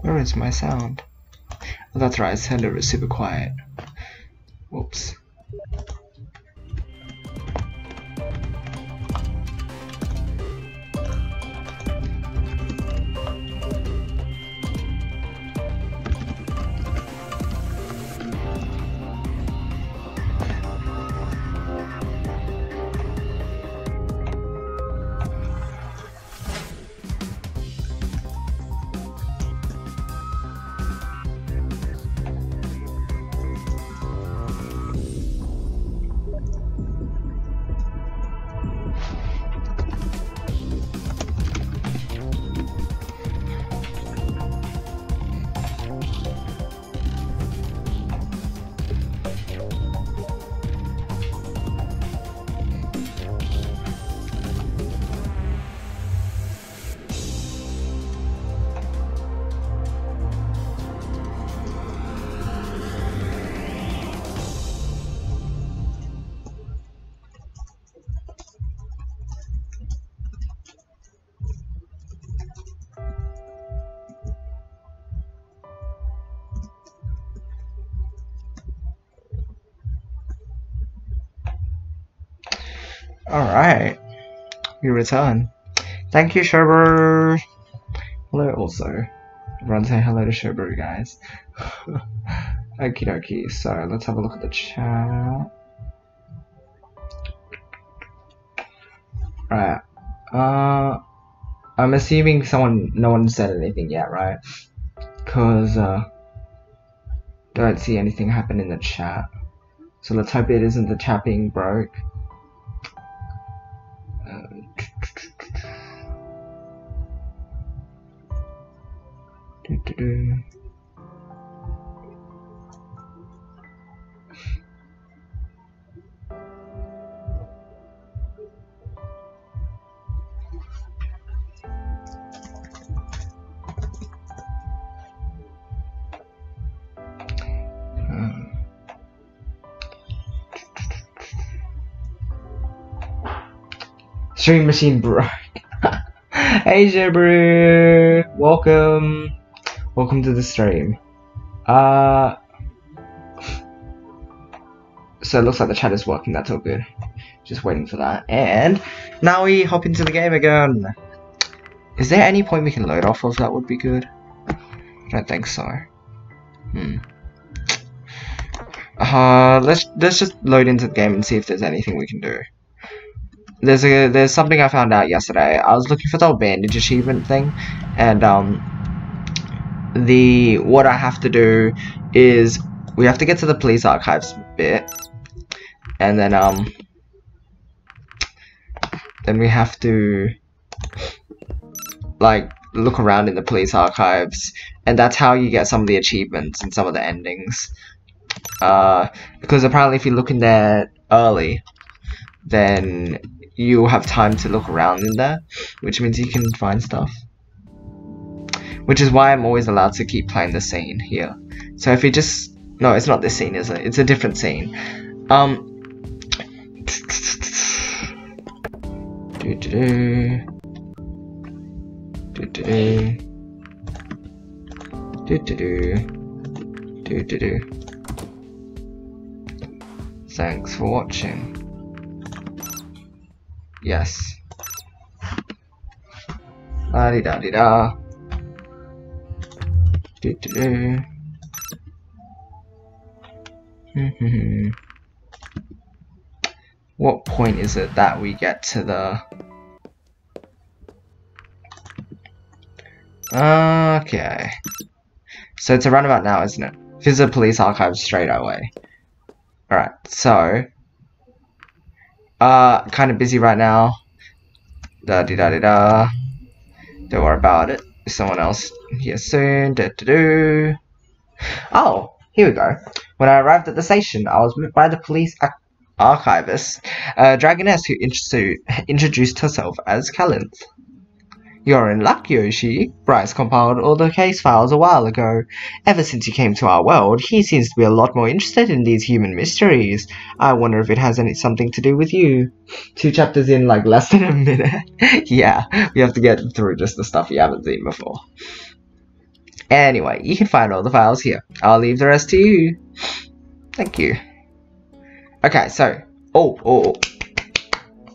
Where is my sound? Oh, that's right, Sender is super quiet. Whoops. Alright, we return. Thank you, Sherbert. Hello, also. Everyone say hello to Sherbert, guys. Okie dokie, so let's have a look at the chat. Right. I'm assuming no one said anything yet, right? Cause, don't see anything happen in the chat. So let's hope it isn't the chat being broke. Stream machine broke. Hey Jabber, welcome to the stream. So it looks like the chat is working. That's all good. Just waiting for that. And now we hop into the game again. Is there any point we can load off of? That would be good. I don't think so. Let's just load into the game and see if there's anything we can do. There's something I found out yesterday. I was looking for the bandage achievement thing, and what I have to do is we have to get to the police archives bit, and then we have to like look around in the police archives, and that's how you get some of the achievements and some of the endings. Because apparently if you look in there early, then you'll have time to look around in there, which means you can find stuff. Which is why I'm always allowed to keep playing the scene here. So if you just... No, it's not this scene, is it? It's a different scene. Thanks for watching. Yes. La-di-da-di-da. Do-do-do. What point is it that we get to the... Okay. So it's around about now, isn't it? Visit police archives straight away. Alright, so... kind of busy right now. Da-di-da-di-da. Don't worry about it. Someone else here soon. Da-da-do. Oh, here we go. When I arrived at the station, I was met by the police archivist, Dragoness, who introduced herself as Callanth. You're in luck, Yoshi. Bryce compiled all the case files a while ago. Ever since he came to our world, he seems to be a lot more interested in these human mysteries. I wonder if it has something to do with you. 2 chapters in, like, less than a minute. Yeah, we have to get through just the stuff you haven't seen before. Anyway, you can find all the files here. I'll leave the rest to you. Thank you. Okay, so... Oh.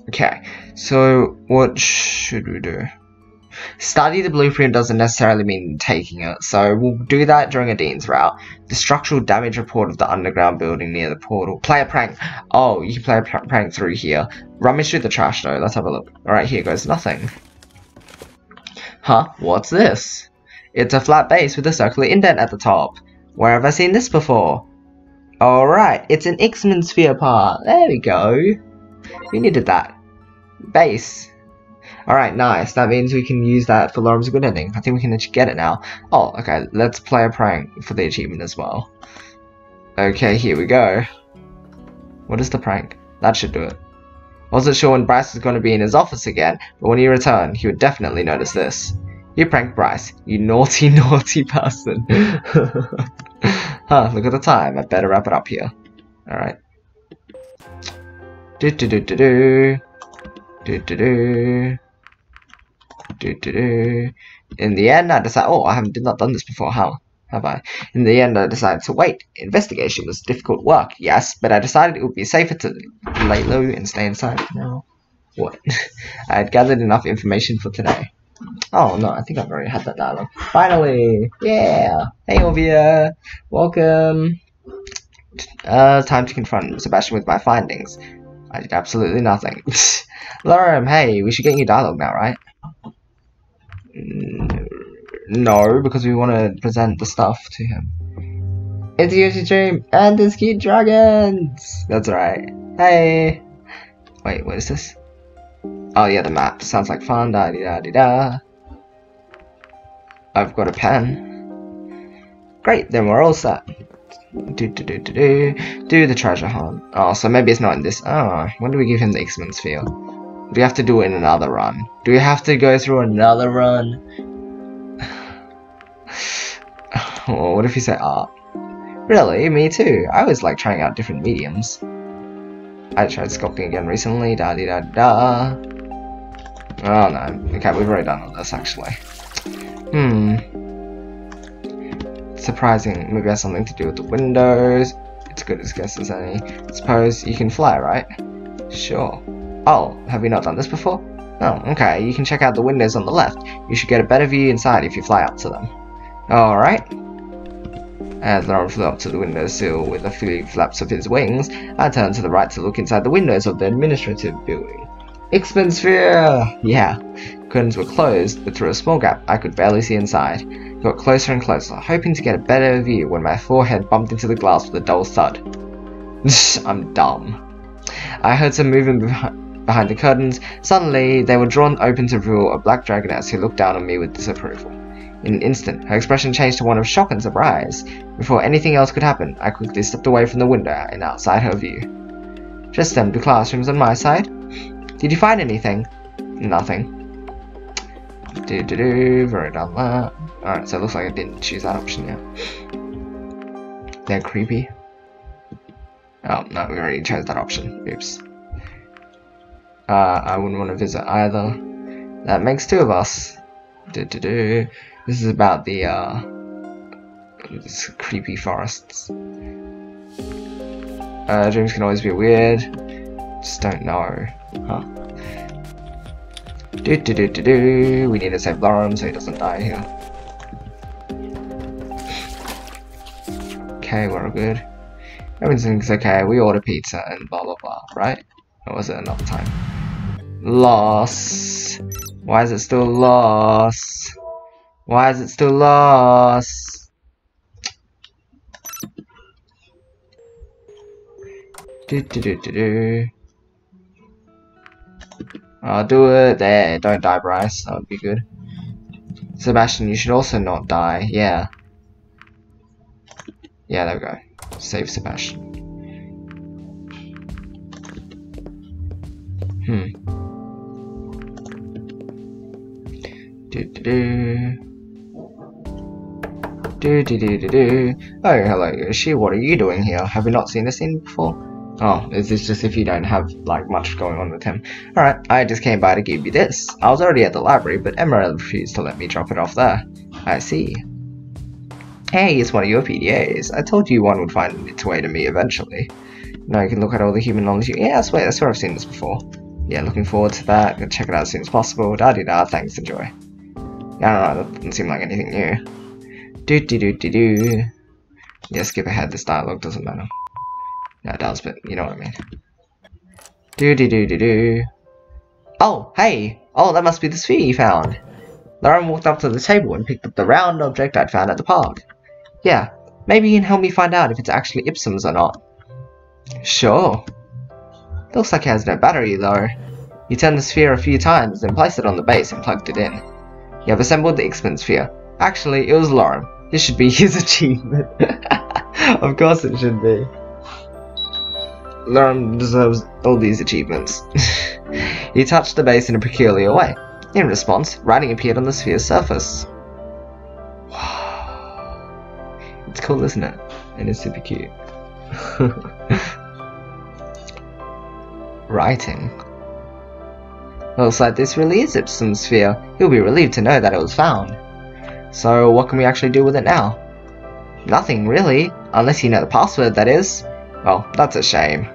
Okay, so what should we do? Study the blueprint doesn't necessarily mean taking it, so we'll do that during a Dean's route. The structural damage report of the underground building near the portal. Play a prank. Oh, you can play a prank through here. Rummage through the trash though, let's have a look. Alright, here goes nothing. Huh? What's this? It's a flat base with a circular indent at the top. Where have I seen this before? Alright, it's an X-Men sphere part. There we go. We needed that. Base. Alright, nice. That means we can use that for Lorem's good ending. I think we can get it now. Oh, okay. Let's play a prank for the achievement as well. Okay, here we go. What is the prank? That should do it. Wasn't sure when Bryce was going to be in his office again, but when he returned, he would definitely notice this. You pranked Bryce. You naughty, naughty person. Huh, look at the time. I better wrap it up here. Alright. Do-do-do-do-do. Do-do-do. In the end, I decided. Oh, I did not done this before. How have I? In the end, I decided to wait. Investigation was difficult work, yes, but I decided it would be safer to lay low and stay inside. No, what? I had gathered enough information for today. Oh no, I think I've already had that dialogue. Finally, yeah. Hey, Ovia, welcome. Time to confront Sebastian with my findings. I did absolutely nothing. Lorem, hey, we should get you dialogue now, right? No, because we want to present the stuff to him. It's Yoshi Dream and his cute dragons! That's right. Hey! Wait, what is this? Oh yeah, the map. Sounds like fun. Da-di-da-di-da. I've got a pen. Great, then we're all set. Do the treasure hunt. Oh, so maybe it's not in this. Oh, when do we give him the X-Men sphere? Do we have to do it in another run? Do we have to go through another run? Oh, what if you say art? Really? Me too. I always like trying out different mediums. I tried sculpting again recently. Da-di-da-da. Oh no. Okay, we've already done all this actually. Surprising. Maybe it has something to do with the windows. It's good as guess as any. Suppose you can fly, right? Sure. Oh, have we not done this before? Oh, okay. You can check out the windows on the left. You should get a better view inside if you fly up to them. Alright. As Lorem flew up to the windowsill with the few flaps of his wings, I turned to the right to look inside the windows of the administrative building. X-Men sphere! Yeah. Curtains were closed, but through a small gap I could barely see inside. Got closer and closer, hoping to get a better view when my forehead bumped into the glass with a dull thud. I'm dumb. I heard some movement behind the curtains. Suddenly, they were drawn open to reveal a black dragoness who looked down on me with disapproval. In an instant, her expression changed to one of shock and surprise. Before anything else could happen, I quickly stepped away from the window and outside her view. Just then, the classroom's on my side. Did you find anything? Nothing. Very done that. Alright, so it looks like I didn't choose that option yet. They're creepy. Oh, no, we already chose that option. Oops. I wouldn't want to visit either. That makes two of us. This is about the, creepy forests. Dreams can always be weird. Just don't know. Huh. We need to save Lorem so he doesn't die here. Okay, we're all good. Everything's okay. We order pizza and blah blah blah, right? Or was it another time? Loss. Why is it still lost? Why is it still lost? I'll do it. There, don't die, Bryce. That would be good. Sebastian, you should also not die. Yeah. Yeah, there we go. Save Sebastian. Oh, hello, Yoshi. What are you doing here? Have we not seen this scene before? Oh, is this just if you don't have, like, much going on with him? Alright, I just came by to give you this. I was already at the library, but Emerald refused to let me drop it off there. I see. Hey, it's one of your PDAs. I told you one would find its way to me eventually. Now you can look at all the human knowledge. Yeah, I swear I've seen this before. Yeah, looking forward to that. Gonna check it out as soon as possible. Da-di-da, thanks, enjoy. Yeah, I don't know, that doesn't seem like anything new. Do-do-do-do-do. Yeah, skip ahead, this dialogue doesn't matter. No, it does, but you know what I mean. Do-do-do-do-do. Oh, hey! Oh, that must be the sphere you found. Lauren walked up to the table and picked up the round object I'd found at the park. Yeah, maybe you can help me find out if it's actually Ipsum's or not. Sure. Looks like it has no battery though. You turned the sphere a few times, then placed it on the base and plugged it in. You have assembled the Ixman sphere. Actually, it was Lauren. This should be his achievement. Of course it should be. Lauren deserves all these achievements. He touched the base in a peculiar way. In response, writing appeared on the sphere's surface. It's cool, isn't it? And it's super cute. Writing. Looks like this really is Ipsum's sphere. He'll be relieved to know that it was found. So what can we actually do with it now? Nothing really, unless you know the password, that is. Well, that's a shame.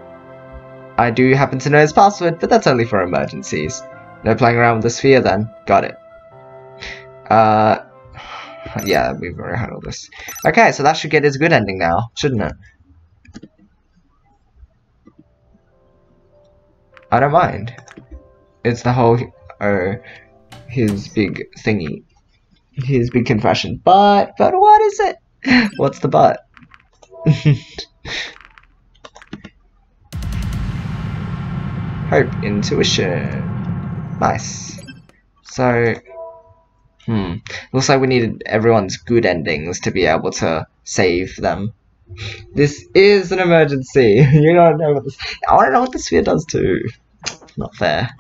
I do happen to know his password, but that's only for emergencies. No playing around with the sphere then. Got it. Yeah, we've already had all this. Okay, so that should get his good ending now, shouldn't it? I don't mind. It's the whole, his big thingy. His big confession. But what is it? What's the but? Hope, intuition. Nice. So, looks like we needed everyone's good endings to be able to save them. This is an emergency. You don't know what this. I want to know what the sphere does too. Not fair.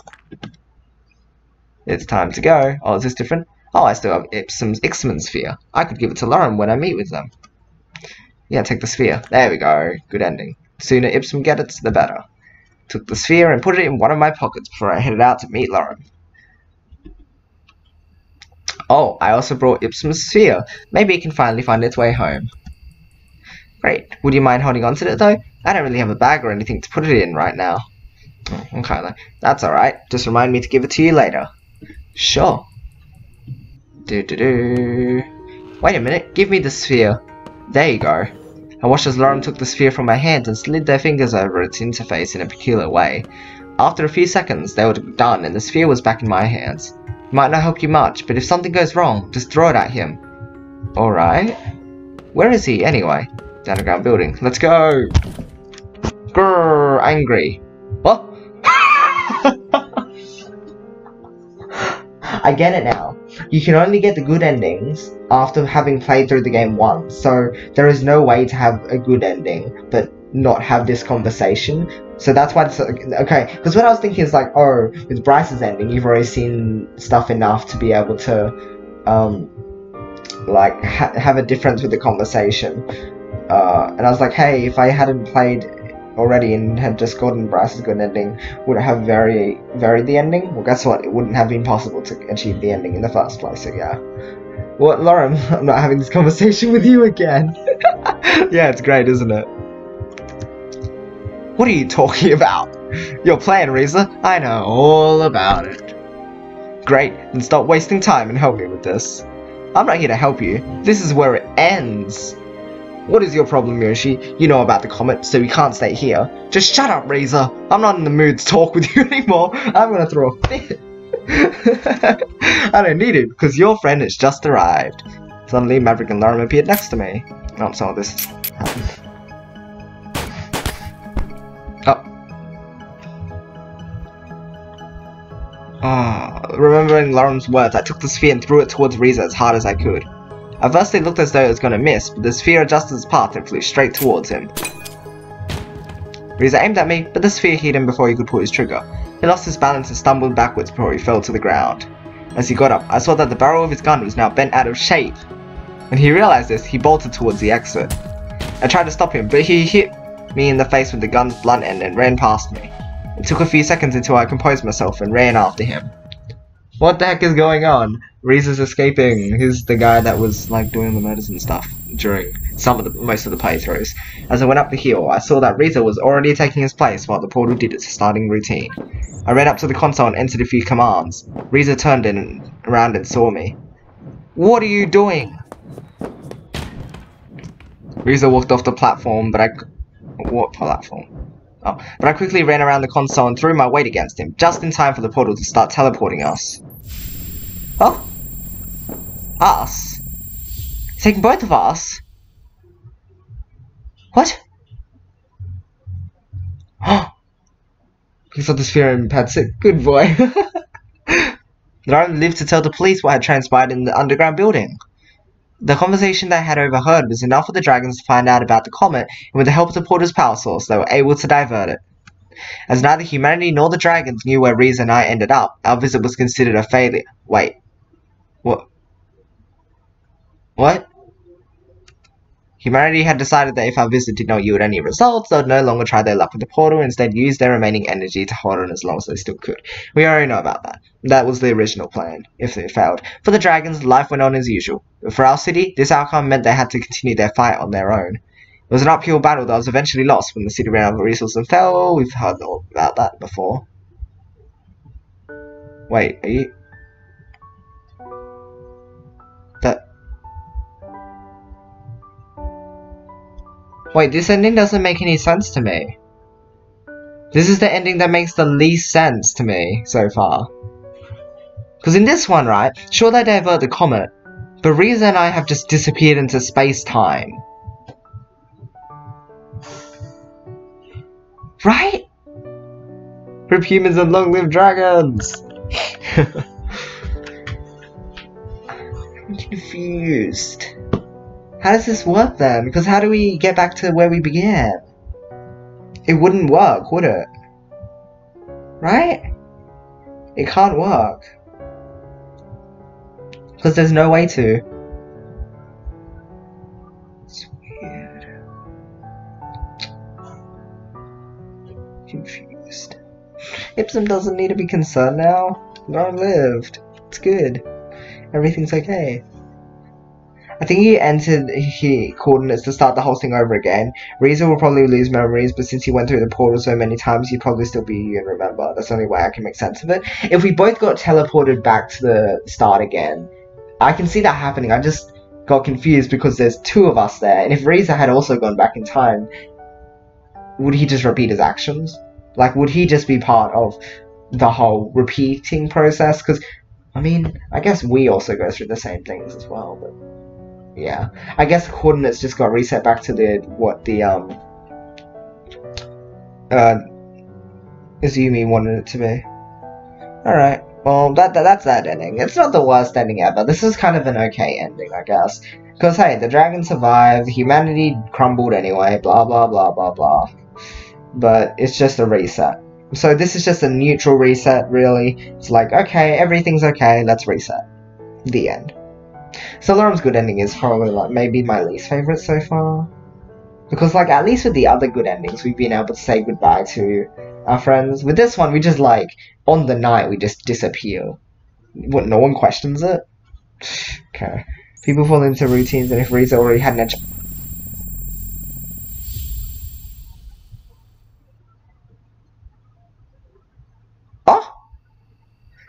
It's time to go. Oh, is this different? Oh, I still have Ixman sphere. I could give it to Lauren when I meet with them. Yeah, take the sphere. There we go. Good ending. The sooner Ipsum gets it, the better. Took the sphere and put it in one of my pockets before I headed out to meet Lauren. Oh, I also brought Ipsum's sphere. Maybe it can finally find its way home. Great. Would you mind holding on to it though? I don't really have a bag or anything to put it in right now. Oh, okay then. That's alright. Just remind me to give it to you later. Sure. Wait a minute. Give me the sphere. There you go. I watched as Lauren took the sphere from my hand and slid their fingers over its interface in a peculiar way. After a few seconds, they were done and the sphere was back in my hands. It might not help you much, but if something goes wrong, just throw it at him. Alright. Where is he, anyway? The underground building. Let's go! Grrr, angry. What? I get it now. You can only get the good endings after having played through the game once, so there is no way to have a good ending but not have this conversation. So that's why it's okay, because what I was thinking is like, oh, with Bryce's ending, you've already seen stuff enough to be able to like have a difference with the conversation. And I was like, hey, if I hadn't played already and had just gotten Bryce's good ending, would it have varied the ending? Well, guess what? It wouldn't have been possible to achieve the ending in the first place, so yeah. What, Lauren? I'm not having this conversation with you again. Yeah, it's great, isn't it? What are you talking about? You're playing, Reza. I know all about it. Great, then stop wasting time and help me with this. I'm not here to help you. This is where it ends. What is your problem, Yoshi? You know about the comet, so you can't stay here. Just shut up, Reza. I'm not in the mood to talk with you anymore. I'm gonna throw a fit. I don't need it, because your friend has just arrived. Suddenly, Maverick and Lauren appeared next to me. Oh, so this happened. Remembering Lauren's words, I took the sphere and threw it towards Reza as hard as I could. At first it looked as though it was going to miss, but the sphere adjusted its path and flew straight towards him. Reza aimed at me, but the sphere hit him before he could pull his trigger. He lost his balance and stumbled backwards before he fell to the ground. As he got up, I saw that the barrel of his gun was now bent out of shape. When he realized this, he bolted towards the exit. I tried to stop him, but he hit me in the face with the gun's blunt end and ran past me. It took a few seconds until I composed myself and ran after him. What the heck is going on? Reza's escaping. He's the guy that was like doing the murders and stuff. during most of the playthroughs. As I went up the hill, I saw that Riza was already taking his place while the portal did its starting routine. I ran up to the console and entered a few commands. Riza turned around and saw me. What are you doing? Riza walked off the platform, what platform? Oh, but I quickly ran around the console and threw my weight against him, just in time for the portal to start teleporting us. Oh? Us? Taking both of us? What? Oh! He saw the sphere and Pat said, good boy. Lauren lived to tell the police what had transpired in the underground building. The conversation they had overheard was enough for the dragons to find out about the comet, and with the help of the portal's power source, they were able to divert it. As neither humanity nor the dragons knew where Riza and I ended up, our visit was considered a failure. Wait. What? What? Humanity had decided that if our visit did not yield any results, they would no longer try their luck with the portal, instead use their remaining energy to hold on as long as they still could. We already know about that. That was the original plan, if it failed. For the dragons, life went on as usual. But for our city, this outcome meant they had to continue their fight on their own. It was an uphill battle that was eventually lost when the city ran out of resources and fell. We've heard all about that before. Wait, are you... Wait, this ending doesn't make any sense to me. This is the ending that makes the least sense to me so far. Because in this one, right, sure they divert the comet, but Riza and I have just disappeared into space-time. Right? Rip humans and long-live dragons! I'm confused. How does this work then? Because how do we get back to where we began? It wouldn't work, would it? Right? It can't work. Because there's no way to. It's weird. Confused. Ipsum doesn't need to be concerned now. Lauren lived. It's good. Everything's okay. I think he entered coordinates to start the whole thing over again. Riza will probably lose memories, but since he went through the portal so many times, he'd probably still be and remember. That's the only way I can make sense of it. If we both got teleported back to the start again, I can see that happening. I just got confused because there's two of us there, and if Riza had also gone back in time, would he just repeat his actions? Like, would he just be part of the whole repeating process? Because, I mean, I guess we also go through the same things as well, but... yeah, I guess coordinates just got reset back to Izumi wanted it to be. Alright, well, that's that ending. It's not the worst ending ever. This is kind of an okay ending, I guess. Because, hey, the dragon survived, humanity crumbled anyway, blah blah blah blah blah. But it's just a reset. So this is just a neutral reset, really. It's like, okay, everything's okay, let's reset. The end. So Lauren's good ending is probably like maybe my least favourite so far. Because like at least with the other good endings we've been able to say goodbye to our friends. With this one we just like on the night we just disappear. What, no one questions it? Okay. People fall into routines and if Riza already had an oh!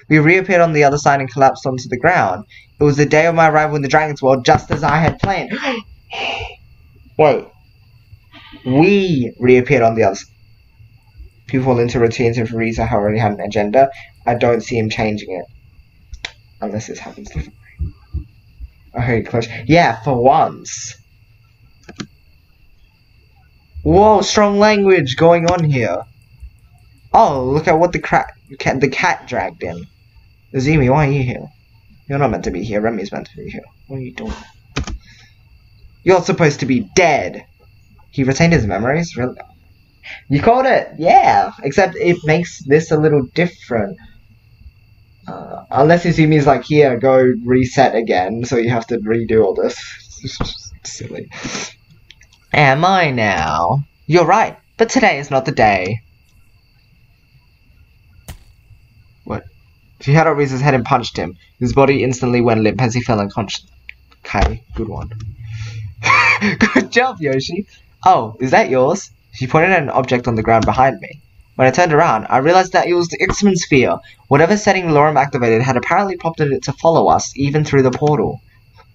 We reappeared on the other side and collapsed onto the ground. It was the day of my arrival in the Dragon's World, just as I had planned. Wait. We reappeared on the other side. People fall into routines if Riza already had an agenda. I don't see him changing it. Unless this happens differently. I heard you clutch. Yeah, for once. Whoa, strong language going on here. Oh, look at what the cat dragged in. Izumi, why are you here? You're not meant to be here. Remy's meant to be here. What are you doing? You're supposed to be dead. He retained his memories? Really? You called it! Yeah! Except it makes this a little different. Unless Izumi's like, here, go reset again, so you have to redo all this. Silly. Am I now? You're right, but today is not the day. What? He had up Riza's head and punched him. His body instantly went limp as he fell unconscious. Okay, good one. Good job, Yoshi. Oh, is that yours? She pointed at an object on the ground behind me. When I turned around, I realized that it was the X-Men sphere. Whatever setting Lorem activated had apparently prompted it to follow us, even through the portal.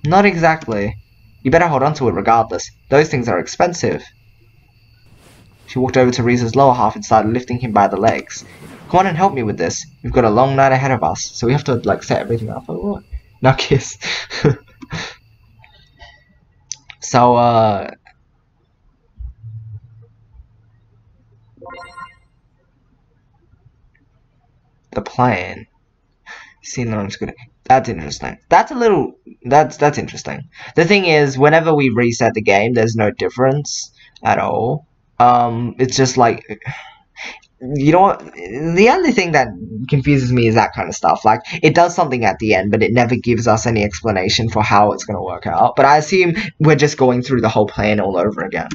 Not exactly. You better hold on to it regardless. Those things are expensive. She walked over to Riza's lower half and started lifting him by the legs. Come on and help me with this. We've got a long night ahead of us, so we have to, like, set everything up. Oh, what? Now kiss. So, the plan. Seeing that I'm just gonna. That's interesting. That's a little. That's interesting. The thing is, whenever we reset the game, there's no difference at all. It's just like, you know what? The only thing that confuses me is that kind of stuff. Like, it does something at the end, but it never gives us any explanation for how it's gonna work out. But I assume we're just going through the whole plan all over again.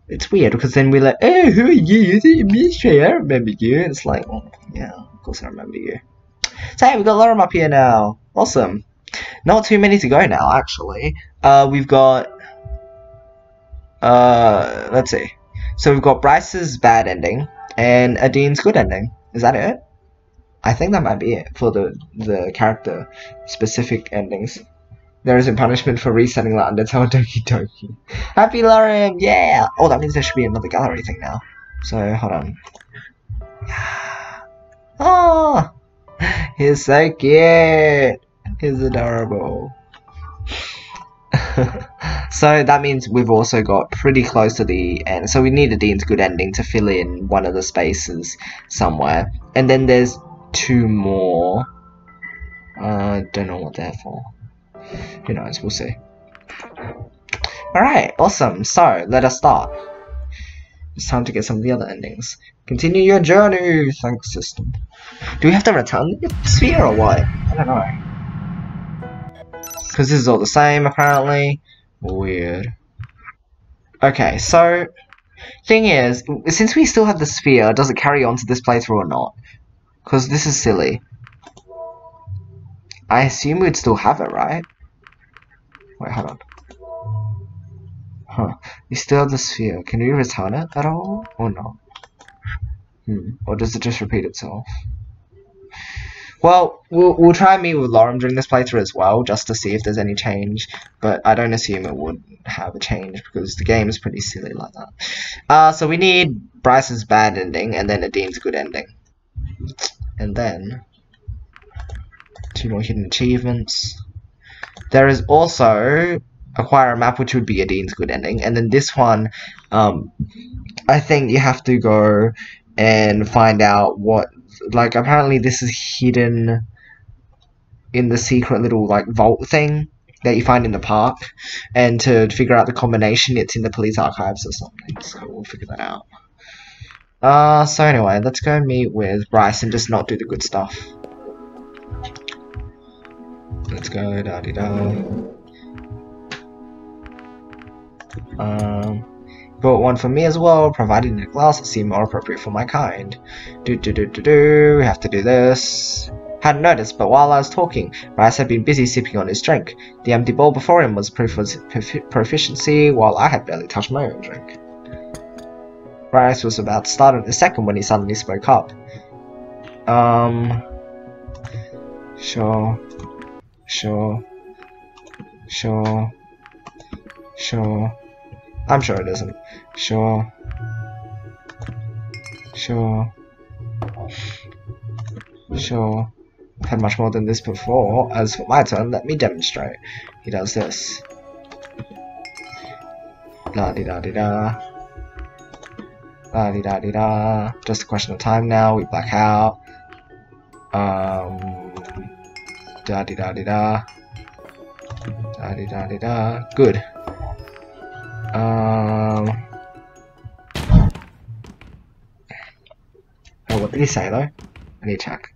It's weird because then we're like, oh, who are you? You're the administrator. I remember you. And it's like, oh, yeah, of course I remember you. So hey, we've got Lorem up here now. Awesome. Not too many to go now, actually. We've got... let's see. So we've got Bryce's bad ending and Adin's good ending. Is that it? I think that might be it for the character-specific endings. There isn't punishment for resetting the Undertale Doki Doki. Happy Lorem! Yeah! Oh, that means there should be another gallery thing now. So, hold on. Oh! He's so cute! He's adorable. So that means we've also got pretty close to the end. So we need a Dean's good ending to fill in one of the spaces somewhere. And then there's 2 more. Don't know what they're for. Who knows, we'll see. Alright, awesome. So, let us start. It's time to get some of the other endings. Continue your journey, thanks system. Do we have to return the sphere or what? I don't know. Because this is all the same, apparently. Weird. Okay, so... Thing is, since we still have the sphere, does it carry on to this playthrough or not? Because this is silly. I assume we'd still have it, right? Wait, hold on. Huh. You still have the sphere. Can you return it at all? Or not? Or does it just repeat itself? Well, we'll try and meet with Lorem during this playthrough as well, just to see if there's any change. But I don't assume it would have a change, because the game is pretty silly like that. So we need Bryce's bad ending, and then Adin's good ending. And then... 2 more hidden achievements. There is also acquire a map, which would be Adin's good ending, and then this one, I think you have to go and find out what, like, apparently this is hidden in the secret little, like, vault thing that you find in the park, and to figure out the combination, it's in the police archives or something, so we'll figure that out. So anyway, let's go meet with Bryce and just not do the good stuff. Let's go, da-di-da. Bought one for me as well, provided in a glass that seemed more appropriate for my kind. We have to do this. Hadn't noticed, but while I was talking, Bryce had been busy sipping on his drink. The empty bowl before him was proof of his proficiency, while I had barely touched my own drink. Bryce was about to start in a second when he suddenly spoke up. Sure. I'm sure it isn't. Sure. I've had much more than this before. As for my turn, let me demonstrate. He does this. La-di-da-di-da. La-di-da-di-da. Just a question of time now. We black out. Da-di-da-di-da. Da-di-da-di-da. Good. Oh, what did he say though? I need to check.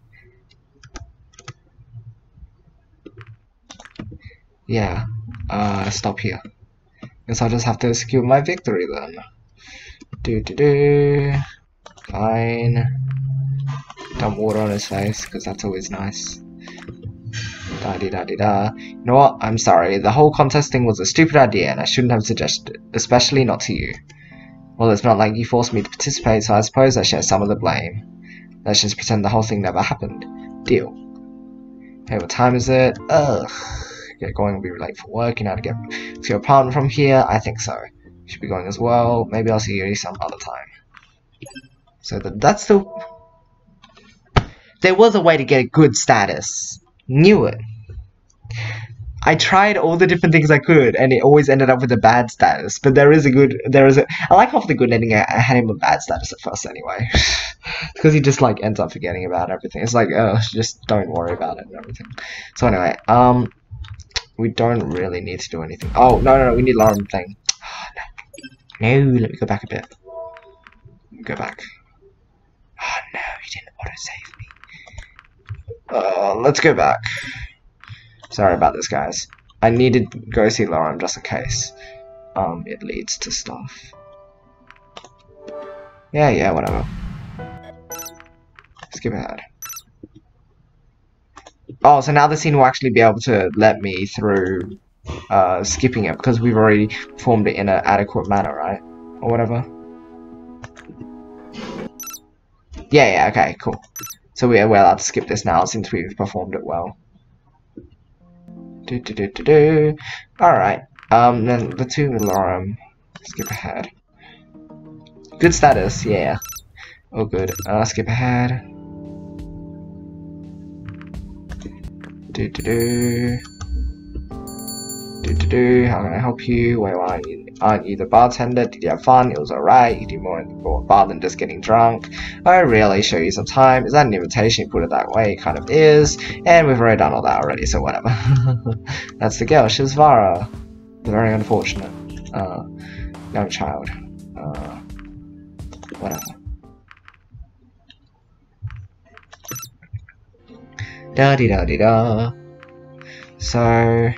Yeah. Stop here. Guess I'll just have to secure my victory then. Fine. Dump water on his face, because that's always nice. Da-di-da-di-da. You know what? I'm sorry. The whole contest thing was a stupid idea and I shouldn't have suggested it, especially not to you. Well, it's not like you forced me to participate, so I suppose I share some of the blame. Let's just pretend the whole thing never happened. Deal. Hey, what time is it? Ugh. Get going, we'll be late for work. You know how to get to your apartment from here? I think so. You should be going as well. Maybe I'll see you some other time. So that's the... There was a way to get a good status. Knew it. I tried all the different things I could, and it always ended up with a bad status. But I like half the good ending. I had him a bad status at first anyway. Because he just like ends up forgetting about everything. It's like, oh, just don't worry about it and everything. So anyway, we don't really need to do anything. Oh, no, we need Lauren thing. Oh, no, let me go back a bit. Go back. Oh no, he didn't auto-save me. Let's go back. Sorry about this, guys. I needed to go see Lauren just in case. It leads to stuff. Yeah, whatever. Skip ahead. Oh, so now the scene will actually be able to let me through skipping it because we've already performed it in an adequate manner, right? Or whatever. Yeah, okay, cool. So we're allowed to skip this now since we've performed it well. Alright, then the two Lauren, skip ahead. Good status, yeah. Oh good, skip ahead. How can I help you? Why aren't you the bartender? Did you have fun? It was alright. You do more in the bar than just getting drunk. I really show you some time. Is that an invitation? You put it that way. It kind of is. And we've already done all that already, so whatever. That's the girl. She's Vara. Very unfortunate. Young child. Whatever. Da-di-da-di-da. So...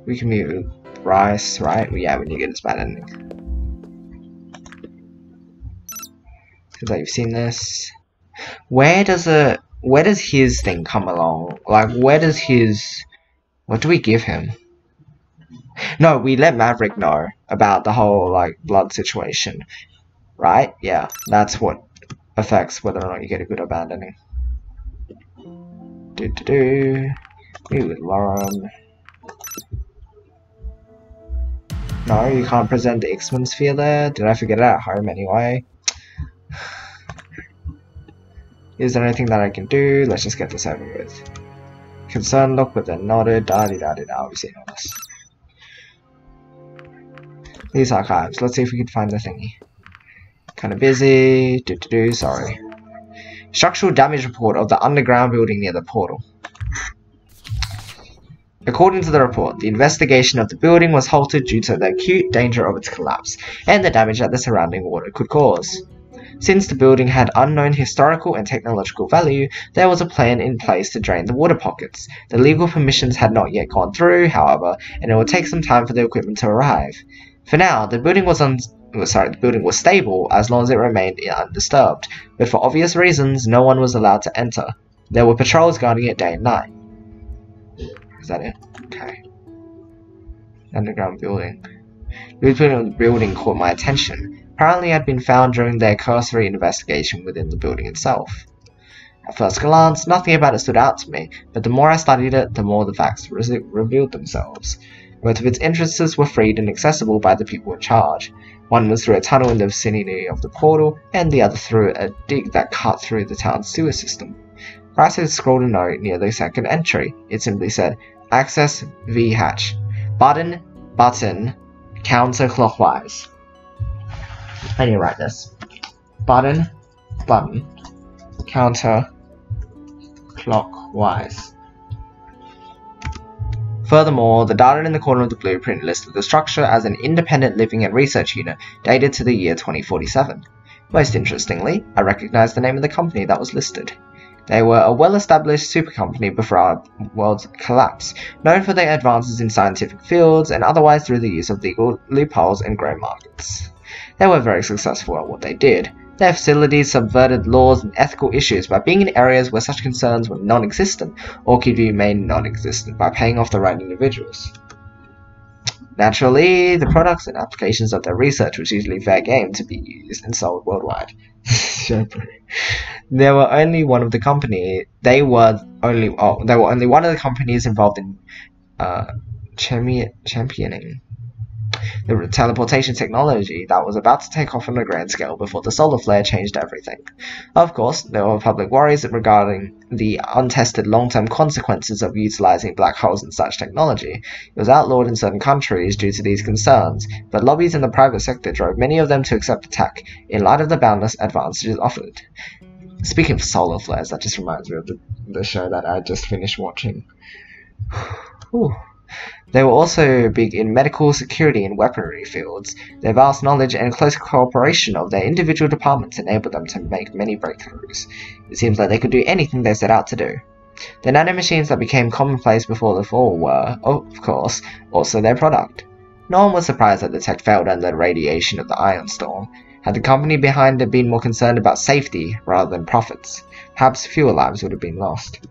we can move Rice, right? Yeah, when you get this bad ending. Seems like you've seen this. Where does his thing come along? Like, where does his... what do we give him? No, we let Maverick know about the whole, like, blood situation. Right? Yeah, that's what affects whether or not you get a good or bad ending. Meet with Lauren. No, you can't present the X-Men sphere there. Did I forget it at home anyway? Is there anything that I can do? Let's just get this over with. Concerned look with a nodded. Da-di-da-di-da. We've seen all this. These archives. Let's see if we can find the thingy. Kind of busy. Sorry. Structural damage report of the underground building near the portal. According to the report, the investigation of the building was halted due to the acute danger of its collapse and the damage that the surrounding water could cause. Since the building had unknown historical and technological value, there was a plan in place to drain the water pockets. The legal permissions had not yet gone through, however, and it would take some time for the equipment to arrive. For now, the building was stable as long as it remained undisturbed, but for obvious reasons, no one was allowed to enter. There were patrols guarding it day and night. Is that it? Okay. Underground building. The blueprint of the building caught my attention. Apparently it had been found during their cursory investigation within the building itself. At first glance, nothing about it stood out to me, but the more I studied it, the more the facts revealed themselves. Both of its entrances were freed and accessible by the people in charge. One was through a tunnel in the vicinity of the portal, and the other through a dig that cut through the town's sewer system. Rice had scrawled a note near the second entry. It simply said, "Access V hatch. Button, counterclockwise." I need to write this. Button, counterclockwise. Furthermore, the data in the corner of the blueprint listed the structure as an independent living and research unit dated to the year 2047. Most interestingly, I recognized the name of the company that was listed. They were a well-established super company before our world's collapse, known for their advances in scientific fields and otherwise through the use of legal loopholes and grey markets. They were very successful at what they did. Their facilities subverted laws and ethical issues by being in areas where such concerns were non-existent, or could remain non-existent by paying off the right individuals. Naturally, the products and applications of their research was usually fair game to be used and sold worldwide. There were only one of the company. They were only one of the companies involved in championing the teleportation technology that was about to take off on a grand scale before the solar flare changed everything. Of course, there were public worries regarding the untested long-term consequences of utilizing black holes in such technology. It was outlawed in certain countries due to these concerns, but lobbies in the private sector drove many of them to accept the tech in light of the boundless advantages offered. Speaking of solar flares, that just reminds me of the show that I just finished watching. Whew. They were also big in medical, security, and weaponry fields. Their vast knowledge and close cooperation of their individual departments enabled them to make many breakthroughs. It seems like they could do anything they set out to do. The nanomachines that became commonplace before the fall were, of course, also their product. No one was surprised that the tech failed under the radiation of the ion storm. Had the company behind it been more concerned about safety rather than profits, perhaps fewer lives would have been lost.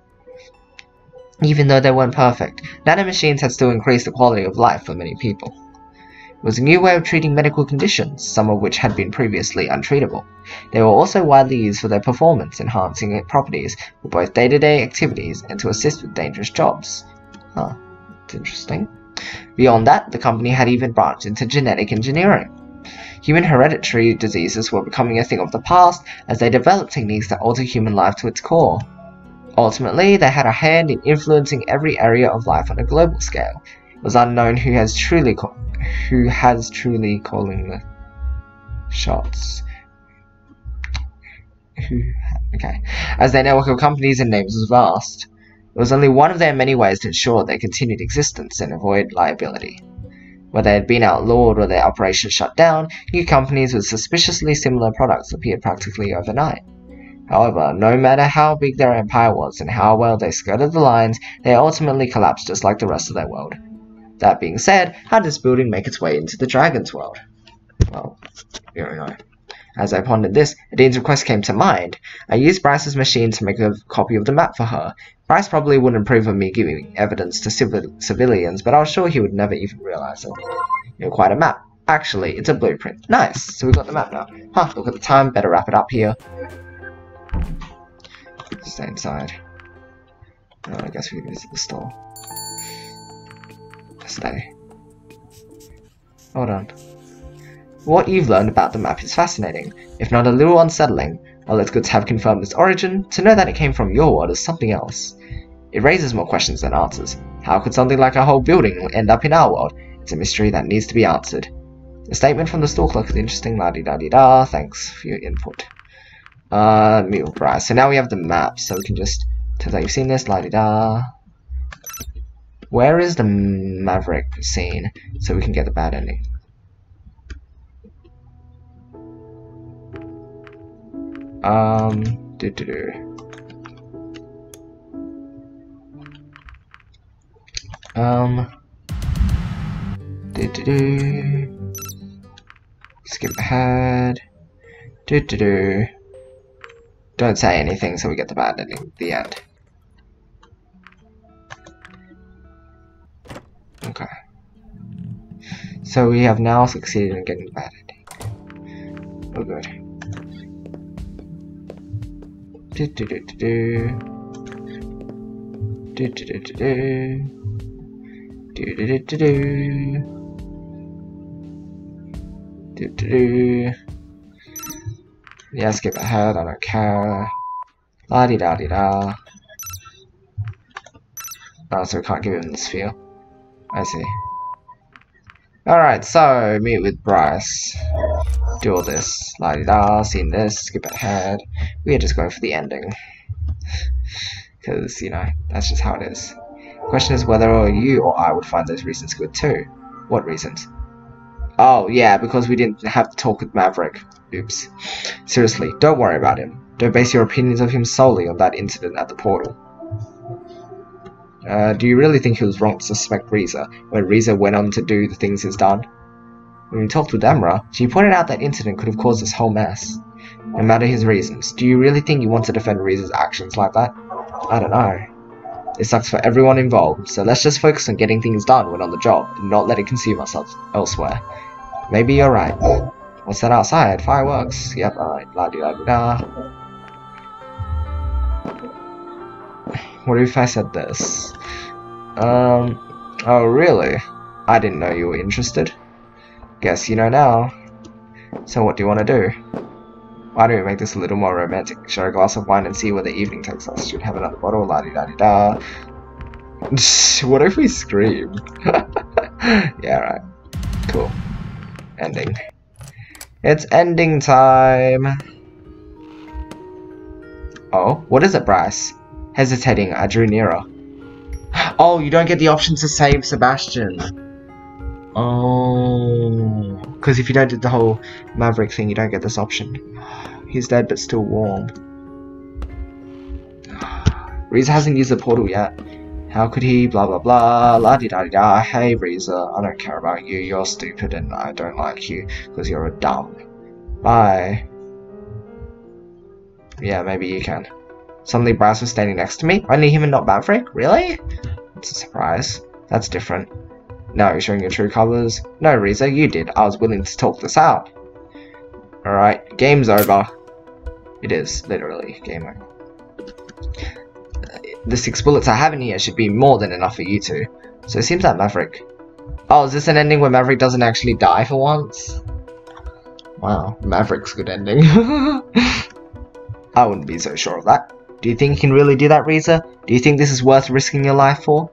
Even though they weren't perfect, nanomachines had still increased the quality of life for many people. It was a new way of treating medical conditions, some of which had been previously untreatable. They were also widely used for their performance-enhancing properties for both day-to-day activities and to assist with dangerous jobs. Huh, that's interesting. Beyond that, the company had even branched into genetic engineering. Human hereditary diseases were becoming a thing of the past as they developed techniques that alter human life to its core. Ultimately, they had a hand in influencing every area of life on a global scale. It was unknown who has truly calling the shots. As their network of companies and names was vast. It was only one of their many ways to ensure their continued existence and avoid liability. Whether they had been outlawed or their operations shut down, new companies with suspiciously similar products appeared practically overnight. However, no matter how big their empire was and how well they skirted the lines, they ultimately collapsed just like the rest of their world. That being said, how does this building make its way into the dragon's world? Well, you don't know. As I pondered this, Adine's request came to mind. I used Bryce's machine to make a copy of the map for her. Bryce probably wouldn't approve of me giving evidence to civilians, but I was sure he would never even realize it. You know, quite a map. Actually, it's a blueprint. Nice! So we got the map now. Huh, look at the time, better wrap it up here. Stay inside. Oh, I guess we can visit the store. Stay. Hold on. What you've learned about the map is fascinating, if not a little unsettling. While it's good to have confirmed its origin, to know that it came from your world is something else. It raises more questions than answers. How could something like a whole building end up in our world? It's a mystery that needs to be answered. The statement from the store clerk is interesting, la-di-da-di-da, thanks for your input. Meet with Bryce. So now we have the map, so we can just, turns out you've seen this, la-di-da. Where is the Maverick scene, so we can get the bad ending? Skip ahead. Don't say anything so we get the bad ending at the end. Okay. So we have now succeeded in getting the bad ending. Oh good. Yeah, skip ahead, I don't care. La-di-da-di-da. Oh, so we can't give him the sphere. I see. Alright, so meet with Bryce. Do all this. La-di-da, seen this, skip ahead. We are just going for the ending. Because, you know, that's just how it is. The question is whether you or I would find those reasons good too. What reasons? Oh, yeah, because we didn't have to talk with Maverick. Oops. Seriously, don't worry about him. Don't base your opinions of him solely on that incident at the portal. Do you really think he was wrong to suspect Riza, when Riza went on to do the things he's done? When we talked with Emra, she pointed out that incident could have caused this whole mess. no matter his reasons. Do you really think you want to defend Riza's actions like that? I don't know. It sucks for everyone involved, so let's just focus on getting things done when on the job, and not let it consume ourselves elsewhere. Maybe you're right. What's that outside? Fireworks. Yep, alright. La-di-da-di-da. What if I said this? Oh really? I didn't know you were interested. Guess you know now. So what do you want to do? Why don't we make this a little more romantic? Share a glass of wine and see where the evening takes us. Should have another bottle, la-di-da-di-da. What if we scream? Yeah, right. Cool. Ending. It's ending time! Oh, what is it, Bryce? Hesitating, I drew nearer. Oh, you don't get the option to save Sebastian. Oh, because if you don't do the whole Maverick thing, you don't get this option. He's dead but still warm. Riza hasn't used the portal yet. How could he? Blah blah blah. La di da di da. Hey Riza, I don't care about you. You're stupid and I don't like you because you're a dumb. Bye. Yeah, maybe you can. Suddenly Bryce was standing next to me. Only him and not Maverick? Really? It's a surprise. That's different. No, you're showing your true colors. No, Riza, you did. I was willing to talk this out. Alright, game's over. It is, literally, game over. The 6 bullets I have in here should be more than enough for you two. So it seems like Maverick... Oh, is this an ending where Maverick doesn't actually die for once? Wow, Maverick's good ending. I wouldn't be so sure of that. Do you think you can really do that, Riza? Do you think this is worth risking your life for?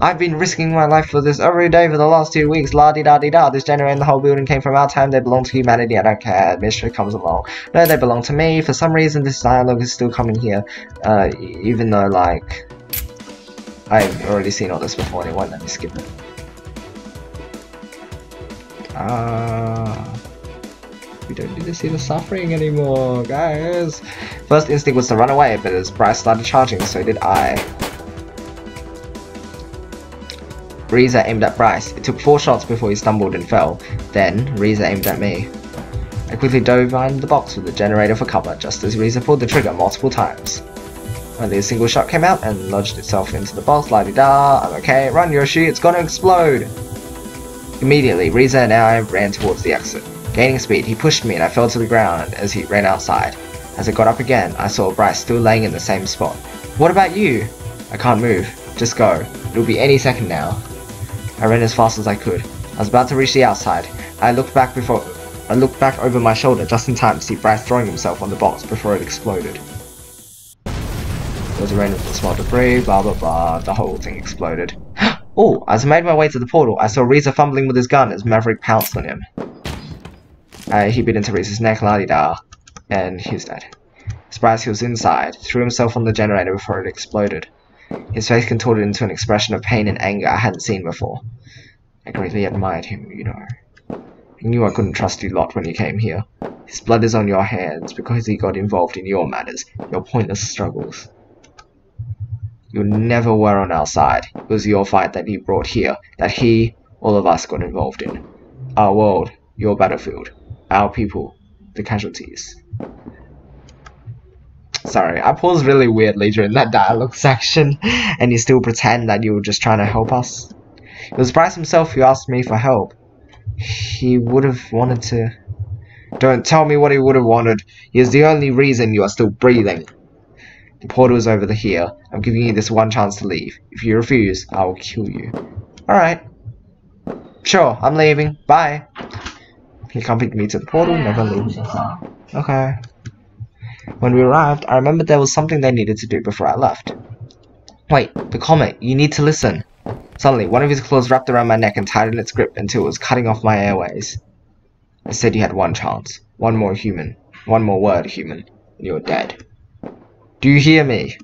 I've been risking my life for this every day for the last 2 weeks. La-di-da-di-da. This generator and the whole building came from our time. They belong to humanity. I don't care. Mystery comes along. No, they belong to me. For some reason, this dialogue is still coming here. Even though, like... I've already seen all this before and it won't let me skip it. We don't need to see the suffering anymore, guys. First instinct was to run away, but as Bryce started charging, so did I. Riza aimed at Bryce. It took 4 shots before he stumbled and fell. Then, Riza aimed at me. I quickly dove behind the box with the generator for cover, just as Riza pulled the trigger multiple times. Only a single shot came out and lodged itself into the box. La-di-da, I'm okay. Run, Yoshi, it's gonna explode! Immediately, Riza and I ran towards the exit. Gaining speed, he pushed me and I fell to the ground as he ran outside. As I got up again, I saw Bryce still laying in the same spot. What about you? I can't move. Just go. It'll be any second now. I ran as fast as I could. I was about to reach the outside. I looked back over my shoulder just in time to see Bryce throwing himself on the box before it exploded. There was a rain of small debris, blah blah blah, the whole thing exploded. Oh, as I made my way to the portal, I saw Riza fumbling with his gun as Maverick pounced on him. He bit into Riza's neck, la-di-da, and he's dead. Bryce, he was inside, threw himself on the generator before it exploded. His face contorted into an expression of pain and anger I hadn't seen before. I greatly admired him, you know. I knew I couldn't trust you lot when you came here. His blood is on your hands because he got involved in your matters, your pointless struggles. You never were on our side. It was your fight that he brought here, that he, all of us, got involved in. Our world, your battlefield, our people, the casualties. Sorry, I paused really weirdly during that dialogue section, and you still pretend that you were just trying to help us. It was Bryce himself who asked me for help. He would have wanted to... Don't tell me what he would have wanted. He is the only reason you are still breathing. The portal is over here. I'm giving you this one chance to leave. If you refuse, I will kill you. Alright. Sure, I'm leaving. Bye. He accompanied me to the portal, never leaving. Okay. When we arrived, I remembered there was something they needed to do before I left. Wait, the comet, you need to listen. Suddenly, one of his claws wrapped around my neck and tightened its grip until it was cutting off my airways. I said you had one chance. One more word, human, and you're dead. Do you hear me?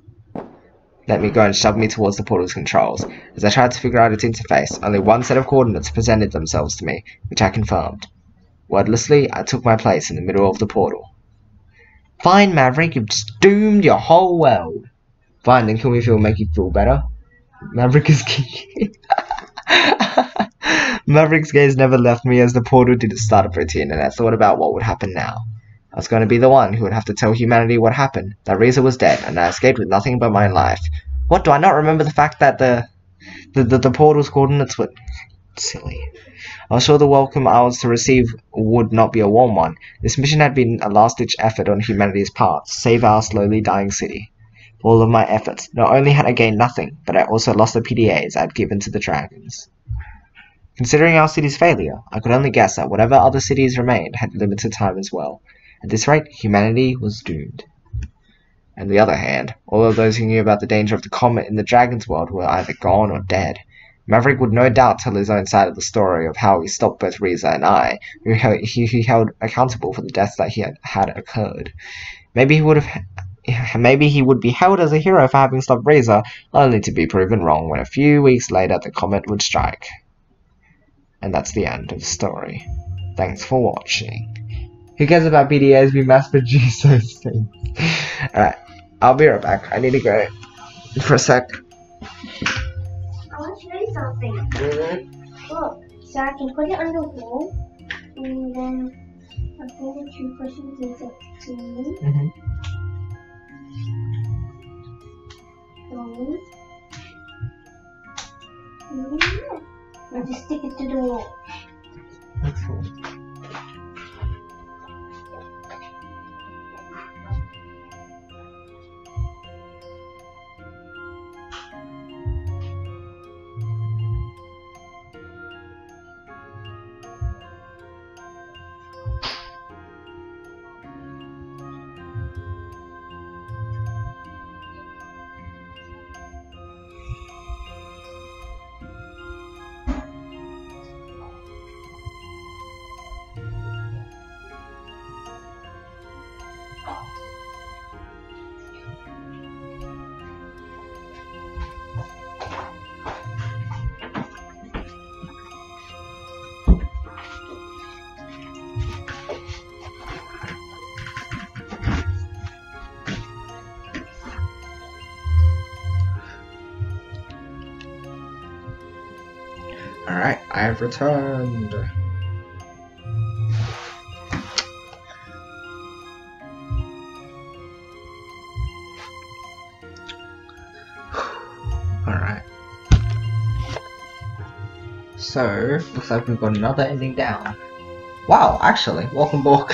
Let me go and shoved me towards the portal's controls. As I tried to figure out its interface, only one set of coordinates presented themselves to me, which I confirmed. Wordlessly, I took my place in the middle of the portal. Fine, Maverick, you've just doomed your whole world. Fine, then can we make you feel better? Maverick is key. Maverick's gaze never left me as the portal did its startup routine, and I thought about what would happen now. I was going to be the one who would have to tell humanity what happened, that Riza was dead, and I escaped with nothing but my life. What, do I not remember the fact that the portal's coordinates were... Silly. I was sure the welcome I was to receive would not be a warm one. This mission had been a last-ditch effort on humanity's part, to save our slowly dying city. For all of my efforts, not only had I gained nothing, but I also lost the PDAs I had given to the dragons. Considering our city's failure, I could only guess that whatever other cities remained had limited time as well. At this rate, humanity was doomed. On the other hand, all of those who knew about the danger of the comet in the dragon's world were either gone or dead. Maverick would no doubt tell his own side of the story of how he stopped both Riza and I, who he held accountable for the deaths that had occurred. Maybe he would be hailed as a hero for having stopped Riza, only to be proven wrong when a few weeks later the comet would strike. And that's the end of the story. Thanks for watching. Who cares about BDAs? We mass produce those things. Alright, I'll be right back. I need to go for a sec. I want to show you something. Look, so I can put it on the wall, and then I'll put the two questions into between. And just stick it to the wall. That's cool. Alright, I have returned. Alright. So, looks like we've got another ending down. Wow, actually, welcome back.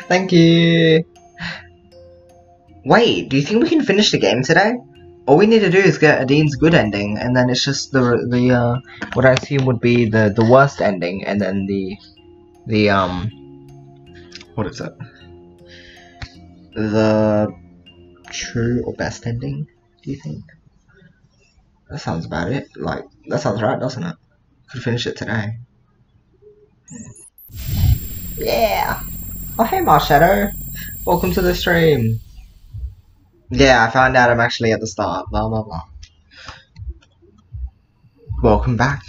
Thank you. Wait, do you think we can finish the game today? All we need to do is get Adin's good ending, and then it's just the what I assume would be the worst ending, and then the what is it? The true or best ending? Do you think? That sounds about it. Like, that sounds right, doesn't it? Could finish it today. Yeah. Oh hey, Marshadow. Welcome to the stream. Yeah, I found out I'm actually at the start, blah blah blah. Welcome back.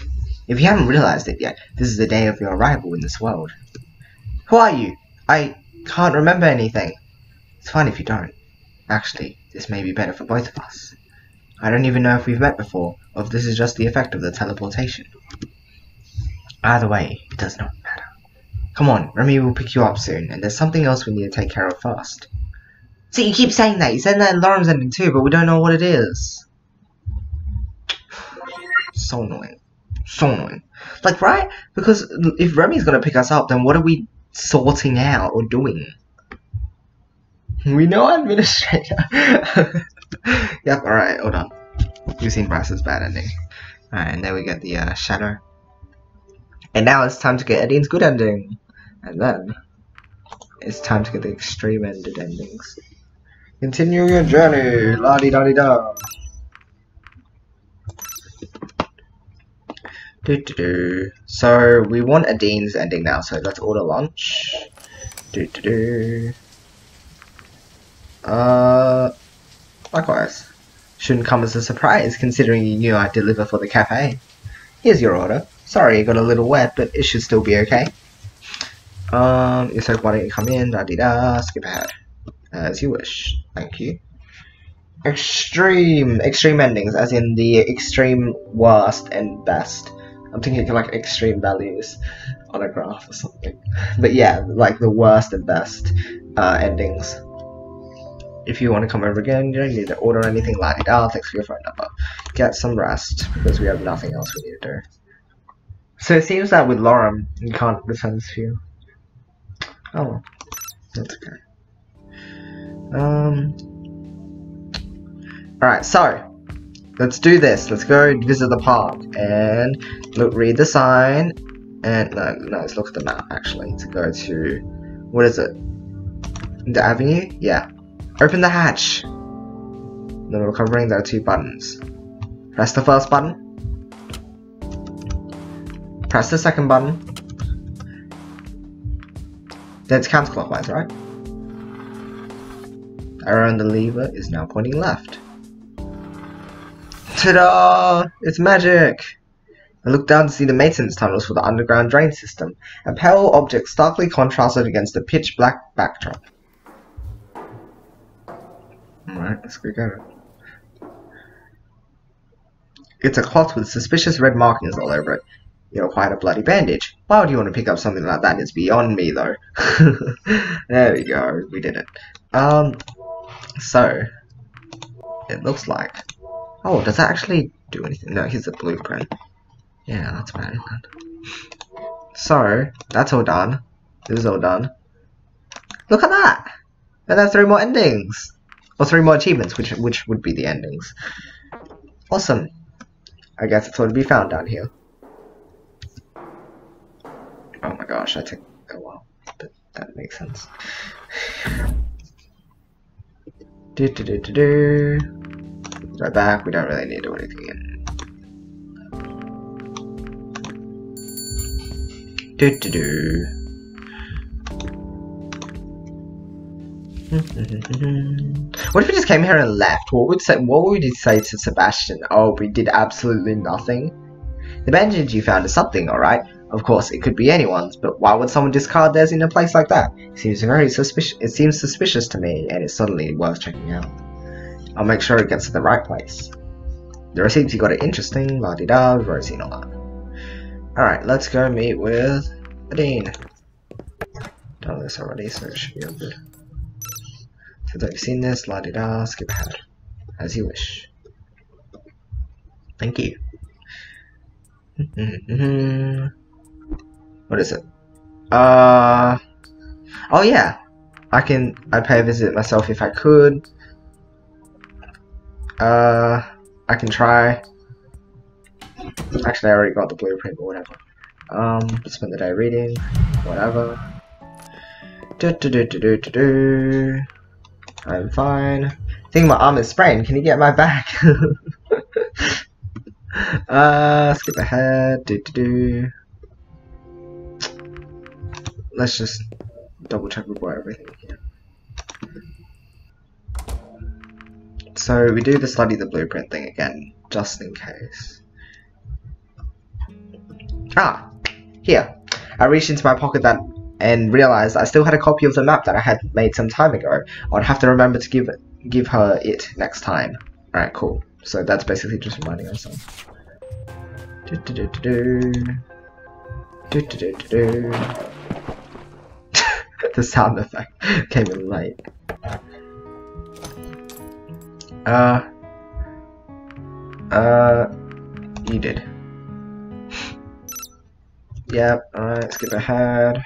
If you haven't realized it yet, this is the day of your arrival in this world. Who are you? I can't remember anything. It's fine if you don't. Actually, this may be better for both of us. I don't even know if we've met before, or if this is just the effect of the teleportation. Either way, it does not matter. Come on, Remy will pick you up soon, and there's something else we need to take care of first. See, you keep saying that. You said that in Lauren's ending too, but we don't know what it is. So annoying. So annoying. Like, right? Because if Remy's gonna pick us up, then what are we sorting out or doing? We know administrator. Yep, alright, hold on. We've seen Bryce's bad ending. Alright, and there we get the shadow. And now it's time to get Adin's good ending. And then it's time to get the extreme ended endings. Continue your journey, la di da di da. So we want Adin's ending now, so let's order lunch. Likewise. Shouldn't come as a surprise considering you knew I'd deliver for the cafe. Here's your order. Sorry it got a little wet, but it should still be okay. It's like, why don't you come in, da di da, skip ahead. As you wish. Thank you. Extreme endings, as in the extreme worst and best. I'm thinking like extreme values on a graph or something. But yeah, like the worst and best endings. If you want to come over again, you don't need to order anything like that. Thanks for your phone number. Get some rest, because we have nothing else we need to do. So it seems that with Lorem, you can't return this view. Oh well, that's okay. Alright, so let's do this. Let's go visit the park and look, read the sign. And no, let's look at the map actually to go to, what is it? The avenue? Yeah. Open the hatch. Then we're covering, there are 2 buttons. Press the first button. Press the second button. Then it's counterclockwise, right? Arrow on the lever is now pointing left. Ta-da! It's magic! I look down to see the maintenance tunnels for the underground drain system. A pale object starkly contrasted against the pitch black backdrop. Alright, let's go get it. It's a cloth with suspicious red markings all over it. You're quite a bloody bandage. Why would you want to pick up something like that? It's beyond me, though. There we go. We did it. So it looks like. Oh, does that actually do anything? No, here's the blueprint. Yeah, that's bad. So that's all done. This is all done. Look at that! And there are 3 more endings, or 3 more achievements, which would be the endings. Awesome. I guess it's all to be found down here. Oh my gosh, that took a while, but that makes sense. Go back, we don't really need to do anything in. What if we just came here and left? What would you say to Sebastian? Oh, we did absolutely nothing. The bandage you found is something, alright? Of course, it could be anyone's, but why would someone discard theirs in a place like that? It seems suspicious to me, and it's certainly worth checking out. I'll make sure it gets to the right place. The receipts you got are interesting, la-di-da, we've already seen all that. Alright, let's go meet with Dean. Done this already, so it should be all good. So that you've seen this, la-di-da, skip ahead. As you wish. Thank you. What is it? Oh yeah. I'd pay a visit myself if I could. I can try. Actually, I already got the blueprint, but whatever. Spend the day reading, whatever. I'm fine. I think my arm is sprained. Can you get my back? Skip ahead. Let's just double check before everything here. So we do the study the blueprint thing again, just in case. Ah, here. I reached into my pocket and realized I still had a copy of the map that I had made some time ago. I'd have to remember to give her it next time. Alright, cool. So that's basically just reminding ourselves. The sound effect came in late. You did. Yep, alright, skip ahead.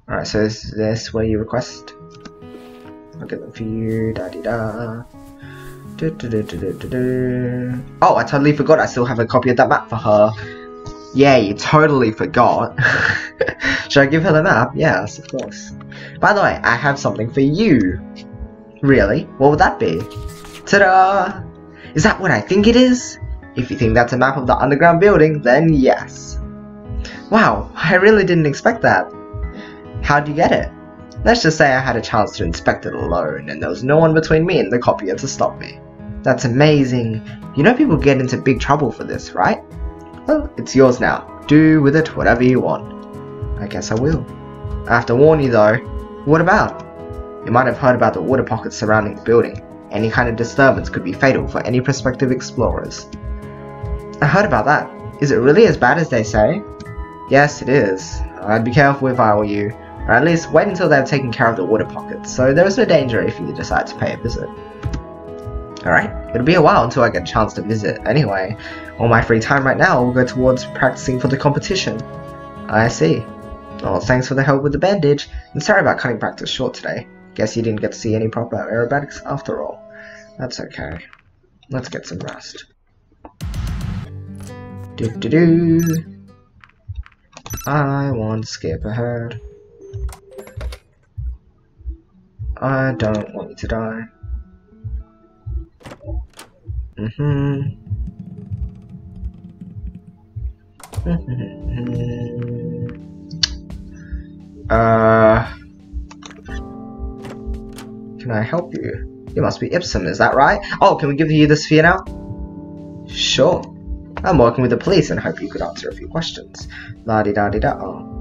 Alright, so is this where you request? I'll get them for you, da-di-da. Oh, I totally forgot I still have a copy of that map for her. Yeah, you totally forgot. Should I give her the map? Yes, of course. By the way, I have something for you. Really? What would that be? Ta-da! Is that what I think it is? If you think that's a map of the underground building, then yes. Wow, I really didn't expect that. How'd you get it? Let's just say I had a chance to inspect it alone, and there was no one between me and the copier to stop me. That's amazing. You know people get into big trouble for this, right? Well, it's yours now. Do with it whatever you want. I guess I will. I have to warn you though. What about? You might have heard about the water pockets surrounding the building. Any kind of disturbance could be fatal for any prospective explorers. I heard about that. Is it really as bad as they say? Yes, it is. I'd be careful if I were you, or at least wait until they've taken care of the water pockets, so there is no danger if you decide to pay a visit. Alright, it'll be a while until I get a chance to visit. Anyway, all my free time right now will go towards practicing for the competition. I see. Well, thanks for the help with the bandage, and sorry about cutting practice short today. Guess you didn't get to see any proper aerobatics after all. That's okay. Let's get some rest. Do-do-do. I want to skip ahead. I don't want you to die. Can I help you? You must be Ipsum, is that right? Oh, can we give you the sphere now? Sure. I'm working with the police and hope you could answer a few questions. La-di-da-di-da. Oh.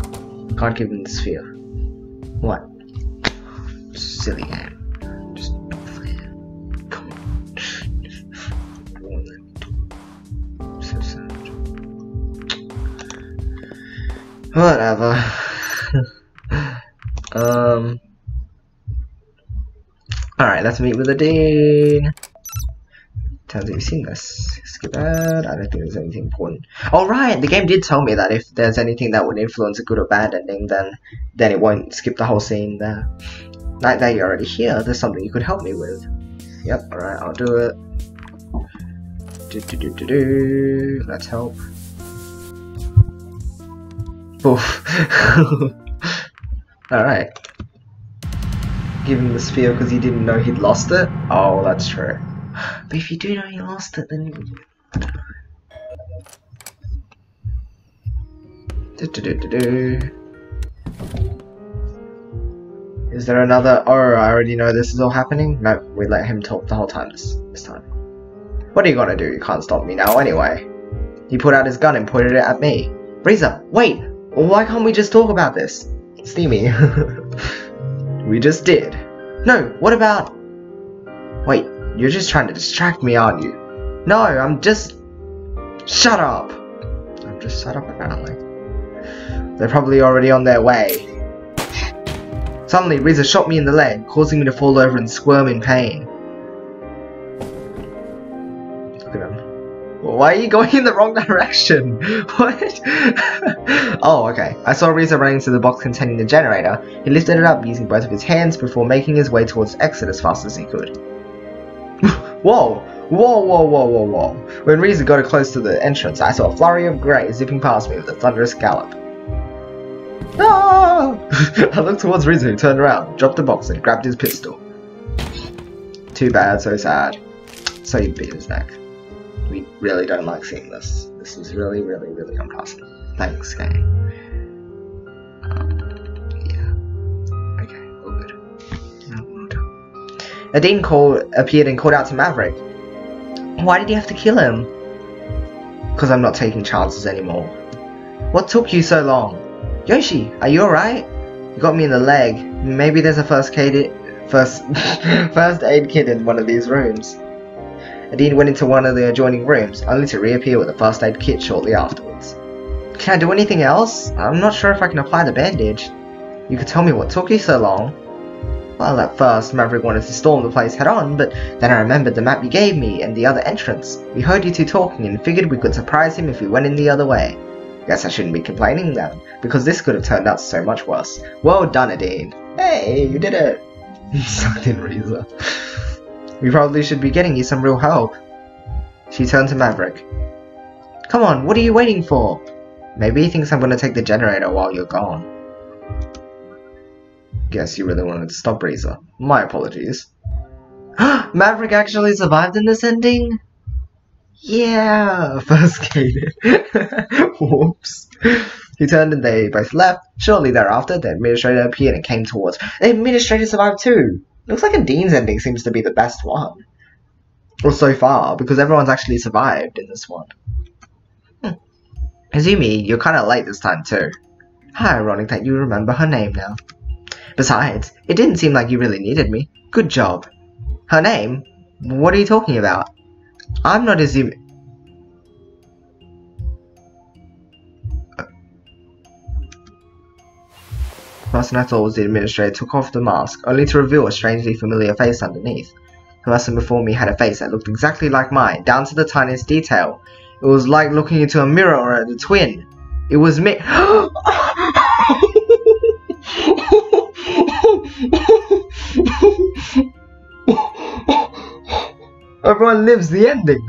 Can't give him the sphere. What? Silly game. Just don't flare. Come on. So sad. Whatever. Alright, let's meet with the Dean. Turns out you've seen this. Skip ahead. I don't think there's anything important. Oh right, the game did tell me that if there's anything that would influence a good or bad ending, then it won't skip the whole scene there. Like that you're already here, there's something you could help me with. Yep, alright, I'll do it. Let's help. Oof. Alright. Give him the sphere because he didn't know he'd lost it? Oh, that's true. But if you do know you lost it, then I don't know. Is there another? Oh, I already know this is all happening. No, we let him talk the whole time this time. What are you gonna do? You can't stop me now anyway. He put out his gun and pointed it at me. Reza, wait! Why can't we just talk about this? Steamy. We just did. No, what about... Wait, you're just trying to distract me, aren't you? No, I'm just... Shut up! I'm just shut up apparently. They're probably already on their way. Suddenly, Reza shot me in the leg, causing me to fall over and squirm in pain. Look at him. Why are you going in the wrong direction? What? Oh, okay. I saw Reza running to the box containing the generator. He lifted it up using both of his hands before making his way towards the exit as fast as he could. Whoa! Whoa, whoa, whoa, whoa, whoa. When Reza got close to the entrance, I saw a flurry of grey zipping past me with a thunderous gallop. Ah! I looked towards Reza, who turned around, dropped the box, and grabbed his pistol. Too bad, so sad. So you beat his neck. We really don't like seeing this. This is really, really, really unpleasant. Thanks, game. Yeah. Okay, all good. No, well done. Nadine appeared and called out to Maverick. Why did you have to kill him? Because I'm not taking chances anymore. What took you so long? Yoshi, are you alright? You got me in the leg. Maybe there's a first aid kit in one of these rooms. Nadine went into one of the adjoining rooms, only to reappear with a first aid kit shortly afterwards. Can I do anything else? I'm not sure if I can apply the bandage. You could tell me what took you so long. Well, at first, Maverick wanted to storm the place head on, but then I remembered the map you gave me and the other entrance. We heard you two talking and figured we could surprise him if we went in the other way. Guess I shouldn't be complaining then, because this could have turned out so much worse. Well done, Nadine. Hey, you did it. Sucked in Reza. We probably should be getting you some real help. She turned to Maverick. Come on, what are you waiting for? Maybe he thinks I'm going to take the generator while you're gone. Guess you really wanted to stop Reza. My apologies. Maverick actually survived in this ending? Yeah, first aided. Whoops. He turned and they both left. Shortly thereafter, the administrator appeared and came towards. The administrator survived too. Looks like a Dean's ending seems to be the best one. Or so far, because everyone's actually survived in this one. Izumi, you're kinda late this time too. How ironic that you remember her name now. Besides, it didn't seem like you really needed me. Good job. Her name? What are you talking about? I'm not Izumi. The person I thought was the administrator took off the mask, only to reveal a strangely familiar face underneath. The person before me had a face that looked exactly like mine, down to the tiniest detail. It was like looking into a mirror or at a twin. It was me. Everyone lives the ending.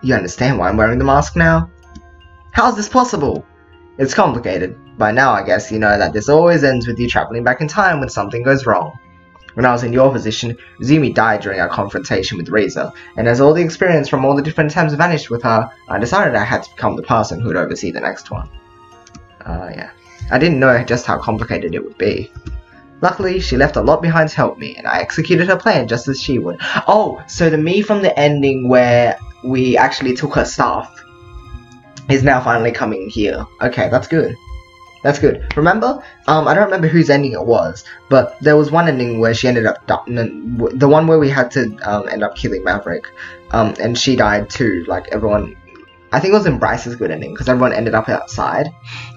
You understand why I'm wearing the mask now? How's this possible? It's complicated. By now I guess you know that this always ends with you traveling back in time when something goes wrong. When I was in your position, Izumi died during our confrontation with Riza, and as all the experience from all the different attempts vanished with her, I decided I had to become the person who would oversee the next one. Yeah. I didn't know just how complicated it would be. Luckily, she left a lot behind to help me, and I executed her plan just as she would. Oh, so the me from the ending where we actually took her staff is now finally coming here. Okay, that's good. That's good. Remember? I don't remember whose ending it was, but there was one ending where she ended up the one where we had to end up killing Maverick, and she died too. Like everyone, I think it was in Bryce's good ending because everyone ended up outside.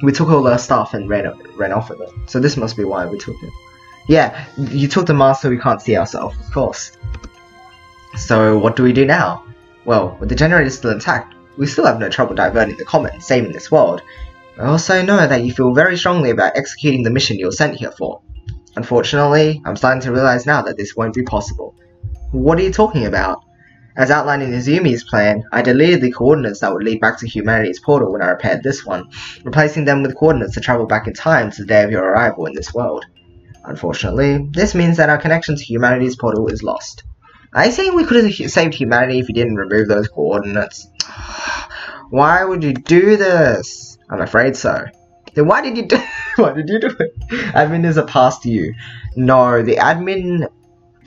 We took all her stuff and ran off with it. So this must be why we took it. Yeah, you took the mask so we can't see ourselves, of course. So what do we do now? Well, with the generator still intact, we still have no trouble diverting the comet and saving this world. I also know that you feel very strongly about executing the mission you're sent here for. Unfortunately, I'm starting to realize now that this won't be possible. What are you talking about? As outlined in Izumi's plan, I deleted the coordinates that would lead back to humanity's portal when I repaired this one, replacing them with coordinates to travel back in time to the day of your arrival in this world. Unfortunately, this means that our connection to humanity's portal is lost. I say we could have saved humanity if you didn't remove those coordinates. Why would you do this? I'm afraid so. Then why did you do it? Admin is a pass to you. No, the admin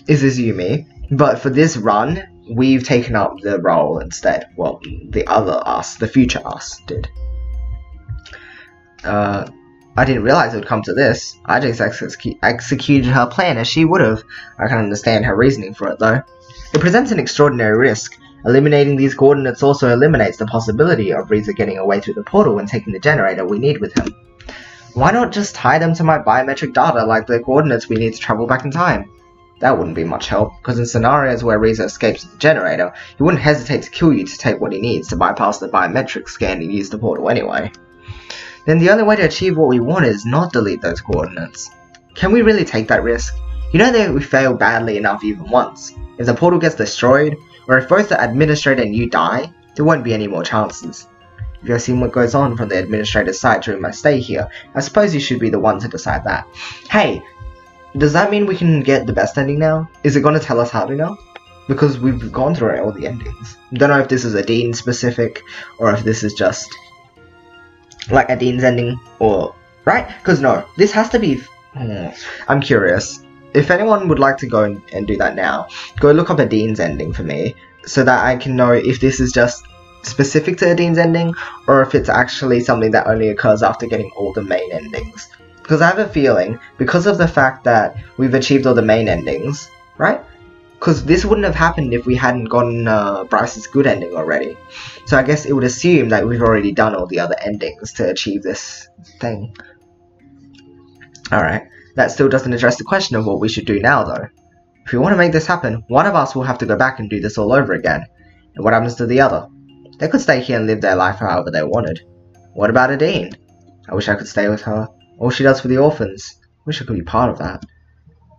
is Izumi, but for this run, we've taken up the role instead. Well, the other us, the future us, did. I didn't realize it would come to this. I just executed her plan as she would have. I can understand her reasoning for it though. It presents an extraordinary risk. Eliminating these coordinates also eliminates the possibility of Riza getting away through the portal and taking the generator we need with him. Why not just tie them to my biometric data like the coordinates we need to travel back in time? That wouldn't be much help, because in scenarios where Riza escapes the generator, he wouldn't hesitate to kill you to take what he needs to bypass the biometric scan and use the portal anyway. Then the only way to achieve what we want is not delete those coordinates. Can we really take that risk? You know that we fail badly enough even once. If the portal gets destroyed, or if both the administrator and you die, there won't be any more chances. If you have seen what goes on from the administrator's side during my stay here, I suppose you should be the one to decide that. Hey, does that mean we can get the best ending now? Is it going to tell us how to know? Because we've gone through all the endings. Don't know if this is a Dean specific, or if this is just like a Dean's ending, or right? Because no, this has to be. I'm curious. If anyone would like to go and do that now, go look up a Dean's ending for me, so that I can know if this is just specific to a Dean's ending, or if it's actually something that only occurs after getting all the main endings. Because I have a feeling, because of the fact that we've achieved all the main endings, right? Because this wouldn't have happened if we hadn't gotten Bryce's good ending already. So I guess it would assume that we've already done all the other endings to achieve this thing. Alright, that still doesn't address the question of what we should do now though. If we want to make this happen, one of us will have to go back and do this all over again. And what happens to the other? They could stay here and live their life however they wanted. What about Adine? I wish I could stay with her. All she does for the orphans. I wish I could be part of that.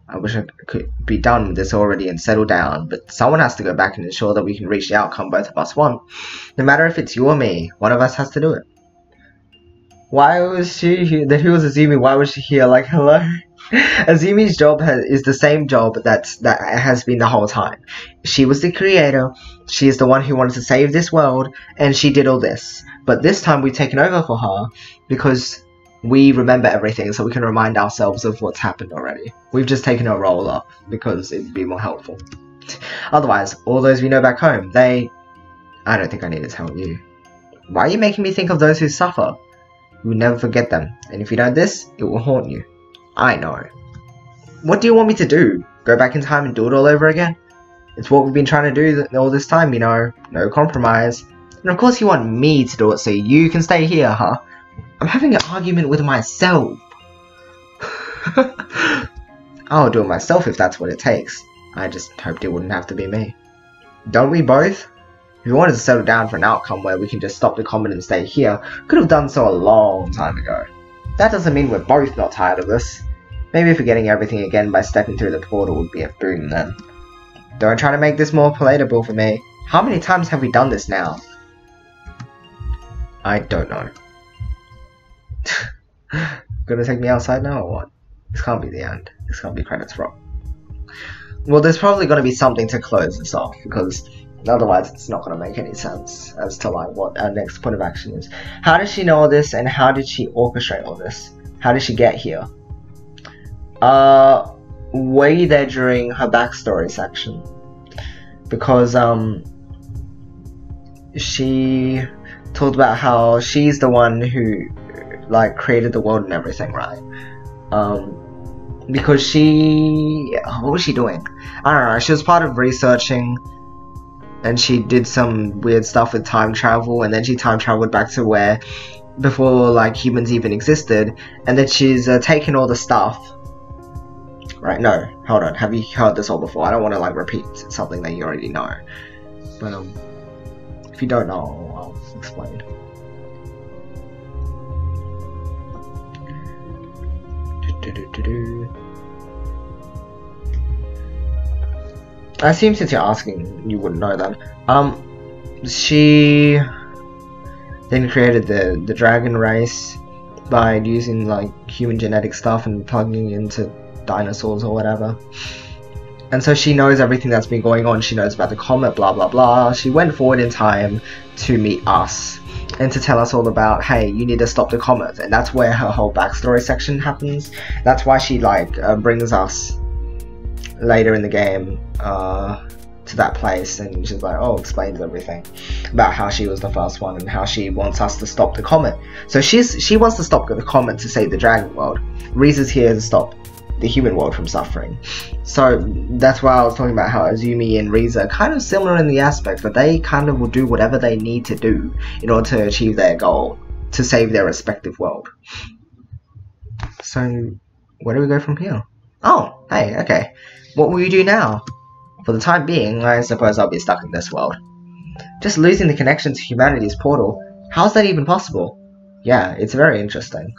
I wish I could be done with this already and settle down, but someone has to go back and ensure that we can reach the outcome both of us want. No matter if it's you or me, one of us has to do it. Why was she here? That he was Azumi, why was she here? Like, hello? Azumi's job is the same job that has been the whole time. She was the creator, she is the one who wanted to save this world, and she did all this. But this time we've taken over for her, because we remember everything, so we can remind ourselves of what's happened already. We've just taken her role up, because it'd be more helpful. Otherwise, all those we know back home, I don't think I need to tell you. Why are you making me think of those who suffer? You will never forget them, and if you don't this, it will haunt you. I know. What do you want me to do? Go back in time and do it all over again? It's what we've been trying to do all this time, you know. No compromise. And of course you want me to do it so you can stay here, huh? I'm having an argument with myself. I'll do it myself if that's what it takes. I just hoped it wouldn't have to be me. Don't we both? If we wanted to settle down for an outcome where we can just stop the comet and stay here, could have done so a long time ago. That doesn't mean we're both not tired of this. Maybe forgetting everything again by stepping through the portal would be a boon then. Don't try to make this more palatable for me. How many times have we done this now? I don't know. Gonna take me outside now or what? This can't be the end. This can't be credits roll. Well, there's probably gonna be something to close this off, because otherwise it's not gonna make any sense as to like what our next point of action is. How does she know all this, and how did she orchestrate all this? How did she get here? Were you there during her backstory section? Because she talked about how she's the one who like created the world and everything, right? Because she, what was she doing? I don't know, she was part of researching, and she did some weird stuff with time travel, and then she time traveled back to where before like humans even existed, and then she's taken all the stuff. Right, no, hold on, have you heard this all before? I don't want to like repeat something that you already know, but if you don't know, I'll explain. I assume since you're asking, you wouldn't know then. She then created the dragon race by using like human genetic stuff and plugging into dinosaurs or whatever. And so she knows everything that's been going on. She knows about the comet, blah blah blah. She went forward in time to meet us and to tell us all about, hey, you need to stop the comet. And that's where her whole backstory section happens. That's why she like brings us later in the game to that place, and she's like, oh, explains everything about how she was the first one and how she wants us to stop the comet. So she wants to stop the comet to save the dragon world. Riza's here to stop the human world from suffering. So that's why I was talking about how Azumi and Riza are kind of similar in the aspect, but they kind of will do whatever they need to do in order to achieve their goal, to save their respective world. So where do we go from here? Oh, hey, okay. What will you do now? For the time being, I suppose I'll be stuck in this world. Just losing the connection to humanity's portal, how's that even possible? Yeah, it's very interesting.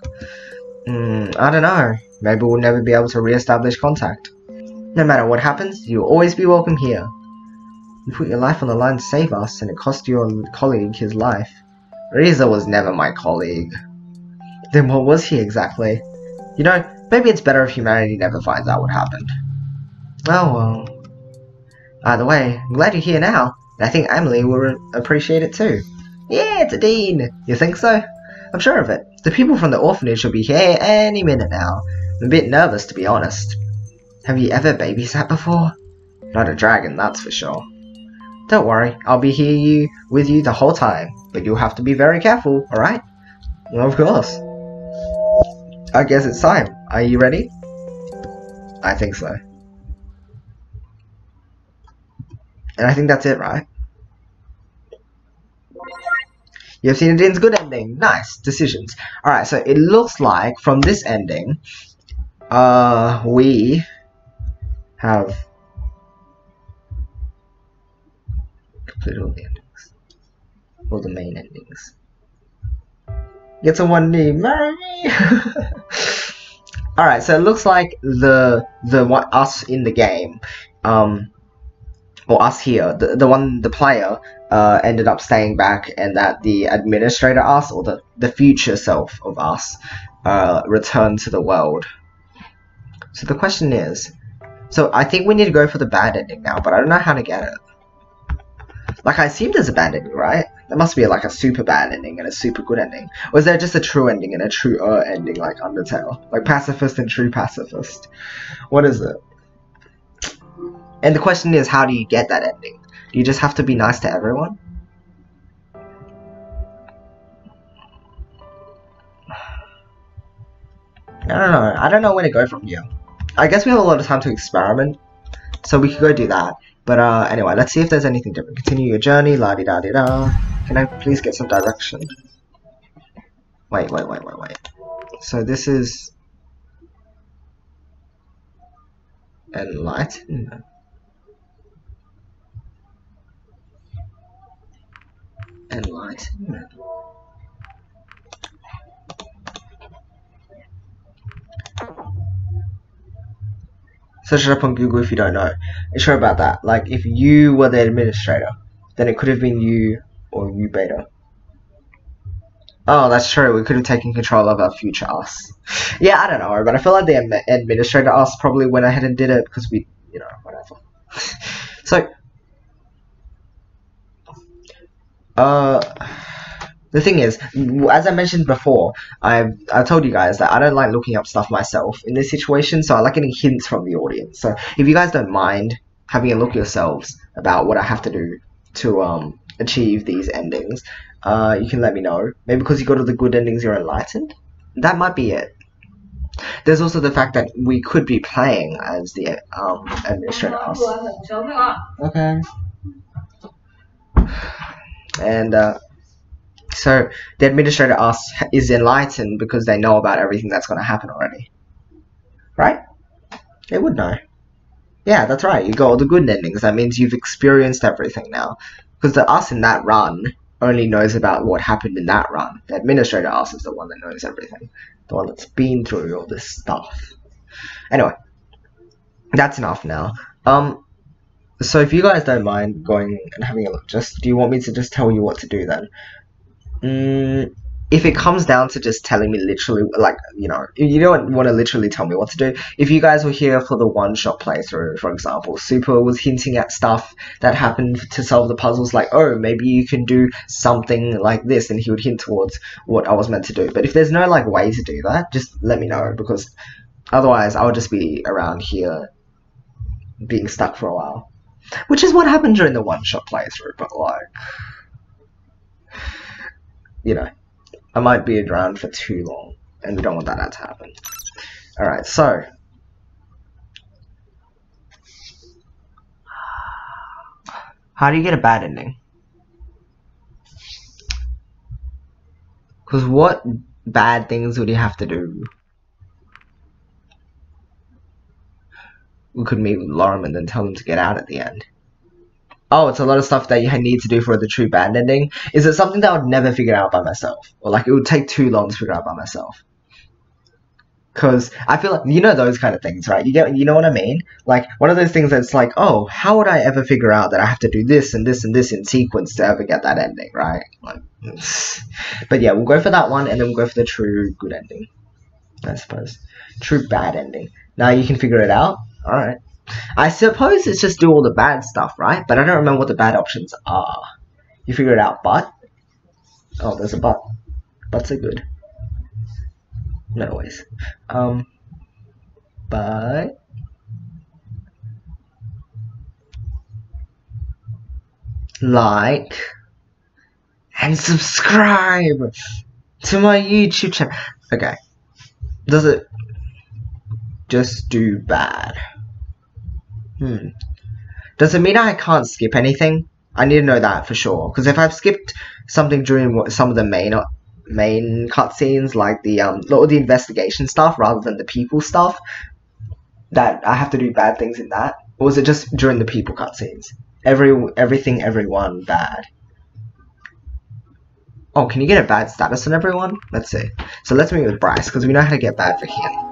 I don't know. Maybe we'll never be able to re-establish contact. No matter what happens, you'll always be welcome here. You put your life on the line to save us, and it cost your colleague his life. Riza was never my colleague. Then what was he exactly? You know, maybe it's better if humanity never finds out what happened. Oh well. Either way, I'm glad you're here now, and I think Emily will appreciate it too. Yeah, it's a Dean! You think so? I'm sure of it. The people from the orphanage will be here any minute now. I'm a bit nervous, to be honest. Have you ever babysat before? Not a dragon, that's for sure. Don't worry, I'll be here with you the whole time, but you'll have to be very careful, alright? Well, of course. I guess it's time. Are you ready? I think so. And I think that's it, right? You've seen Dean's good ending. Nice. Decisions. Alright, so it looks like from this ending, we have completed all the endings. All the main endings. Get someone new, marry me! Alright, so it looks like the us in the game, or us here, the player ended up staying back, and that the administrator us, or the future self of us, returned to the world. So the question is, so I think we need to go for the bad ending now, but I don't know how to get it. Like, I assume there's a bad ending, right? There must be like a super bad ending and a super good ending. Or is there just a true ending and a true ending like Undertale? Like pacifist and true pacifist. What is it? And the question is, how do you get that ending? Do you just have to be nice to everyone? I don't know. I don't know where to go from here. I guess we have a lot of time to experiment, so we could go do that. But anyway, let's see if there's anything different. Continue your journey, la di da di da. Can I please get some direction? Wait. So this is enlightenment. Enlightenment. Search it up on Google if you don't know. Sure about that. Like, if you were the administrator, then it could have been you or you beta. Oh, that's true. We could have taken control of our future us. Yeah, I don't know, but I feel like the administrator us probably went ahead and did it because we, you know, whatever. So, the thing is, as I mentioned before, I told you guys that I don't like looking up stuff myself in this situation, so I like getting hints from the audience. So if you guys don't mind having a look yourselves about what I have to do to achieve these endings, you can let me know. Maybe because you got all the good endings, you're enlightened. That might be it. There's also the fact that we could be playing as the administrator us. Okay. And so the administrator us is enlightened because they know about everything that's going to happen already, right? They would know. Yeah, that's right. You got all the good endings. That means you've experienced everything now. Because the us in that run only knows about what happened in that run. The administrator us is the one that knows everything. The one that's been through all this stuff. Anyway, that's enough now. So if you guys don't mind going and having a look, do you want me to just tell you what to do then? If it comes down to just telling me literally, like, you know, you don't want to literally tell me what to do. If you guys were here for the one-shot playthrough, for example, Super was hinting at stuff that happened to solve the puzzles, like, oh, maybe you can do something like this, and he would hint towards what I was meant to do. But if there's no, like, way to do that, just let me know, because otherwise I'll just be around here being stuck for a while. Which is what happened during the one-shot playthrough, but, like, you know, I might be around for too long, and we don't want that to happen. Alright, so how do you get a bad ending? Because what bad things would you have to do? We could meet with Lorem and then tell them to get out at the end. Oh, it's a lot of stuff that you need to do for the true bad ending. Is it something that I would never figure out by myself? Or like it would take too long to figure out by myself? Because I feel like, you know, those kind of things, right? You know what I mean? Like, one of those things that's like, oh, how would I ever figure out that I have to do this and this and this in sequence to ever get that ending, right? Like, but yeah, we'll go for that one, and then we'll go for the true good ending, I suppose. True bad ending. Now you can figure it out? Alright. I suppose it's just do all the bad stuff, right? But I don't remember what the bad options are. You figure it out, but... Oh, there's a but. Buts are good. Not always. But... Like... And subscribe to my YouTube channel. Okay. Does it just do bad? Does it mean I can't skip anything? I need to know that for sure. Because if I've skipped something during some of the main cutscenes, like the investigation stuff rather than the people stuff, that I have to do bad things in that, or was it just during the people cutscenes? Everything, everyone, bad. Oh, can you get a bad status on everyone? Let's see. So let's meet with Bryce, because we know how to get bad for him.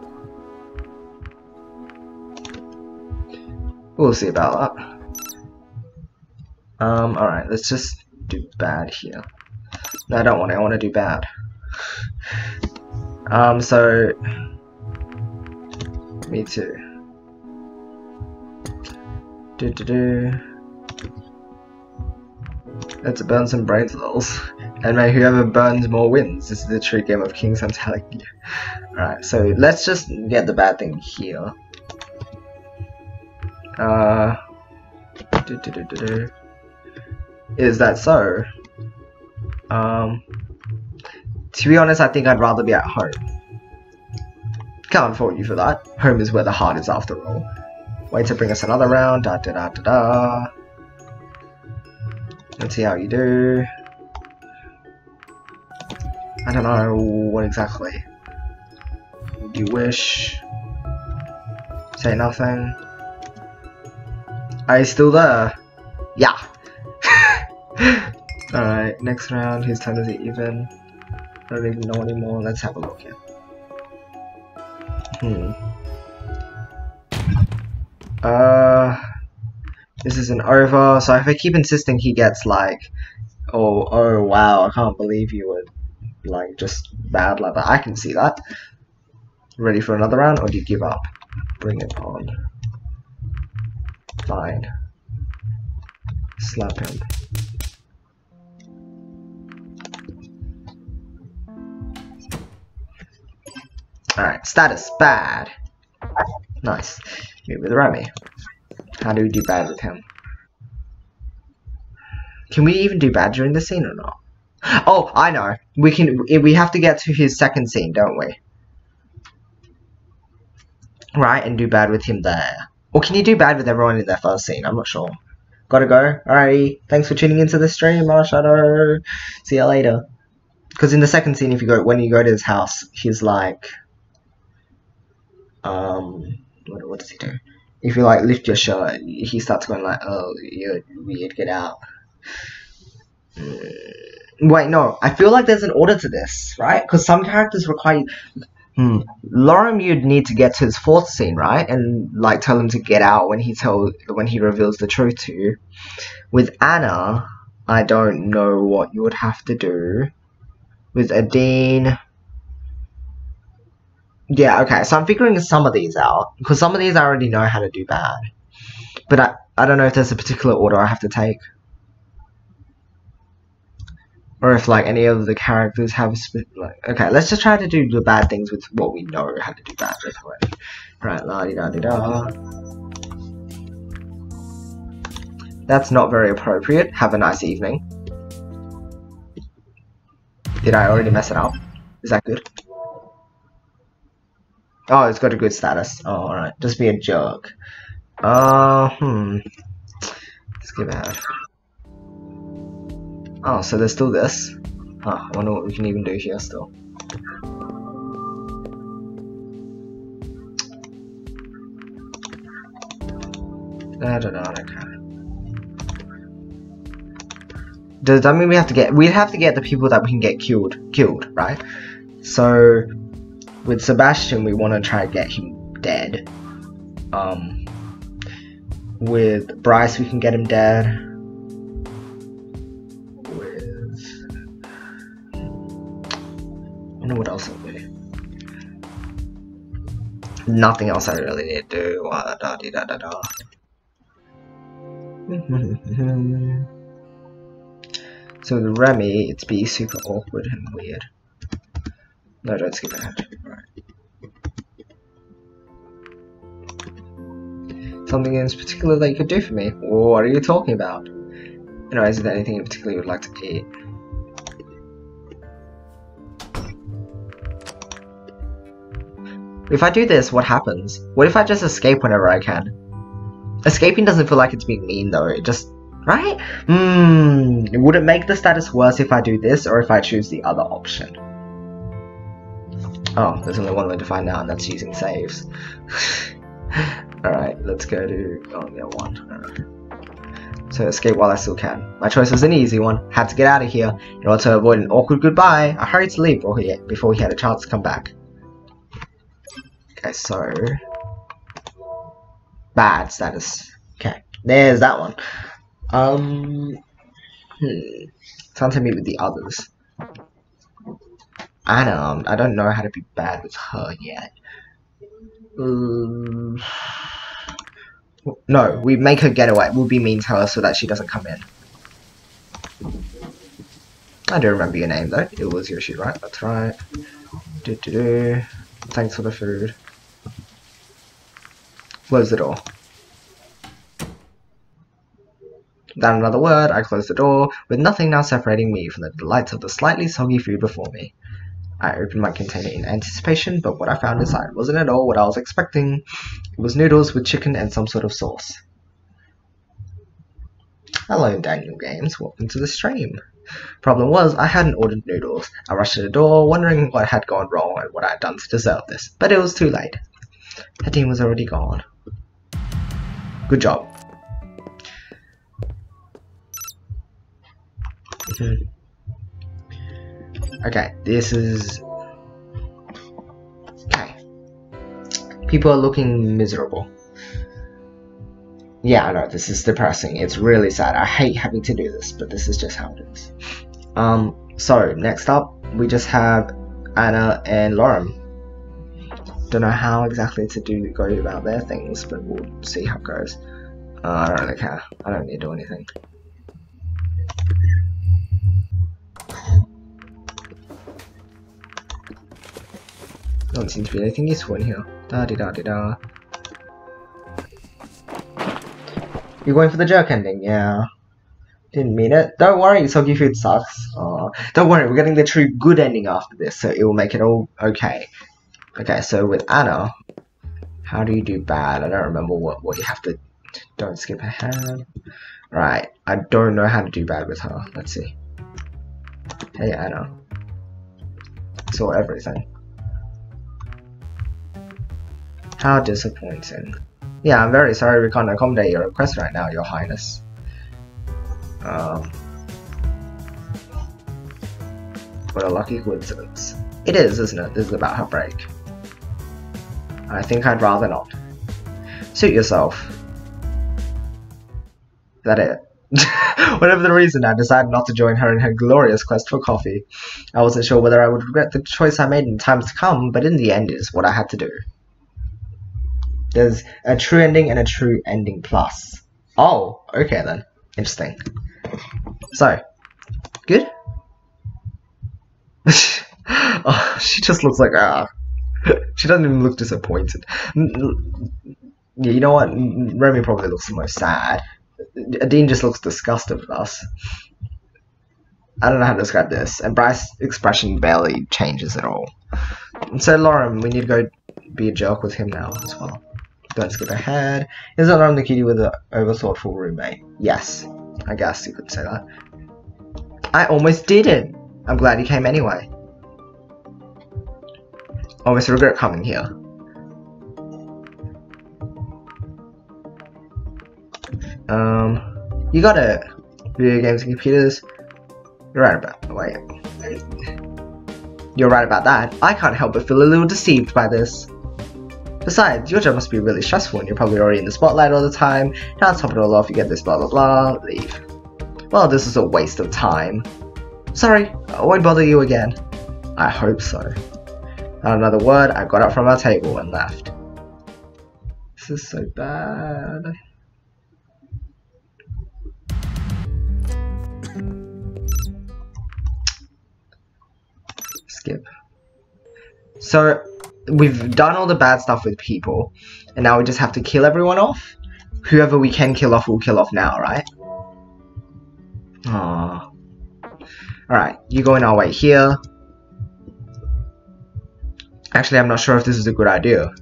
We'll see about that. Alright, let's just do bad here. No, I don't want it. I want to do bad. So... Me too. Let's burn some brains lulls. And may whoever burns more wins. This is the true game of kings, I'm telling you. Alright, so let's just get the bad thing here. Is that so? To be honest, I think I'd rather be at home. Can't fault you for that. Home is where the heart is, after all. Wait to bring us another round. Da da da da da. Let's see how you do. I don't know what exactly. Do you wish? Say nothing. Are you still there? Yeah. Alright, next round. Whose turn is it even? I don't even know anymore. Let's have a look here. This isn't over. So if I keep insisting, he gets like, oh wow, I can't believe you would like just bad like that. I can see that. Ready for another round, or do you give up? Bring it on. Fine. Slap him. Alright, status bad. Nice. Meet with Remy. How do we do bad with him? Can we even do bad during the scene or not? Oh, I know. We can. We have to get to his second scene, don't we? Right, and do bad with him there. Or can you do bad with everyone in their first scene? I'm not sure. Gotta go. Alrighty. Thanks for tuning into the stream, Shadow. See you later. Because in the second scene, when you go to his house, he's like, what does he do? If you like lift your shirt, he starts going like, oh, you're weird, get out. Wait, no, I feel like there's an order to this, right? Because some characters require. Lorem, you'd need to get to his fourth scene, right? And like tell him to get out when he reveals the truth to you. With Anna, I don't know what you would have to do. With Adine, yeah, okay. So I'm figuring some of these out because some of these I already know how to do bad, but I don't know if there's a particular order I have to take. Or if like any of the characters have okay, let's just try to do the bad things with what we know how to do bad with already. Right, la di da di da. That's not very appropriate. Have a nice evening. Did I already mess it up? Is that good? Oh, it's got a good status. Oh, alright. Just be a jerk. Let's give it. Oh, so there's still this. Huh, I wonder what we can even do here still. I don't know, okay. Does that mean we have to get the people that we can get killed, right? So with Sebastian we want to try to get him dead. With Bryce we can get him dead. What else will be? Nothing else I really need to do. So the Remy, it's be super awkward and weird. No, don't skip ahead. Right. Something in particular that you could do for me? What are you talking about? Anyways, is there anything in particular you would like to eat? If I do this, what happens? What if I just escape whenever I can? Escaping doesn't feel like it's being mean though, it just... Right? Would it make the status worse if I do this or if I choose the other option? Oh, there's only one way to find out and that's using saves. Alright, let's go to... Oh, yeah, one. Alright. So escape while I still can. My choice was an easy one. Had to get out of here. In order to avoid an awkward goodbye, I hurried to leave before he had a chance to come back. Okay, so bad status. Okay, there's that one. Time to meet with the others. Anna, I don't know how to be bad with her yet. No, we make her get away. We'll be mean to her so that she doesn't come in. I do remember your name though. It was Yoshi, right? That's right. Thanks for the food. Close the door. Without another word, I closed the door, with nothing now separating me from the delights of the slightly soggy food before me. I opened my container in anticipation, but what I found inside wasn't at all what I was expecting. It was noodles with chicken and some sort of sauce. Hello, Daniel Games. Welcome to the stream. Problem was, I hadn't ordered noodles. I rushed to the door, wondering what had gone wrong and what I had done to deserve this. But it was too late. Hadine was already gone. Good job. Okay, this is... Okay. People are looking miserable. Yeah, I know, this is depressing. It's really sad. I hate having to do this, but this is just how it is. So, next up, we just have Anna and Lauren. Don't know how exactly to go about their things, but we'll see how it goes. I don't really care. I don't need to do anything. Don't seem to be anything useful in here. Da-di-da-di-da. You're going for the jerk ending, yeah. Didn't mean it. Don't worry, soggy food sucks. Don't worry, we're getting the true good ending after this, so it will make it all okay. Okay, so with Anna, how do you do bad? I don't remember what you have to... Don't skip ahead. Right, I don't know how to do bad with her. Let's see. Hey, Anna. Saw everything. How disappointing. Yeah, I'm very sorry we can't accommodate your request right now, Your Highness. What a lucky coincidence. It is, isn't it? This is about her break. I think I'd rather not. Suit yourself. Is that it? Whatever the reason, I decided not to join her in her glorious quest for coffee. I wasn't sure whether I would regret the choice I made in times to come, but in the end it is what I had to do. There's a true ending and a true ending plus. Oh, okay then. Interesting. So, good? Oh, she just looks like, she doesn't even look disappointed. Yeah, you know what? Remy probably looks the most sad. Dean just looks disgusted with us. I don't know how to describe this. And Bryce's expression barely changes at all. And so, Lauren, we need to go be a jerk with him now as well. Don't skip ahead. Isn't Lauren the cutie with an over-thoughtful roommate? Yes. I guess you could say that. I almost didn't. I'm glad you came anyway. Almost regret coming here. You got it. Video games and computers. You're right about You're right about that. I can't help but feel a little deceived by this. Besides, your job must be really stressful and you're probably already in the spotlight all the time. Now to top it all off, you get this blah blah blah, leave. Well, this is a waste of time. Sorry, I won't bother you again. I hope so. Not another word, I got up from our table and left. This is so bad. Skip. So, we've done all the bad stuff with people, and now we just have to kill everyone off? Whoever we can kill off, we'll kill off now, right? Aww. Alright, you going our way here. Actually, I'm not sure if this is a good idea.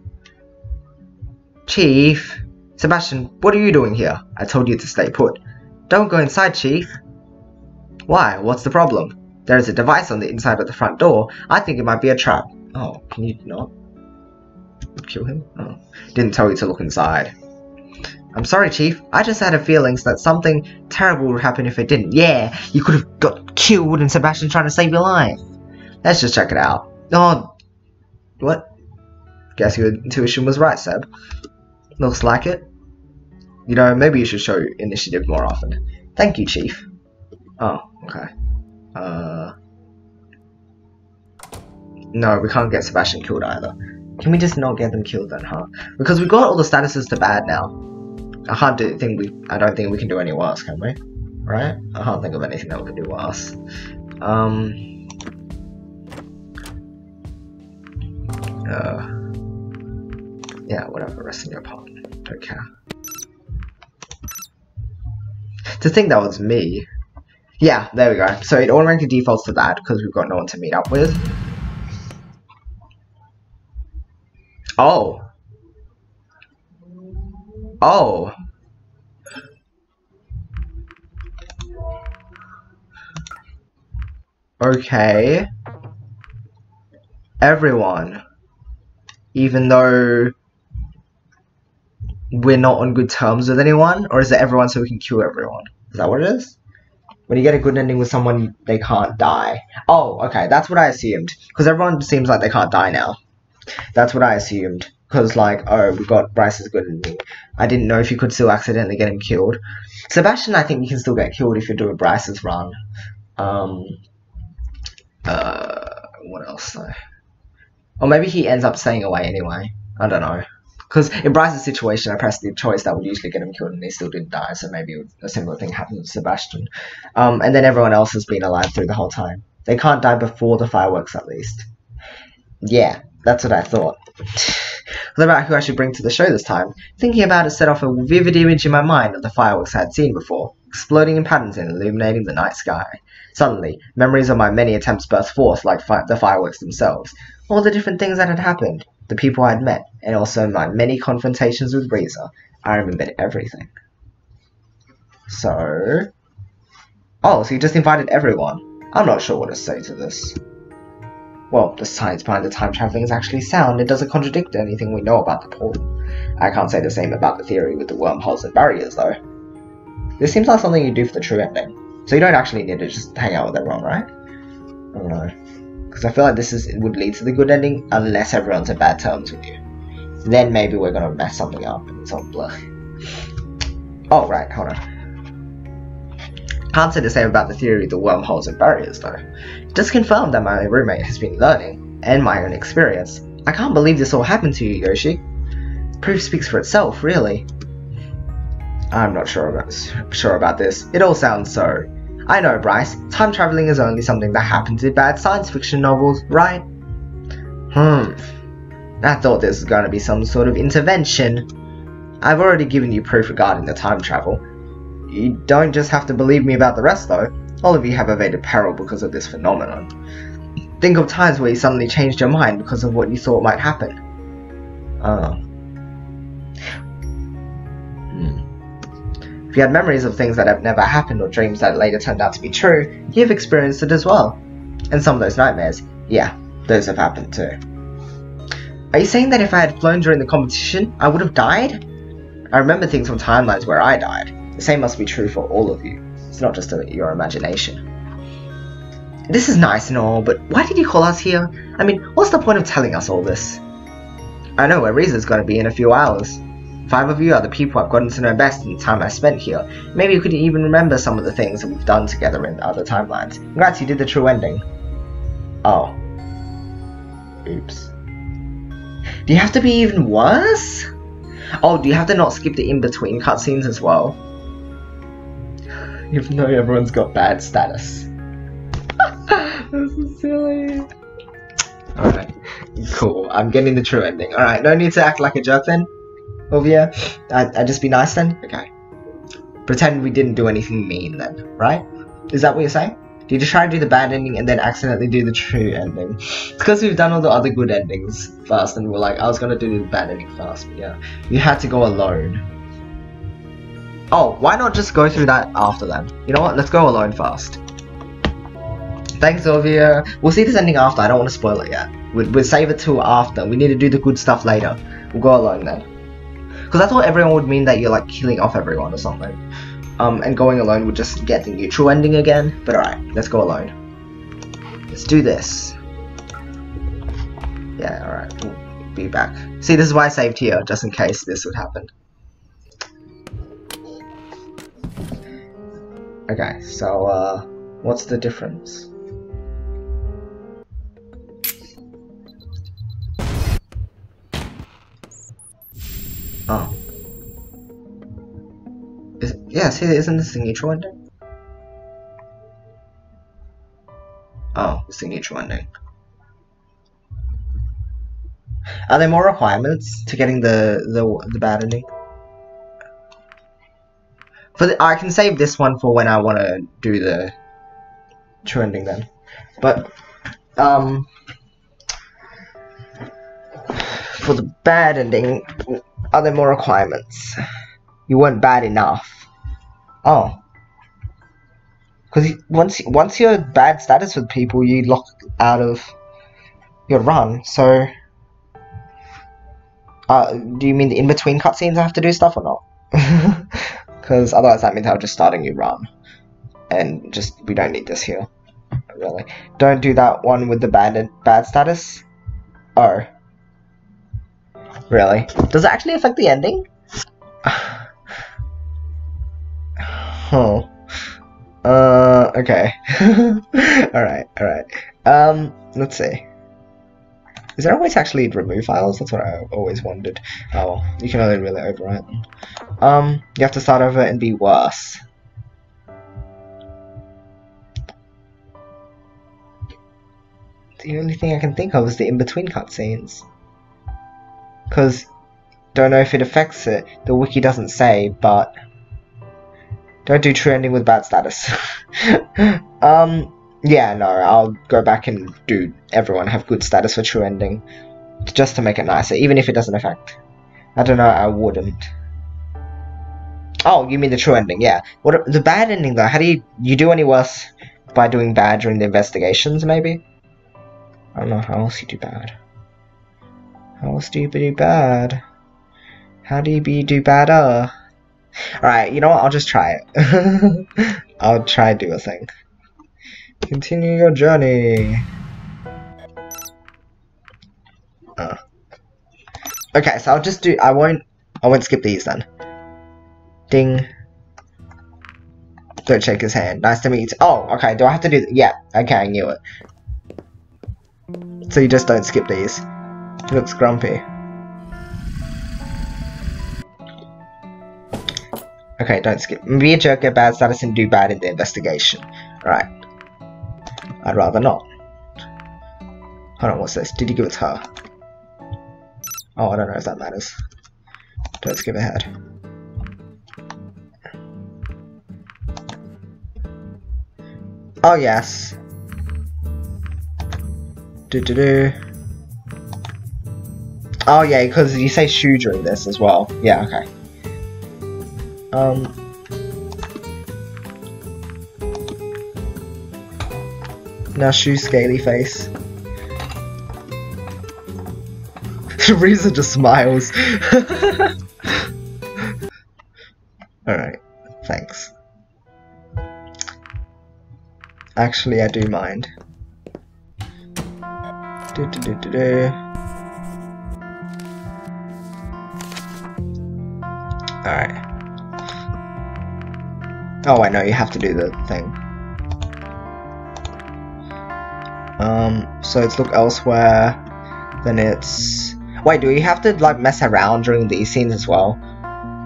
Chief? Sebastian, what are you doing here? I told you to stay put. Don't go inside, Chief. Why? What's the problem? There is a device on the inside of the front door. I think it might be a trap. Oh, can you not kill him? Oh, didn't tell you to look inside. I'm sorry, Chief. I just had a feeling that something terrible would happen if it didn't. Yeah, you could have got killed and Sebastian trying to save your life. Let's just check it out. Oh, what? Guess your intuition was right, Seb. Looks like it. You know, maybe you should show initiative more often. Thank you, Chief. Oh, okay. No, we can't get Sebastian killed either. Can we just not get them killed then, huh? Because we got all the statuses to bad now. I don't think we can do any worse, can we? Right? I can't think of anything that we can do worse. Yeah, whatever, rest in your pot. Don't care. To think that was me. Yeah, there we go. So it automatically defaults to that because we've got no one to meet up with. Oh. Oh. Okay. Everyone. Even though we're not on good terms with anyone? Or is it everyone so we can kill everyone? Is that what it is? When you get a good ending with someone, they can't die. Oh, okay, that's what I assumed. Because everyone seems like they can't die now. That's what I assumed. Because, like, oh, we got Bryce's good ending. I didn't know if you could still accidentally get him killed. Sebastian, I think you can still get killed if you're doing Bryce's run. What else, though? Or maybe he ends up staying away anyway. I don't know. Because in Bryce's situation, I pressed the choice that would usually get him killed and he still didn't die, so maybe a similar thing happened to Sebastian. And then everyone else has been alive through the whole time. They can't die before the fireworks, at least. Yeah, that's what I thought. What about who I should bring to the show this time? Thinking about it set off a vivid image in my mind of the fireworks I had seen before, exploding in patterns and illuminating the night sky. Suddenly, memories of my many attempts burst forth like the fireworks themselves. All the different things that had happened, the people I had met, and also my many confrontations with Reza. I remembered everything. So... Oh, so you just invited everyone. I'm not sure what to say to this. Well, the science behind the time traveling is actually sound. It doesn't contradict anything we know about the portal. I can't say the same about the theory with the wormholes and barriers, though. This seems like something you do for the true ending. So you don't actually need to just hang out with everyone, right? I don't know. Because I feel like would lead to the good ending unless everyone's in bad terms with you. Then maybe we're gonna mess something up and it's all blah. Oh, right, hold on. Can't say the same about the theory of the wormholes and barriers, though. It does confirm that my roommate has been learning, and my own experience. I can't believe this all happened to you, Yoshi. Proof speaks for itself, really. I'm not sure about this. It all sounds so. I know, Bryce. Time traveling is only something that happens in bad science fiction novels, right? I thought this was going to be some sort of intervention. I've already given you proof regarding the time travel. You don't just have to believe me about the rest, though. All of you have evaded peril because of this phenomenon. Think of times where you suddenly changed your mind because of what you thought might happen. Oh. If you had memories of things that have never happened or dreams that later turned out to be true, you've experienced it as well. And some of those nightmares, yeah, those have happened too. Are you saying that if I had flown during the competition, I would have died? I remember things from timelines where I died. The same must be true for all of you. It's not just your imagination. This is nice and all, but why did you call us here? I mean, what's the point of telling us all this? I know where Riza's gonna be in a few hours. 5 of you are the people I've gotten to know best in the time I spent here. Maybe you could even remember some of the things that we've done together in other timelines. Congrats, you did the true ending. Oh. Oops. Do you have to be even worse? Oh, do you have to not skip the in-between cutscenes as well? Even though everyone's got bad status. This is silly. Alright, cool. I'm getting the true ending. Alright, no need to act like a jerk then. Over here. I'd just be nice then? Okay. Pretend we didn't do anything mean then, right? Is that what you're saying? Did you just try to do the bad ending and then accidentally do the true ending? It's because we've done all the other good endings first and we're like, I was gonna do the bad ending first, but yeah. You had to go alone. Oh, why not just go through that after then? You know what? Let's go alone first. Thanks, Olivia. We'll see this ending after. I don't want to spoil it yet. We'll save it till after. We need to do the good stuff later. We'll go alone then. Because I thought everyone would mean that you're like killing off everyone or something. And going alone would just get the neutral ending again. But alright, let's go alone. Let's do this. Yeah, alright. We'll be back. See, this is why I saved here, just in case this would happen. Okay, so, what's the difference? Oh. Yeah, see, isn't this the neutral ending? Oh, it's the neutral ending. Are there more requirements to getting the bad ending? I can save this one for when I want to do the true ending then. But, for the bad ending, are there more requirements? You weren't bad enough. Oh. Because once you're bad status with people, you lock out of your run, so... do you mean the in-between cutscenes I have to do stuff or not? Because otherwise that means I'll just start a new run. And just, we don't need this here. Really. Don't do that one with the bad status? Oh. Really? Does it actually affect the ending? Oh. Okay. Alright. Let's see. Is there a way to actually remove files? That's what I always wondered. Oh, you can only really overwrite them. You have to start over and be worse. The only thing I can think of is the in-between cutscenes. Because, don't know if it affects it. The wiki doesn't say, but... Don't do true ending with bad status. Yeah, no, I'll go back and do everyone have good status for true ending. Just to make it nicer, even if it doesn't affect. I don't know, I wouldn't. Oh, you mean the true ending, yeah. What the bad ending though, how do you do any worse by doing bad during the investigations, maybe? I don't know how else you do bad. How else do you do bad? How do you do badder? Alright, you know what, I'll just try it. I'll try to do a thing. Continue your journey. Okay, so I'll just do, I won't skip these then. Ding. Don't shake his hand. Nice to meet you. Oh, okay, do I have to do, yeah, okay, I knew it. So you just don't skip these. He looks grumpy. Okay, don't skip. Be a jerk, get bad status, and do bad in the investigation. Alright. I'd rather not. Hold on, what's this? Did you give it to her? Oh, I don't know if that matters. Don't skip ahead. Oh, yes. Oh, yeah, because you say shoe during this as well. Yeah, okay. Now shoe Scaly face. Reza just smiles. Alright, thanks. Actually, I do mind. Alright. Oh, I know, you have to do the thing. So it's look elsewhere, then it's... Wait, do you have to like mess around during these scenes as well?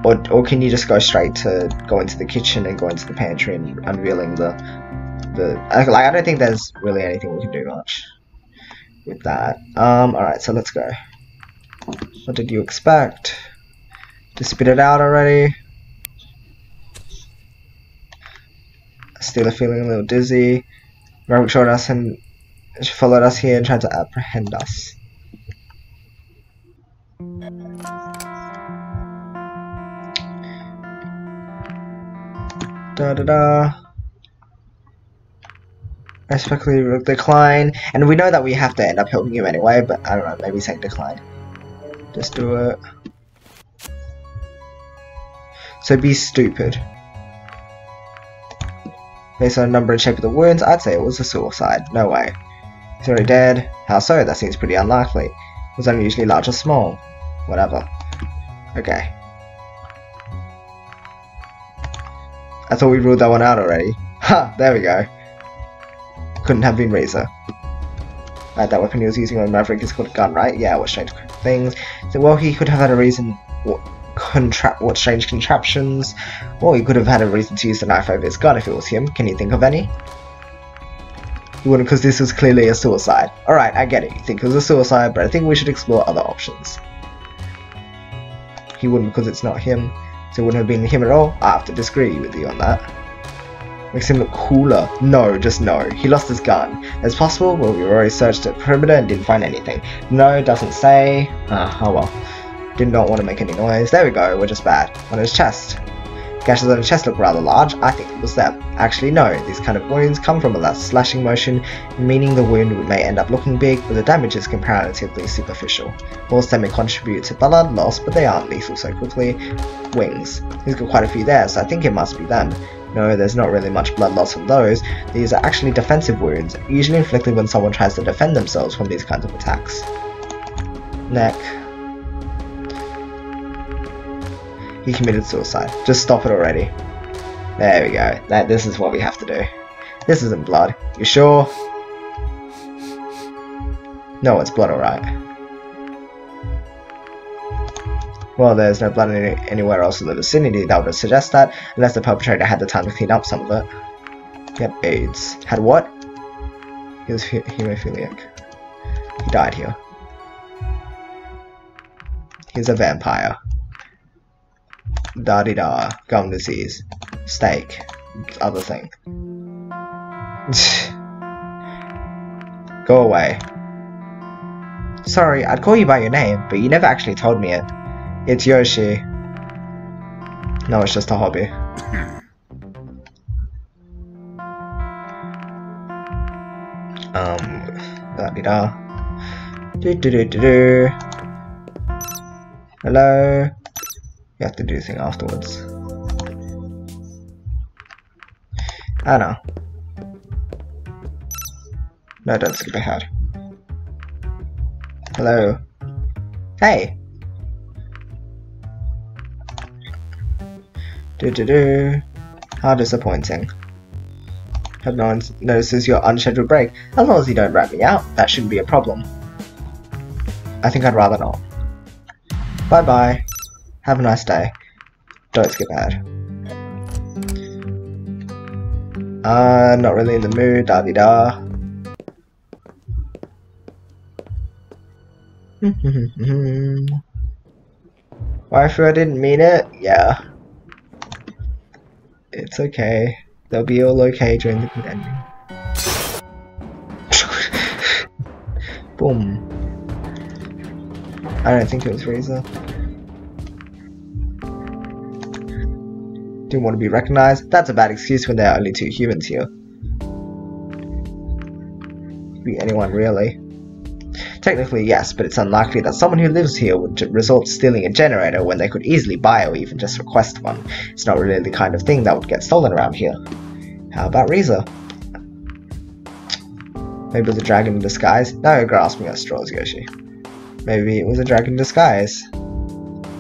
Or can you just go straight to go into the kitchen and go into the pantry and unveiling the like, I don't think there's really anything we can do much with that. Alright, so let's go. What did you expect? To spit it out already? Still feeling a little dizzy. Robert showed us and she followed us here and tried to apprehend us. Respectfully decline, and we know that we have to end up helping you anyway, but I don't know, maybe say decline. Just do it. So be stupid. Based on the number and shape of the wounds, I'd say it was a suicide. No way. He's already dead. How so? That seems pretty unlikely. Was unusually large or small? Whatever. Okay. I thought we ruled that one out already. Ha! There we go. Couldn't have been Razor. Right, that weapon he was using on Maverick is called a gun, right? Yeah, what strange things. So, well, he could have had a reason. What strange contraptions? Or he could have had a reason to use the knife over his gun if it was him. Can you think of any? You wouldn't, because this was clearly a suicide. Alright, I get it. You think it was a suicide, but I think we should explore other options. He wouldn't because it's not him. So it wouldn't have been him at all? I have to disagree with you on that. Makes him look cooler. No, just no. He lost his gun. It's possible, but we already searched the perimeter and didn't find anything. No, doesn't say. Oh well. Did not want to make any noise. There we go, we're just bad. On his chest. Gashes on his chest look rather large. I think it was them. Actually no, these kind of wounds come from a slashing motion, meaning the wound may end up looking big, but the damage is comparatively superficial. Also, they may contribute to blood loss, but they aren't lethal so quickly. Wings. He's got quite a few there, so I think it must be them. No, there's not really much blood loss from those. These are actually defensive wounds, usually inflicted when someone tries to defend themselves from these kinds of attacks. Neck. He committed suicide. Just stop it already. There we go. This is what we have to do. This isn't blood. You sure? No, it's blood, alright. Well, there's no blood anywhere else in the vicinity that would suggest that, unless the perpetrator had the time to clean up some of it. Yep, AIDS. Had what? He was hemophiliac. He died here. He's a vampire. Da-di-da. Gum disease. Steak. Other thing. Go away. Sorry, I'd call you by your name, but you never actually told me it. It's Yoshi. No, it's just a hobby. Da-di-da. Do-do-do-do-do. Hello? You have to do the thing afterwards. I know. No, don't skip ahead. Hello? Hey! Do-do-do. How disappointing. Hope no one notices your unscheduled break. As long as you don't rat me out, that shouldn't be a problem. I think I'd rather not. Bye-bye. Have a nice day. Don't skip ahead. Not really in the mood, da-di-da. Waifu, I didn't mean it? Yeah. It's okay. They'll be all okay during the ending. Boom. I don't think it was Razor. Didn't want to be recognized. That's a bad excuse when there are only 2 humans here. Could be anyone really. Technically yes, but it's unlikely that someone who lives here would resort to stealing a generator when they could easily buy or even just request one. It's not really the kind of thing that would get stolen around here. How about Reza? Maybe it was a dragon in disguise? Now you're grasping at straws, Yoshi. Maybe it was a dragon in disguise.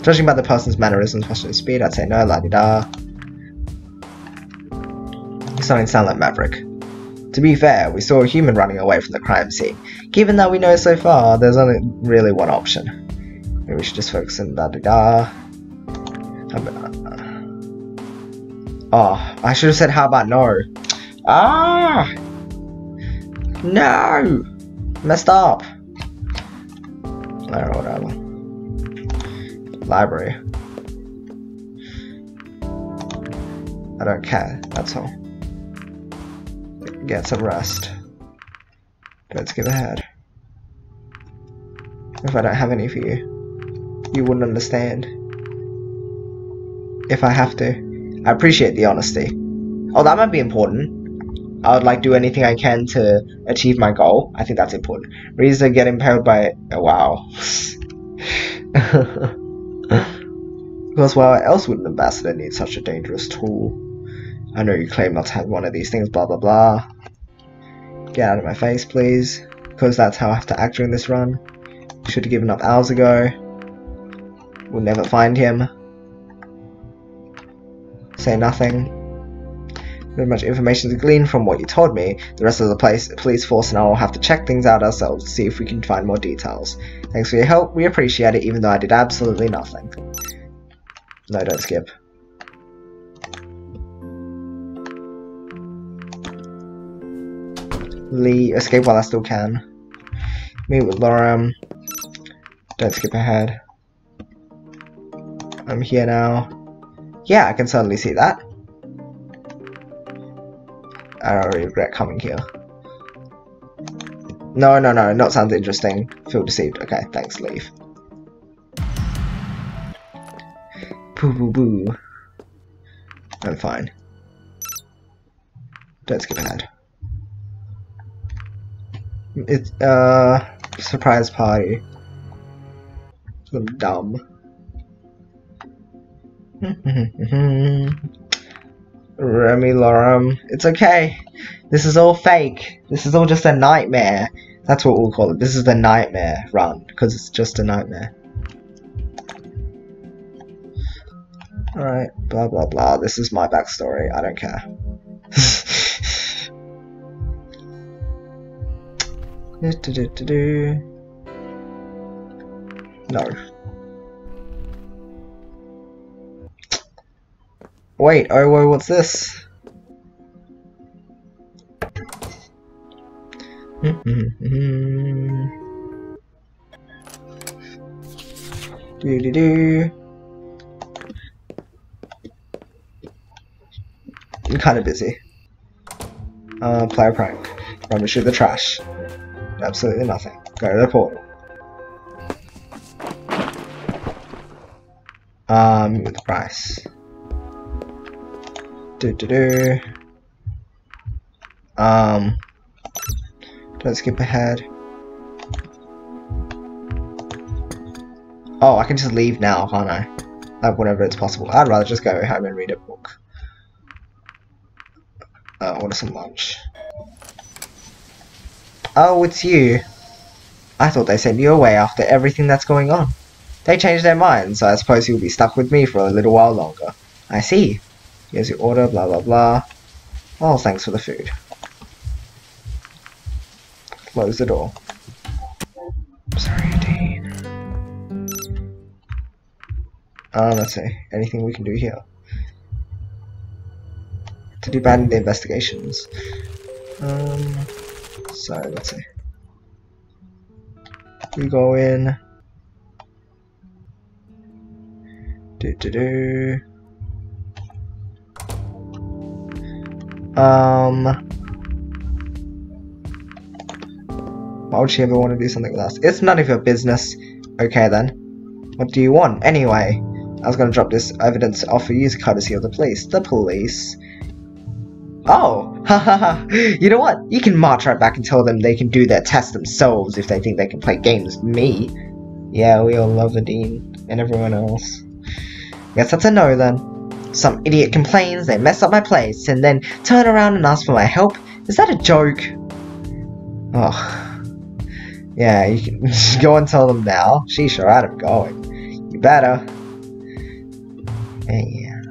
Judging by the person's mannerisms, posture, and speed, I'd say no, la-di-da. You're starting to sound like Maverick. To be fair, we saw a human running away from the crime scene. Given that we know so far, there's only really one option. Maybe we should just focus on da-da-da. Oh, I should have said how about no. Ah! No! Messed up. Or whatever. Library. I don't care, that's all. Get some rest. Don't skip ahead. If I don't have any for you, you wouldn't understand. If I have to. I appreciate the honesty. Oh, that might be important. I would like do anything I can to achieve my goal. I think that's important. Reza get impaled by... Oh, wow. Because why else would an ambassador need such a dangerous tool? I know you claim not to have one of these things, blah blah blah. Get out of my face, please. Because that's how I have to act during this run. You should have given up hours ago. We'll never find him. Say nothing. Not much information to glean from what you told me. The rest of the police force and I will have to check things out ourselves to see if we can find more details. Thanks for your help. We appreciate it, even though I did absolutely nothing. No, don't skip. Escape while I still can. Meet with Lorem. Don't skip ahead. I'm here now. Yeah, I can certainly see that. I already regret coming here. No, not sounds interesting. Feel deceived. Okay, thanks, leave. Boo boo boo. I'm fine. Don't skip ahead. It's, surprise party. I'm dumb. Remy Lorum. It's okay. This is all fake. This is all just a nightmare. That's what we'll call it. This is the nightmare run, because it's just a nightmare. Alright, blah blah blah. This is my backstory. I don't care. No. Wait, oh whoa, what's this? Do. I'm kind of busy. Play a prank. Rummage through the trash. Absolutely nothing. Go to the portal. With the price. Don't skip ahead. Oh, I can just leave now, can't I? Like, whenever it's possible. I'd rather just go home and read a book. Order some lunch. Oh, it's you. I thought they sent you away after everything that's going on. They changed their minds, so I suppose you'll be stuck with me for a little while longer. I see. Here's your order, blah blah blah. Oh, thanks for the food. Close the door. Sorry, Dean. Let's see. Anything we can do here? To do bad in the investigations. So, let's see. We go in. Why would she ever want to do something with us? It's none of your business. Okay then. What do you want? Anyway, I was gonna drop this evidence off for you courtesy of the police. The police? Oh! Hahaha! You know what? You can march right back and tell them they can do their test themselves if they think they can play games with me. Yeah, we all love the Dean. And everyone else. Guess that's a no then. Some idiot complains, they mess up my place, and then turn around and ask for my help? Is that a joke? Oh. Yeah, you can go and tell them now. Sheesh, alright, I'm going. You better. Yeah.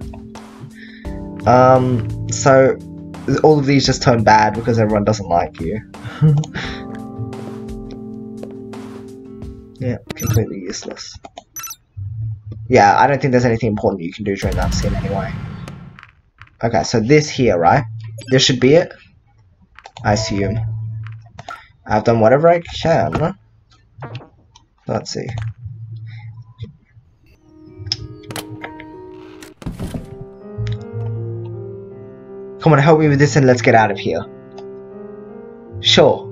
So, all of these just turn bad because everyone doesn't like you. Yeah, completely useless. Yeah, I don't think there's anything important you can do during that scene anyway. Okay, so this here, right? This should be it? I assume. I've done whatever I can. Let's see. Come on, help me with this and let's get out of here. Sure.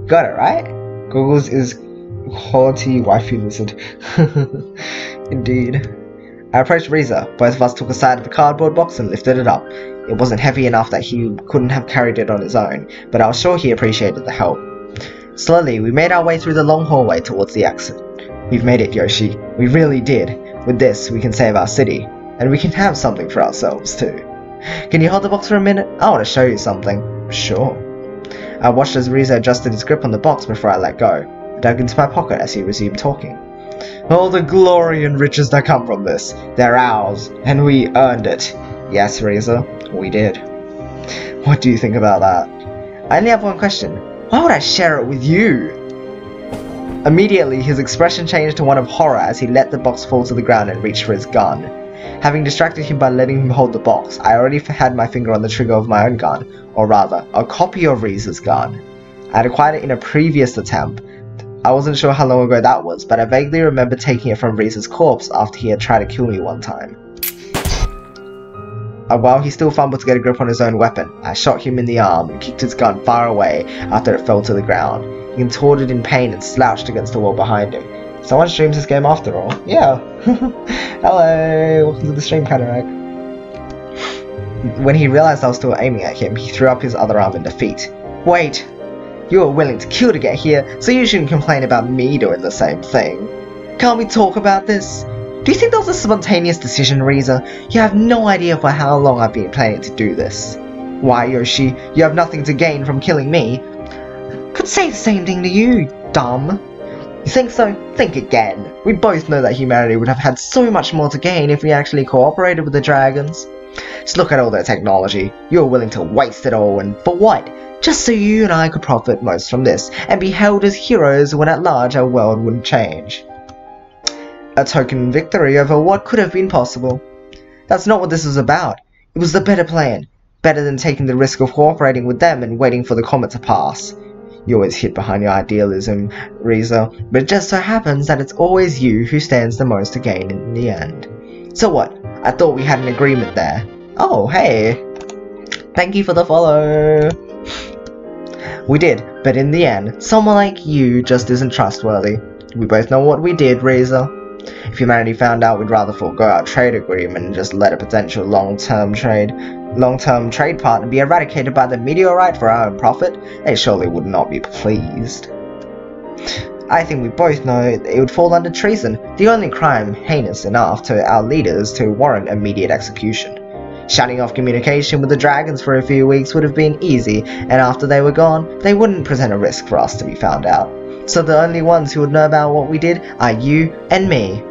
Got it, right? Google's is quality waifu lizard. Indeed. I approached Reza. Both of us took a side of the cardboard box and lifted it up. It wasn't heavy enough that he couldn't have carried it on his own, but I was sure he appreciated the help. Slowly, we made our way through the long hallway towards the exit. We've made it, Yoshi. We really did. With this, we can save our city. And we can have something for ourselves, too. Can you hold the box for a minute? I want to show you something. Sure. I watched as Reza adjusted his grip on the box before I let go. I dug into my pocket as he resumed talking. All the glory and riches that come from this, they're ours, and we earned it. Yes, Reza, we did. What do you think about that? I only have one question. Why would I share it with you? Immediately, his expression changed to one of horror as he let the box fall to the ground and reached for his gun. Having distracted him by letting him hold the box, I already had my finger on the trigger of my own gun, or rather, a copy of Reza's gun. I had acquired it in a previous attempt. I wasn't sure how long ago that was, but I vaguely remember taking it from Reza's corpse after he had tried to kill me one time. While he still fumbled to get a grip on his own weapon, I shot him in the arm and kicked his gun far away after it fell to the ground. He contorted in pain and slouched against the wall behind him. Someone streams this game after all. Yeah. Hello, welcome to the stream, Cataract. When he realized I was still aiming at him, he threw up his other arm in defeat. Wait! You were willing to kill to get here, so you shouldn't complain about me doing the same thing. Can't we talk about this? Do you think that was a spontaneous decision, Reza? You have no idea for how long I've been planning to do this. Why, Yoshi, you have nothing to gain from killing me. Could say the same thing to you, dumb. You think so? Think again. We both know that humanity would have had so much more to gain if we actually cooperated with the dragons. Just look at all their technology. You were willing to waste it all, and for what? Just so you and I could profit most from this, and be held as heroes when at large our world wouldn't change. A token victory over what could have been possible. That's not what this was about. It was the better plan. Better than taking the risk of cooperating with them and waiting for the comet to pass. You always hid behind your idealism, Reza, but it just so happens that it's always you who stands the most to gain in the end. So what? I thought we had an agreement there. Oh, hey! Thank you for the follow! We did, but in the end, someone like you just isn't trustworthy. We both know what we did, Reza. If humanity found out we'd rather forego our trade agreement and just let a potential long-term trade partner be eradicated by the meteorite for our own profit, they surely would not be pleased. I think we both know it would fall under treason, the only crime heinous enough to our leaders to warrant immediate execution. Shutting off communication with the dragons for a few weeks would have been easy, and after they were gone, they wouldn't present a risk for us to be found out. So the only ones who would know about what we did are you and me.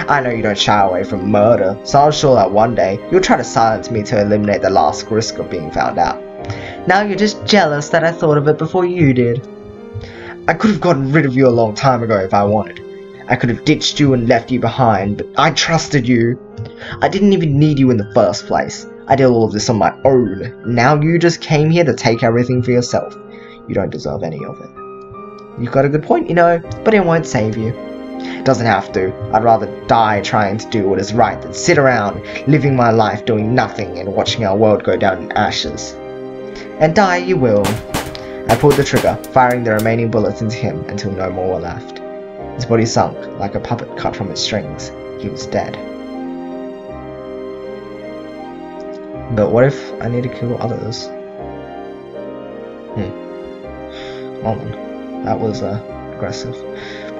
I know you don't shy away from murder, so I was sure that one day you'll try to silence me to eliminate the last risk of being found out. Now you're just jealous that I thought of it before you did. I could have gotten rid of you a long time ago if I wanted. I could have ditched you and left you behind, but I trusted you. I didn't even need you in the first place. I did all of this on my own. Now you just came here to take everything for yourself. You don't deserve any of it. You've got a good point, you know, but it won't save you. It doesn't have to. I'd rather die trying to do what is right than sit around, living my life doing nothing and watching our world go down in ashes. And die you will. I pulled the trigger, firing the remaining bullets into him until no more were left. His body sunk, like a puppet cut from its strings. He was dead. But what if I need to kill others? Well then, that was aggressive.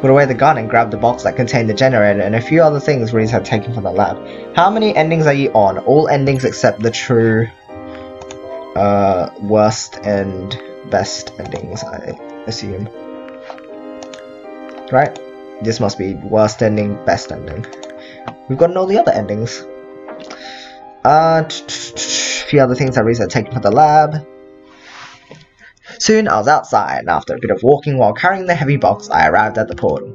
Put away the gun and grabbed the box that contained the generator and a few other things Reese had taken from the lab. How many endings are you on? All endings except the true worst and best endings, I assume. Right? This must be worst ending, best ending. We've gotten all the other endings. A few other things that Reese had taken from the lab. Soon I was outside, and after a bit of walking while carrying the heavy box, I arrived at the portal.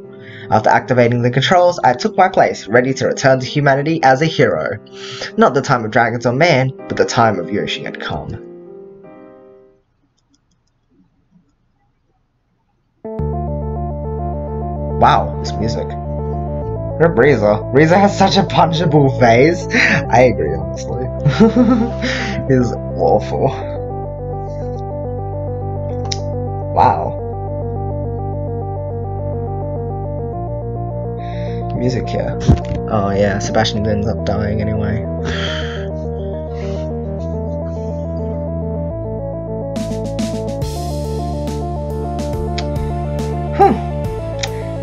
After activating the controls, I took my place, ready to return to humanity as a hero. Not the time of dragons or man, but the time of Yoshi had come. Wow, this music. Reza. Reza has such a punchable face. I agree, honestly. He's awful. Wow. Music here. Oh yeah, Sebastian ends up dying anyway.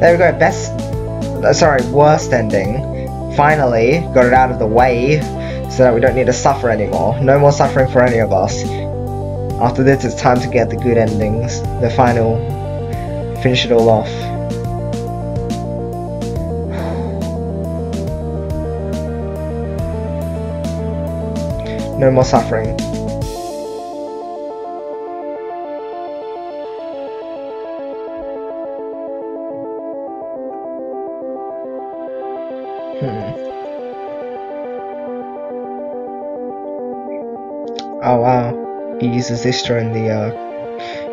There we go, worst ending. Finally, got it out of the way, so that we don't need to suffer anymore. No more suffering for any of us. After this, it's time to get the good endings. The final, finish it all off. No more suffering. Oh wow, he uses this during the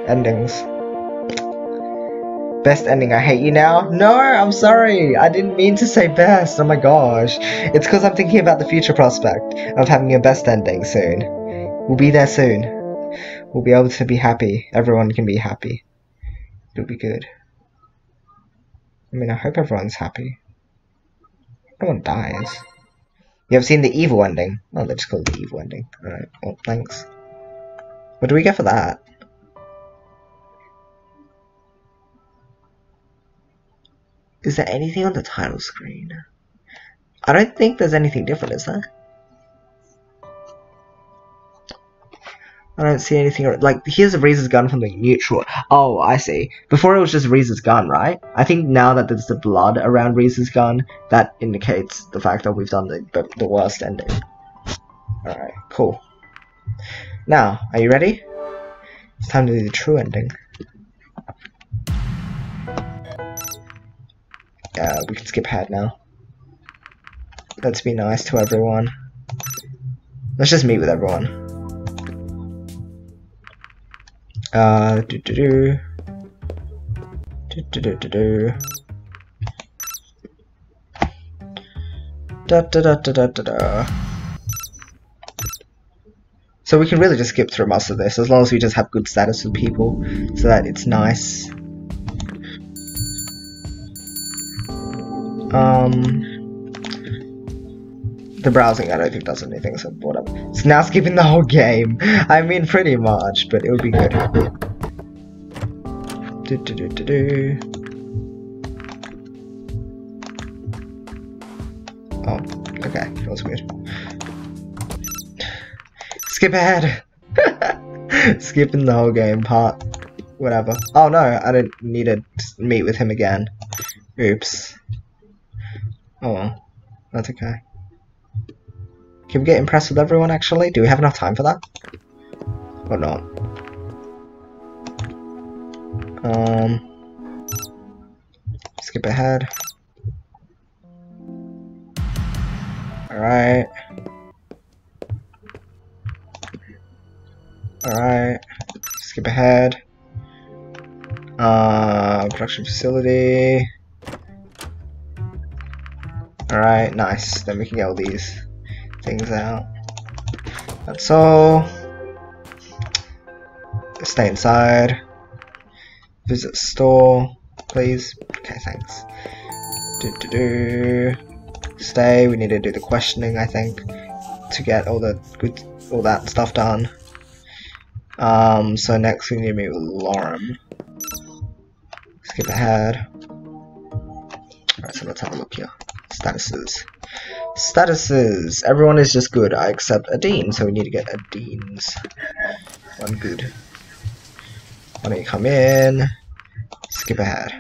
endings. Best ending, I hate you now? No, I'm sorry. I didn't mean to say best. Oh my gosh. It's because I'm thinking about the future prospect of having a best ending soon. We'll be there soon. We'll be able to be happy. Everyone can be happy. It'll be good. I mean, I hope everyone's happy. No one dies. You have seen the evil ending? Oh, they just called it the evil ending. Alright, well, thanks. What do we get for that? Is there anything on the title screen? I don't think there's anything different, is there? I don't see anything. Like, here's a Reese's gun from the neutral. Oh, I see. Before it was just Reese's gun, right? I think now that there's the blood around Reese's gun, that indicates the fact that we've done the worst ending. Alright, cool. Now, are you ready? It's time to do the true ending. Yeah, we can skip ahead now. Let's be nice to everyone. Let's just meet with everyone. So we can really just skip through most of this, as long as we just have good status with people, so that it's nice. The browsing I don't think does anything, so whatever. It's now skipping the whole game. I mean, pretty much, but it would be good. Oh, okay, that was weird. Skip ahead! Skipping the whole game part. Whatever. Oh no, I don't need to meet with him again. Oops. Oh well, that's okay. Can we get impressed with everyone actually? Do we have enough time for that? Or not? Skip ahead. Alright. Alright. Skip ahead. Production facility. Alright, nice. Then we can get all these things out. That's all. Stay inside. Visit store, please. Okay, thanks. Stay. We need to do the questioning, I think, to get all that stuff done. So next we need to meet with Lauren. Skip ahead. Alright, so let's have a look here. Statuses. Statuses. Everyone is just good, except a dean, so we need to get a dean's. One good. Why don't you come in? Skip ahead.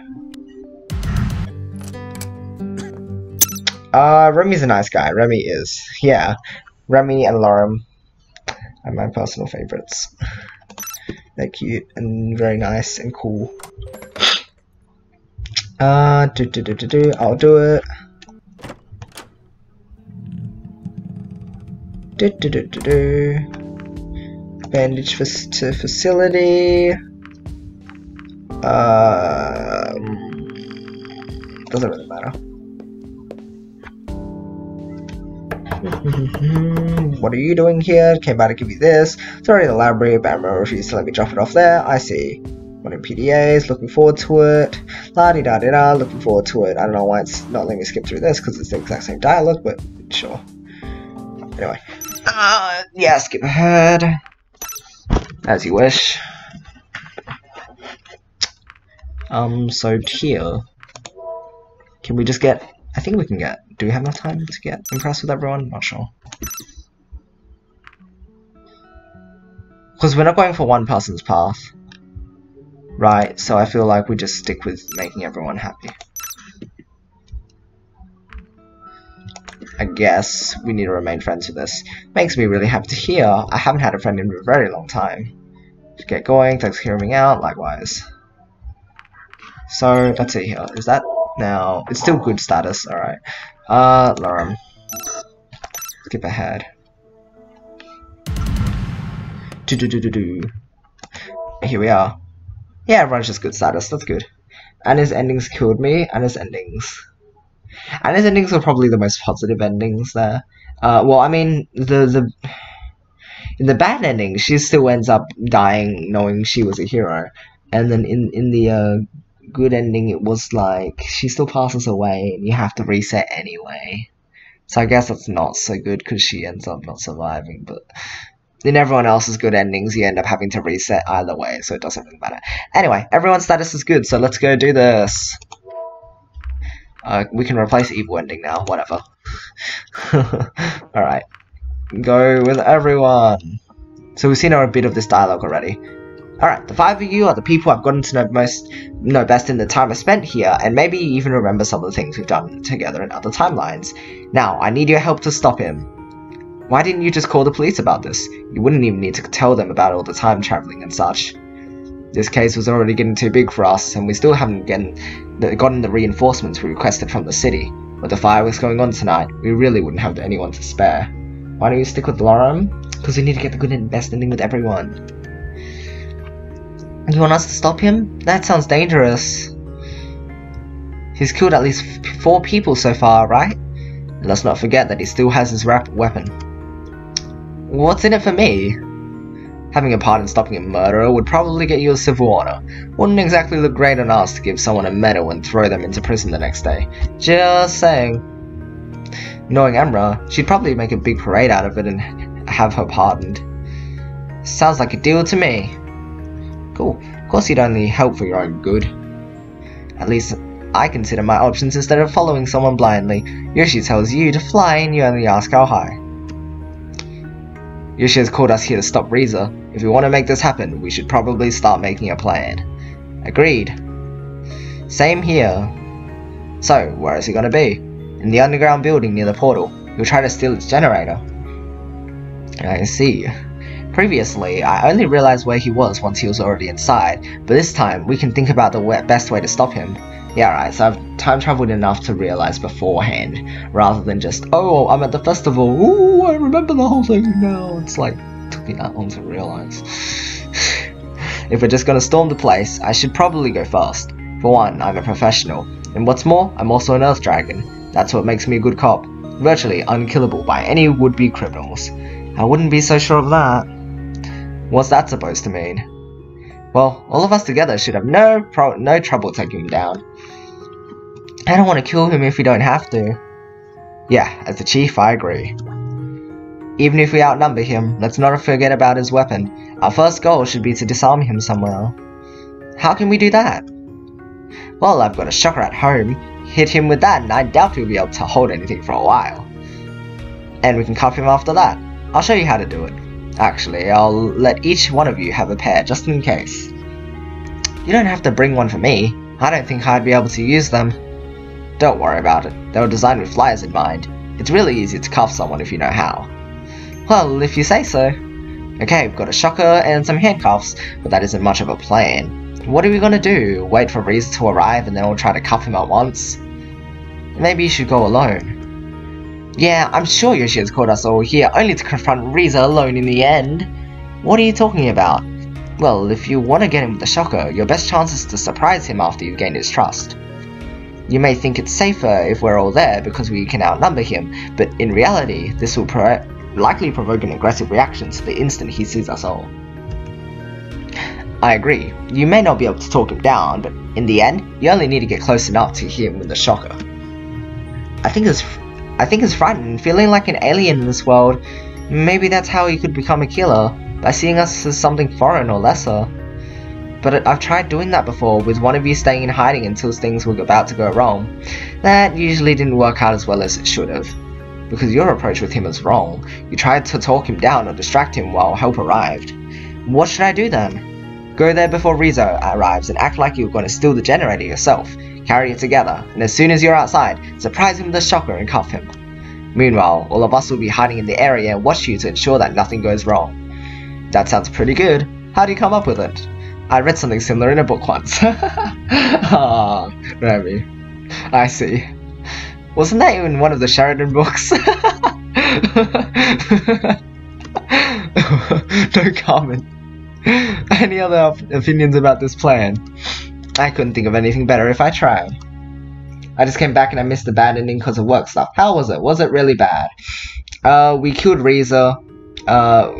Remy's a nice guy. Remy is. Yeah. Remy and Lauren are my personal favorites. They're cute and very nice and cool. I'll do it. Bandage facility. Doesn't really matter. What are you doing here? Came by to give you this. Sorry, the library, but Emma refused to let me drop it off there. I see. One in PDAs, looking forward to it. La-di-da-di-da, looking forward to it. I don't know why it's not letting me skip through this, because it's the exact same dialogue, but sure. Anyway. Yeah, skip ahead. As you wish. So here. Can we just get... I think we can get... Do we have enough time to get impressed with everyone? Not sure. Because we're not going for one person's path. Right, so I feel like we just stick with making everyone happy. I guess we need to remain friends with this. Makes me really happy to hear. I haven't had a friend in a very long time. To get going, thanks for hearing me out, likewise. So, let's see here. Is that now... It's still good status, alright. Lauren. Skip ahead. Here we are. Yeah, everyone's just good status, that's good. Anna's endings killed me. Anna's endings. Anna's endings were probably the most positive endings there. Well, I mean, in the bad ending, she still ends up dying knowing she was a hero. And then in the good ending, it was like, she still passes away and you have to reset anyway. So I guess that's not so good because she ends up not surviving, but in everyone else's good endings, you end up having to reset either way, so it doesn't really matter. Anyway, everyone's status is good, so let's go do this. We can replace evil ending now, whatever. Alright. Go with everyone. So we've seen a bit of this dialogue already. Alright, the 5 of you are the people I've gotten to know best in the time I spent here, and maybe even remember some of the things we've done together in other timelines. Now, I need your help to stop him. Why didn't you just call the police about this? You wouldn't even need to tell them about all the time traveling and such. This case was already getting too big for us, and we still haven't gotten the reinforcements we requested from the city. With the fireworks going on tonight, we really wouldn't have anyone to spare. Why don't you stick with Lorem? Because we need to get the good and best ending with everyone. You want us to stop him? That sounds dangerous. He's killed at least 4 people so far, right? And let's not forget that he still has his weapon. What's in it for me? Having a part in stopping a murderer would probably get you a civil honor. Wouldn't exactly look great on us to give someone a medal and throw them into prison the next day. Just saying. Knowing Emra, she'd probably make a big parade out of it and have her pardoned. Sounds like a deal to me. Cool. Of course you'd only help for your own good. At least I consider my options instead of following someone blindly. Yoshi tells you to fly and you only ask how high. Yoshi has called us here to stop Riza. If we want to make this happen, we should probably start making a plan. Agreed. Same here. So, where is he gonna be? In the underground building near the portal. He'll try to steal its generator. I see. Previously, I only realized where he was once he was already inside, but this time we can think about the best way to stop him. Yeah, right, so I've time traveled enough to realize beforehand, rather than just, oh, I'm at the festival, ooh, I remember the whole thing now. It's like, it took me that long to realize. If we're just gonna storm the place, I should probably go first. For one, I'm a professional, and what's more, I'm also an Earth Dragon. That's what makes me a good cop. Virtually unkillable by any would-be criminals. I wouldn't be so sure of that. What's that supposed to mean? Well, all of us together should have no trouble taking him down. I don't want to kill him if we don't have to. Yeah, as the chief, I agree. Even if we outnumber him, let's not forget about his weapon. Our first goal should be to disarm him somewhere. How can we do that? Well, I've got a shocker at home. Hit him with that and I doubt he'll be able to hold anything for a while. And we can cuff him after that. I'll show you how to do it. Actually, I'll let each one of you have a pair, just in case. You don't have to bring one for me. I don't think I'd be able to use them. Don't worry about it. They were designed with flyers in mind. It's really easy to cuff someone if you know how. Well, if you say so. Okay, we've got a shocker and some handcuffs, but that isn't much of a plan. What are we gonna do? Wait for Riza to arrive and then we'll try to cuff him at once? Maybe you should go alone. Yeah, I'm sure Yoshi has called us all here only to confront Riza alone in the end. What are you talking about? Well, if you want to get him with the shocker, your best chance is to surprise him after you've gained his trust. You may think it's safer if we're all there because we can outnumber him, but in reality, this will likely provoke an aggressive reaction to the instant he sees us all. I agree. You may not be able to talk him down, but in the end, you only need to get close enough to hit him with the shocker. I think it's frightening, feeling like an alien in this world. Maybe that's how he could become a killer, by seeing us as something foreign or lesser. But I've tried doing that before, with one of you staying in hiding until things were about to go wrong. That usually didn't work out as well as it should have. Because your approach with him was wrong. You tried to talk him down or distract him while help arrived. What should I do then? Go there before Riza arrives and act like you're going to steal the generator yourself. Carry it together, and as soon as you're outside, surprise him with a shocker and cuff him. Meanwhile, all of us will be hiding in the area and watch you to ensure that nothing goes wrong. That sounds pretty good. How do you come up with it? I read something similar in a book once. Ah, Remy. I see. Wasn't that in one of the Sheridan books? No comment. Any other opinions about this plan? I couldn't think of anything better if I tried. I just came back and I missed the bad ending because of work stuff. How was it? Was it really bad? We killed Reza,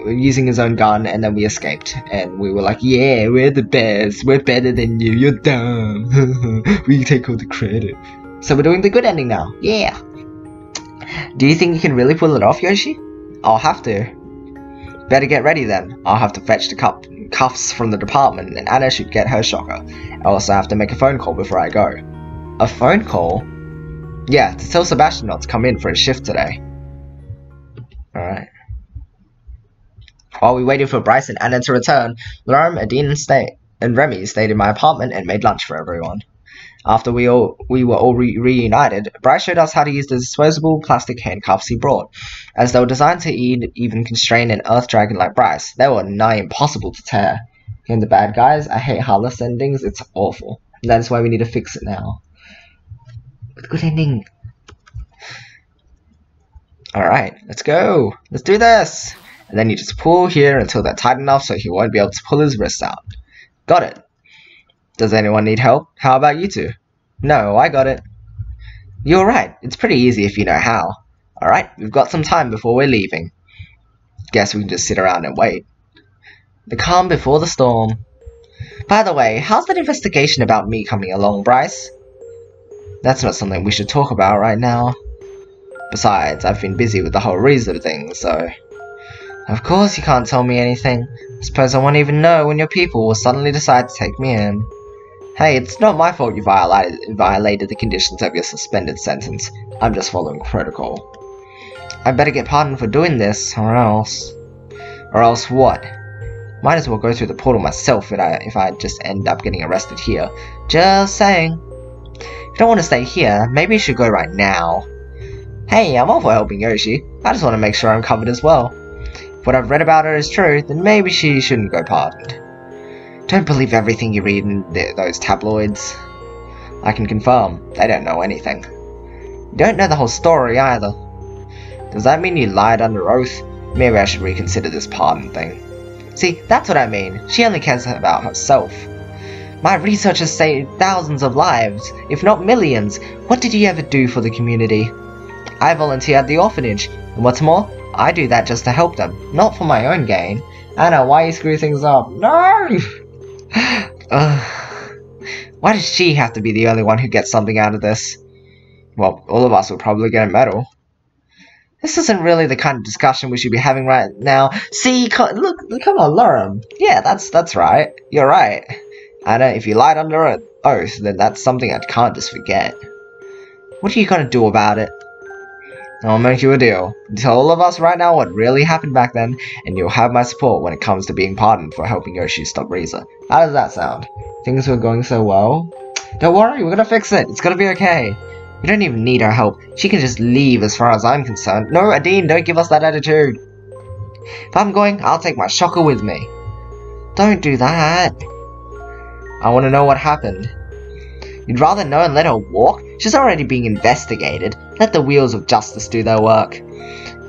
using his own gun, and then we escaped. And we were like, yeah, we're the best. We're better than you. You're dumb. We take all the credit. So we're doing the good ending now. Yeah. Do you think you can really pull it off, Yoshi? I'll have to. Better get ready then. I'll have to fetch the cuffs from the department, and Anna should get her shocker. I also have to make a phone call before I go. A phone call? Yeah, to tell Sebastian not to come in for his shift today. Alright. While we waited for Bryce and Anna to return, Laram, Adine, and Remy stayed in my apartment and made lunch for everyone. After we were all reunited, Bryce showed us how to use the disposable plastic handcuffs he brought. As they were designed to even constrain an earth dragon like Bryce, they were nigh impossible to tear. And the bad guys, I hate heartless endings, it's awful. That's why we need to fix it now. Good ending. Alright, let's go. Let's do this. And then you just pull here until they're tight enough so he won't be able to pull his wrists out. Got it. Does anyone need help? How about you two? No, I got it. You're right. It's pretty easy if you know how. Alright, we've got some time before we're leaving. Guess we can just sit around and wait. The calm before the storm. By the way, how's that investigation about me coming along, Bryce? That's not something we should talk about right now. Besides, I've been busy with the whole Reza thing, so... Of course you can't tell me anything. I suppose I won't even know when your people will suddenly decide to take me in. Hey, it's not my fault you violated the conditions of your suspended sentence. I'm just following protocol. I better get pardoned for doing this, or else... Or else what? Might as well go through the portal myself if I just end up getting arrested here. Just saying. If you don't want to stay here, maybe you should go right now. Hey, I'm all for helping Yoshi. I just want to make sure I'm covered as well. If what I've read about her is true, then maybe she shouldn't go pardoned. Don't believe everything you read in those tabloids. I can confirm, they don't know anything. You don't know the whole story either. Does that mean you lied under oath? Maybe I should reconsider this pardon thing. See, that's what I mean. She only cares about herself. My research has saved thousands of lives, if not millions. What did you ever do for the community? I volunteer at the orphanage, and what's more, I do that just to help them, not for my own gain. Anna, why you screw things up? No! Why does she have to be the only one who gets something out of this? Well, all of us will probably get a medal. This isn't really the kind of discussion we should be having right now. See, look, come on, Lauren. Yeah, that's right. You're right. Anna, if you lied under an oath, then that's something I can't just forget. What are you gonna do about it? I'll make you a deal. Tell all of us right now what really happened back then, and you'll have my support when it comes to being pardoned for helping Yoshi stop Reza. How does that sound? Things were going so well? Don't worry, we're gonna fix it. It's gonna be okay. We don't even need her help. She can just leave as far as I'm concerned. No, Adine, don't give us that attitude. If I'm going, I'll take my shocker with me. Don't do that. I want to know what happened. You'd rather know and let her walk? She's already being investigated. Let the wheels of justice do their work.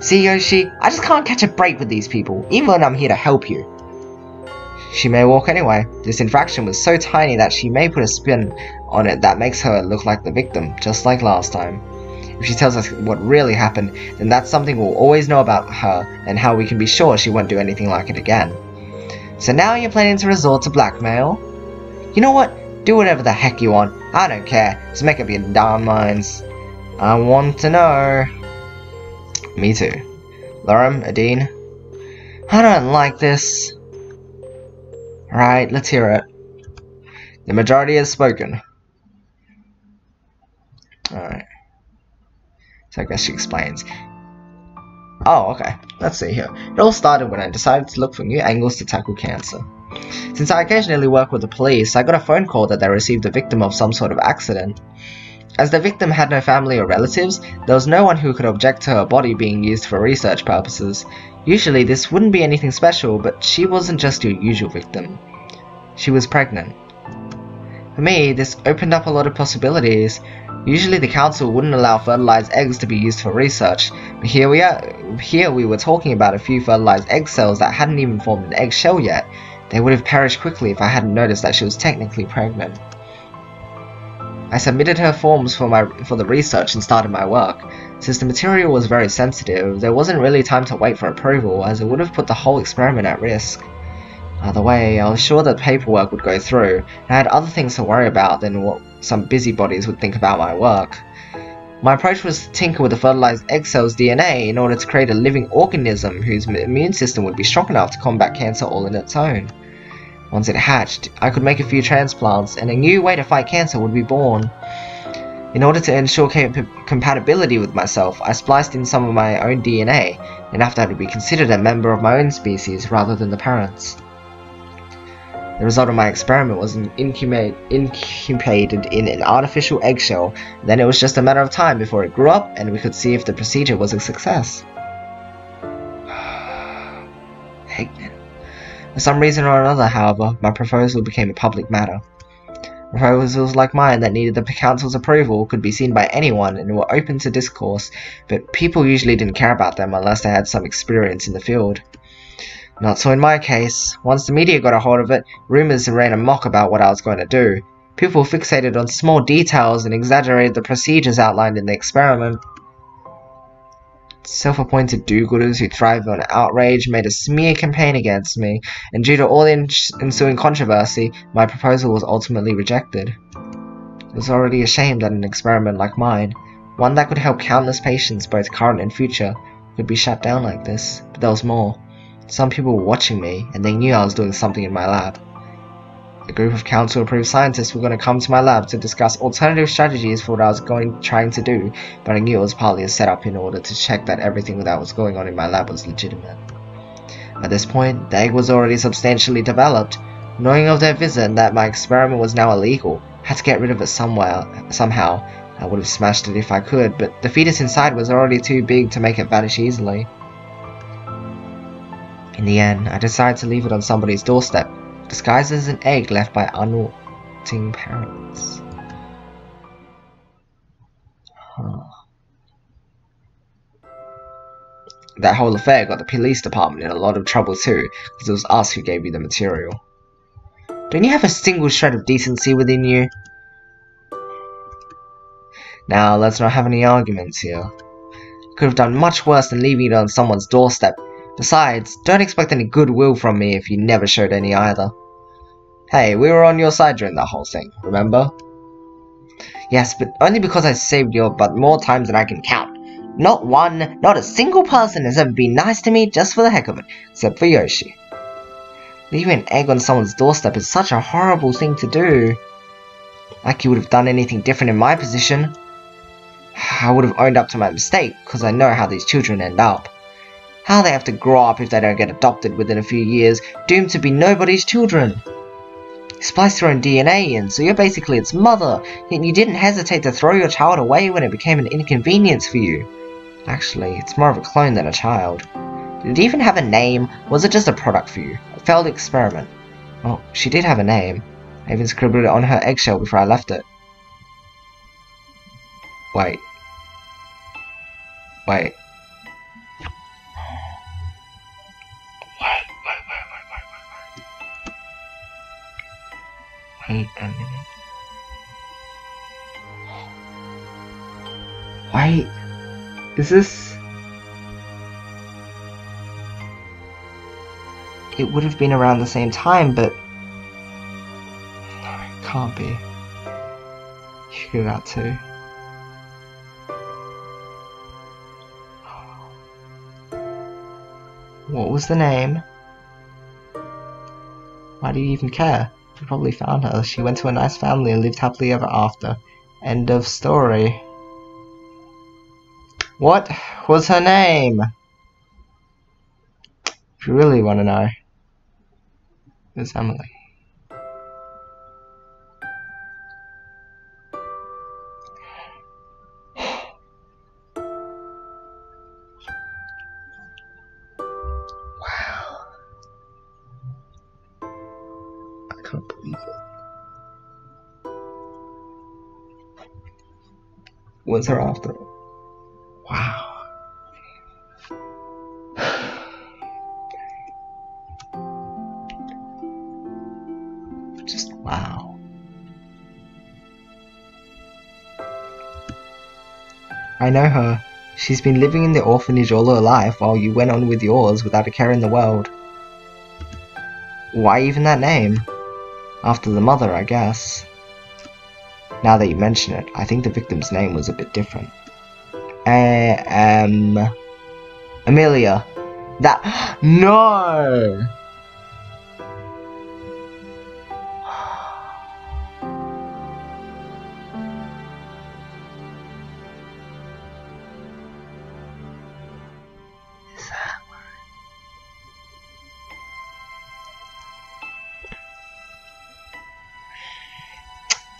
See, Yoshi, I just can't catch a break with these people, even when I'm here to help you. She may walk anyway. This infraction was so tiny that she may put a spin on it that makes her look like the victim, just like last time. If she tells us what really happened, then that's something we'll always know about her, and how we can be sure she won't do anything like it again. So now you're planning to resort to blackmail? You know what? Do whatever the heck you want. I don't care. Just make up your darn minds. I want to know. Me too. Laram, Adine. I don't like this. Right, let's hear it. The majority has spoken. Alright. So I guess she explains. Oh, okay. Let's see here. It all started when I decided to look for new angles to tackle cancer. Since I occasionally work with the police, I got a phone call that they received a victim of some sort of accident. As the victim had no family or relatives, there was no one who could object to her body being used for research purposes. Usually this wouldn't be anything special, but she wasn't just your usual victim. She was pregnant. For me, this opened up a lot of possibilities. Usually the council wouldn't allow fertilized eggs to be used for research, but here we were talking about a few fertilized egg cells that hadn't even formed an eggshell yet. They would have perished quickly if I hadn't noticed that she was technically pregnant. I submitted her forms for the research and started my work. Since the material was very sensitive, there wasn't really time to wait for approval, as it would have put the whole experiment at risk. Either way, I was sure that paperwork would go through, and I had other things to worry about than what some busybodies would think about my work. My approach was to tinker with the fertilized egg cell's DNA in order to create a living organism whose immune system would be strong enough to combat cancer all on its own. Once it hatched, I could make a few transplants, and a new way to fight cancer would be born. In order to ensure compatibility with myself, I spliced in some of my own DNA, and after I would be considered a member of my own species rather than the parents. The result of my experiment was incubated in an artificial eggshell, then it was just a matter of time before it grew up and we could see if the procedure was a success. Eggman. For some reason or another, however, my proposal became a public matter. Proposals like mine that needed the council's approval could be seen by anyone and were open to discourse, but people usually didn't care about them unless they had some experience in the field. Not so in my case. Once the media got a hold of it, rumors ran amok about what I was going to do. People fixated on small details and exaggerated the procedures outlined in the experiment. Self-appointed do-gooders who thrived on outrage made a smear campaign against me, and due to all the ensuing controversy, my proposal was ultimately rejected. I was already ashamed that an experiment like mine, one that could help countless patients, both current and future, could be shut down like this, but there was more. Some people were watching me, and they knew I was doing something in my lab. A group of council-approved scientists were going to come to my lab to discuss alternative strategies for what I was trying to do, but I knew it was partly a setup in order to check that everything that was going on in my lab was legitimate. At this point, the egg was already substantially developed. Knowing of their visit and that my experiment was now illegal, I had to get rid of it somehow. I would have smashed it if I could, but the fetus inside was already too big to make it vanish easily. In the end, I decided to leave it on somebody's doorstep, disguised as an egg left by unwanting parents. That whole affair got the police department in a lot of trouble too, because it was us who gave you the material. Don't you have a single shred of decency within you? Now, let's not have any arguments here. Could have done much worse than leaving it on someone's doorstep. Besides, don't expect any goodwill from me if you never showed any either. Hey, we were on your side during that whole thing, remember? Yes, but only because I saved your butt more times than I can count. Not a single person has ever been nice to me just for the heck of it, except for Yoshi. Leaving an egg on someone's doorstep is such a horrible thing to do. Like you would have done anything different in my position. I would have owned up to my mistake, because I know how these children end up. How they have to grow up if they don't get adopted within a few years, doomed to be nobody's children. You spliced your own DNA in, so you're basically its mother, yet you didn't hesitate to throw your child away when it became an inconvenience for you. Actually, it's more of a clone than a child. Did it even have a name, or was it just a product for you? A failed experiment? Well, she did have a name. I even scribbled it on her eggshell before I left it. Wait. Wait a minute. Wait. Is this... It would have been around the same time, but... No, it can't be. You figured it out too. What was the name? Why do you even care? You probably found her. She went to a nice family and lived happily ever after. End of story. What was her name? If you really want to know, it was Emily. Wow. I can't believe it. Was her after all? Wow. Just wow. I know her. She's been living in the orphanage all her life while you went on with yours without a care in the world. Why even that name? After the mother, I guess. Now that you mention it, I think the victim's name was a bit different. Amelia. That— No!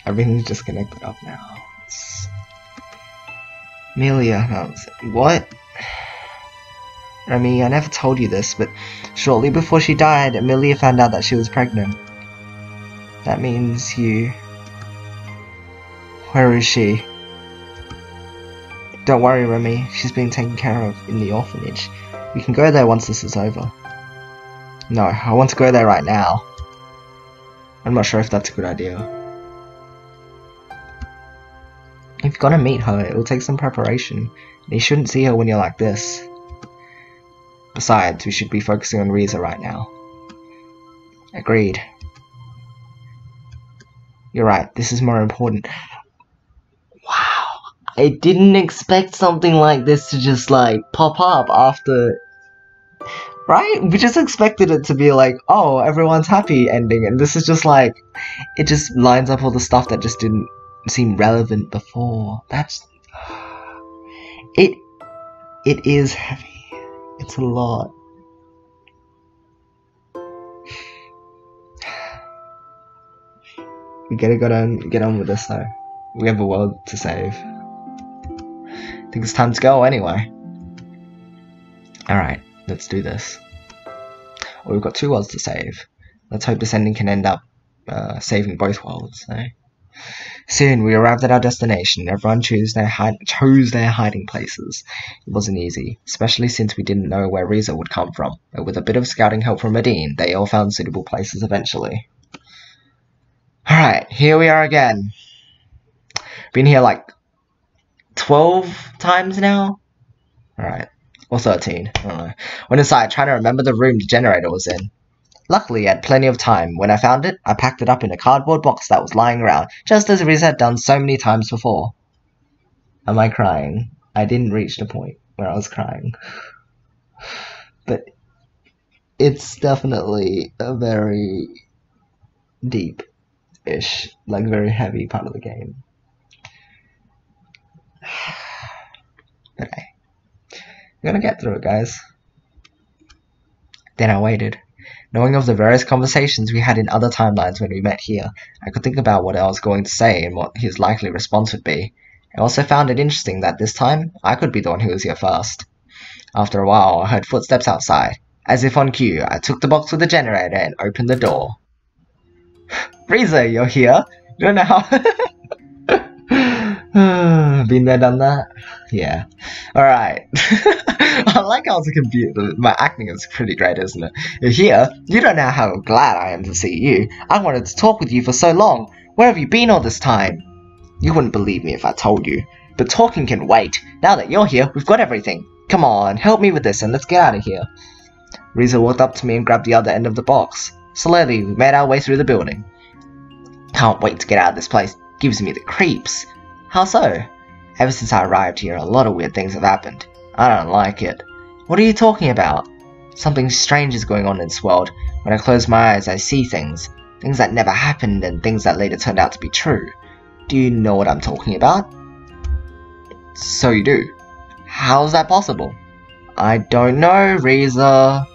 Everything's just connected up now. Amelia, what? Remy, I never told you this, but shortly before she died, Amelia found out that she was pregnant. That means you... Where is she? Don't worry, Remy, she's being taken care of in the orphanage. We can go there once this is over. No, I want to go there right now. I'm not sure if that's a good idea. If you're gonna meet her, it'll take some preparation, and you shouldn't see her when you're like this. Besides, we should be focusing on Riza right now. Agreed. You're right, this is more important. Wow, I didn't expect something like this to just like pop up after... Right? We just expected it to be like, oh, everyone's happy ending, and this is just like... It just lines up all the stuff that just didn't seem relevant before. That's... It is heavy. It's a lot. We gotta get on with this though. We have a world to save. I think it's time to go anyway. Alright, let's do this. Well, we've got 2 worlds to save. Let's hope this ending can end up saving both worlds. Soon we arrived at our destination. Everyone chose their hiding places. It wasn't easy, especially since we didn't know where Riza would come from. But with a bit of scouting help from Medine, they all found suitable places eventually. Alright, here we are again. Been here like 12 times now? Alright, or 13, I don't know. Went inside trying to remember the room the generator was in. Luckily, I had plenty of time. When I found it, I packed it up in a cardboard box that was lying around, just as Riza had done so many times before. Am I crying? I didn't reach the point where I was crying. But it's definitely a very deep-ish, like very heavy part of the game. But hey, we're gonna get through it, guys. Then I waited. Knowing of the various conversations we had in other timelines when we met here, I could think about what I was going to say and what his likely response would be. I also found it interesting that this time, I could be the one who was here first. After a while, I heard footsteps outside. As if on cue, I took the box with the generator and opened the door. Riza, you're here? You don't know how... Been there, done that? Yeah. Alright. I like how it's a computer. My acting is pretty great, isn't it? You're here. You don't know how glad I am to see you. I wanted to talk with you for so long. Where have you been all this time? You wouldn't believe me if I told you. But talking can wait. Now that you're here, we've got everything. Come on, help me with this and let's get out of here. Riza walked up to me and grabbed the other end of the box. Slowly, we made our way through the building. Can't wait to get out of this place. Gives me the creeps. How so? Ever since I arrived here, a lot of weird things have happened. I don't like it. What are you talking about? Something strange is going on in this world. When I close my eyes, I see things. Things that never happened and things that later turned out to be true. Do you know what I'm talking about? So you do. How's that possible? I don't know, Riza.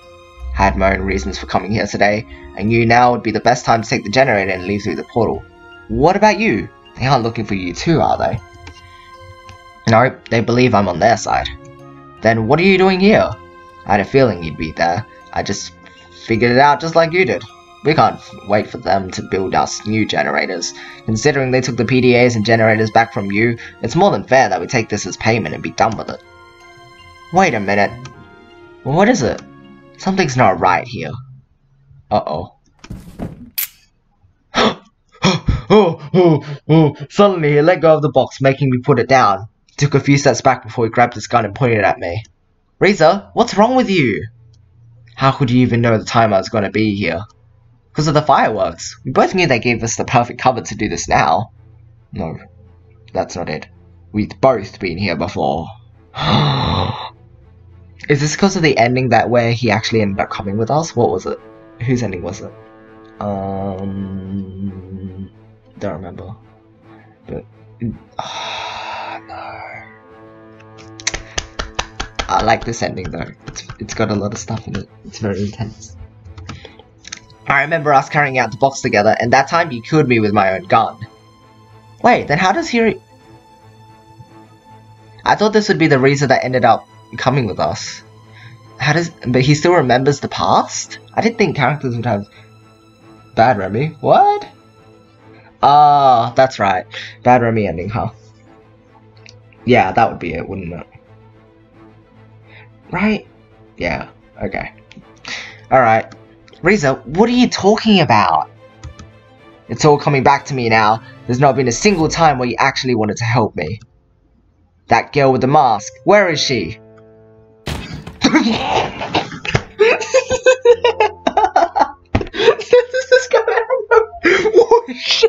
Had my own reasons for coming here today. I knew now would be the best time to take the generator and leave through the portal. What about you? They aren't looking for you too, are they? No, they believe I'm on their side. Then what are you doing here? I had a feeling you'd be there. I just figured it out just like you did. We can't wait for them to build us new generators. Considering they took the PDAs and generators back from you, it's more than fair that we take this as payment and be done with it. Wait a minute. What is it? Something's not right here. Uh-oh. Suddenly he let go of the box, making me put it down. He took a few steps back before he grabbed his gun and pointed it at me. Riza, what's wrong with you? How could you even know the time I was going to be here? Because of the fireworks. We both knew they gave us the perfect cover to do this now. No, that's not it. We'd both been here before. Is this because of the ending that where he actually ended up coming with us? What was it? Whose ending was it? Don't remember. But no. I like this ending though. It's got a lot of stuff in it. It's very intense. I remember us carrying out the box together, and that time you killed me with my own gun. Wait, then how does he... I thought this would be the reason that ended up coming with us. But he still remembers the past? I didn't think characters would have... Bad Remy? What? Ah, that's right. Bad Remy ending, huh? Yeah, that would be it, wouldn't it? Right? Yeah, okay. Alright. Riza, what are you talking about? It's all coming back to me now. There's not been a single time where you actually wanted to help me. That girl with the mask, where is she? This is gonna happen. Whoosh.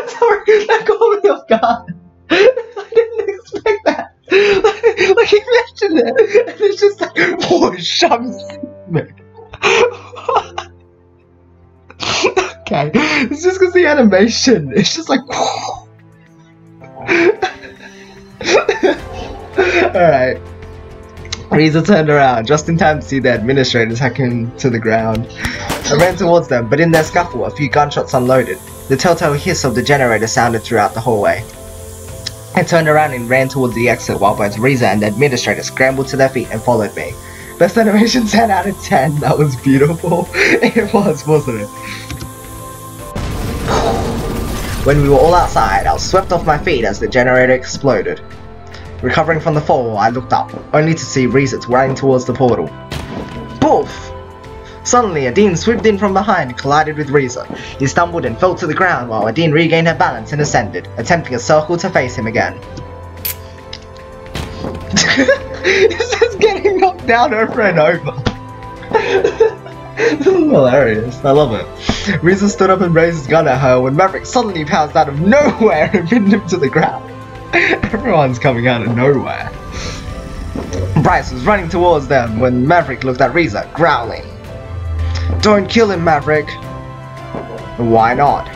Sorry, that caught me off guard. I didn't expect that. Like he mentioned it, and it's just like whoosh. Okay, it's just because the animation. It's just like. Alright. Riza turned around, just in time to see the administrators hacking to the ground. I ran towards them, but in their scuffle, a few gunshots unloaded. The telltale hiss of the generator sounded throughout the hallway. I turned around and ran towards the exit while both Riza and the administrator scrambled to their feet and followed me. Best animation 10 out of 10, that was beautiful. It was, wasn't it? When we were all outside, I was swept off my feet as the generator exploded. Recovering from the fall, I looked up, only to see Riza running towards the portal. Boof! Suddenly, Adine swooped in from behind and collided with Riza. He stumbled and fell to the ground while Adine regained her balance and ascended, attempting a circle to face him again. This is getting knocked down over and over. This is hilarious. I love it. Riza stood up and raised his gun at her when Maverick suddenly pounced out of nowhere and pinned him to the ground. Everyone's coming out of nowhere. Bryce was running towards them when Maverick looked at Riza, growling. Don't kill him, Maverick. Why not?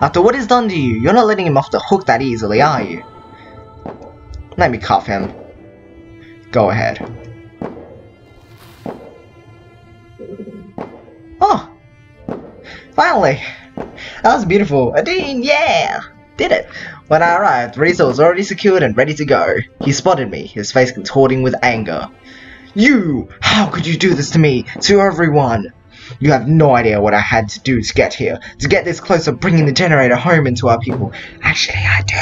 After what he's done to you, you're not letting him off the hook that easily, are you? Let me cuff him. Go ahead. Oh! Finally! That was beautiful. Adine, yeah! Did it! When I arrived, Riza was already secured and ready to go. He spotted me, his face contorting with anger. You! How could you do this to me? To everyone! You have no idea what I had to do to get here. To get this close to bringing the generator home into our people. Actually, I do.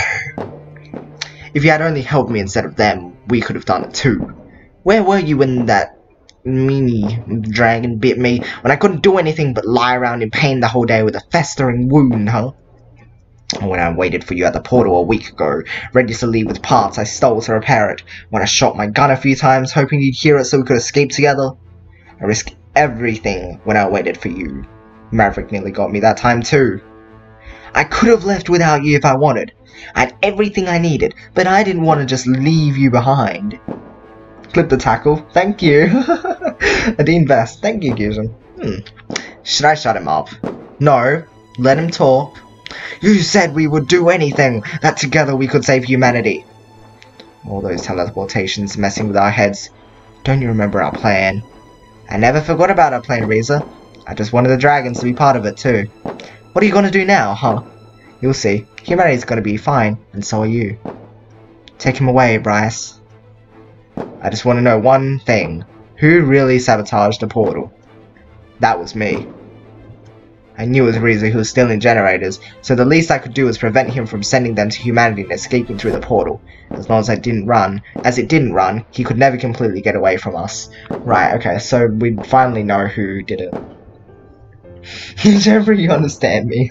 If you had only helped me instead of them, we could have done it too. Where were you when that mini dragon bit me? When I couldn't do anything but lie around in pain the whole day with a festering wound, huh? When I waited for you at the portal a week ago, ready to leave with parts I stole to repair it. When I shot my gun a few times, hoping you'd hear it so we could escape together. I risked everything when I waited for you. Maverick nearly got me that time too. I could have left without you if I wanted. I had everything I needed, but I didn't want to just leave you behind. Clip the tackle. Thank you. Adine Best. Thank you, Guzan. Should I shut him up? No. Let him talk. You said we would do anything, that together we could save humanity. All those teleportations messing with our heads. Don't you remember our plan? I never forgot about our plan, Riza. I just wanted the dragons to be part of it too. What are you gonna do now, huh? You'll see. Humanity's gonna be fine, and so are you. Take him away, Bryce. I just want to know one thing. Who really sabotaged the portal? That was me. I knew it was Riza who was stealing generators, so the least I could do was prevent him from sending them to humanity and escaping through the portal. As long as it didn't run, he could never completely get away from us. Right, okay, so we finally know who did it. Jeffrey, you understand me.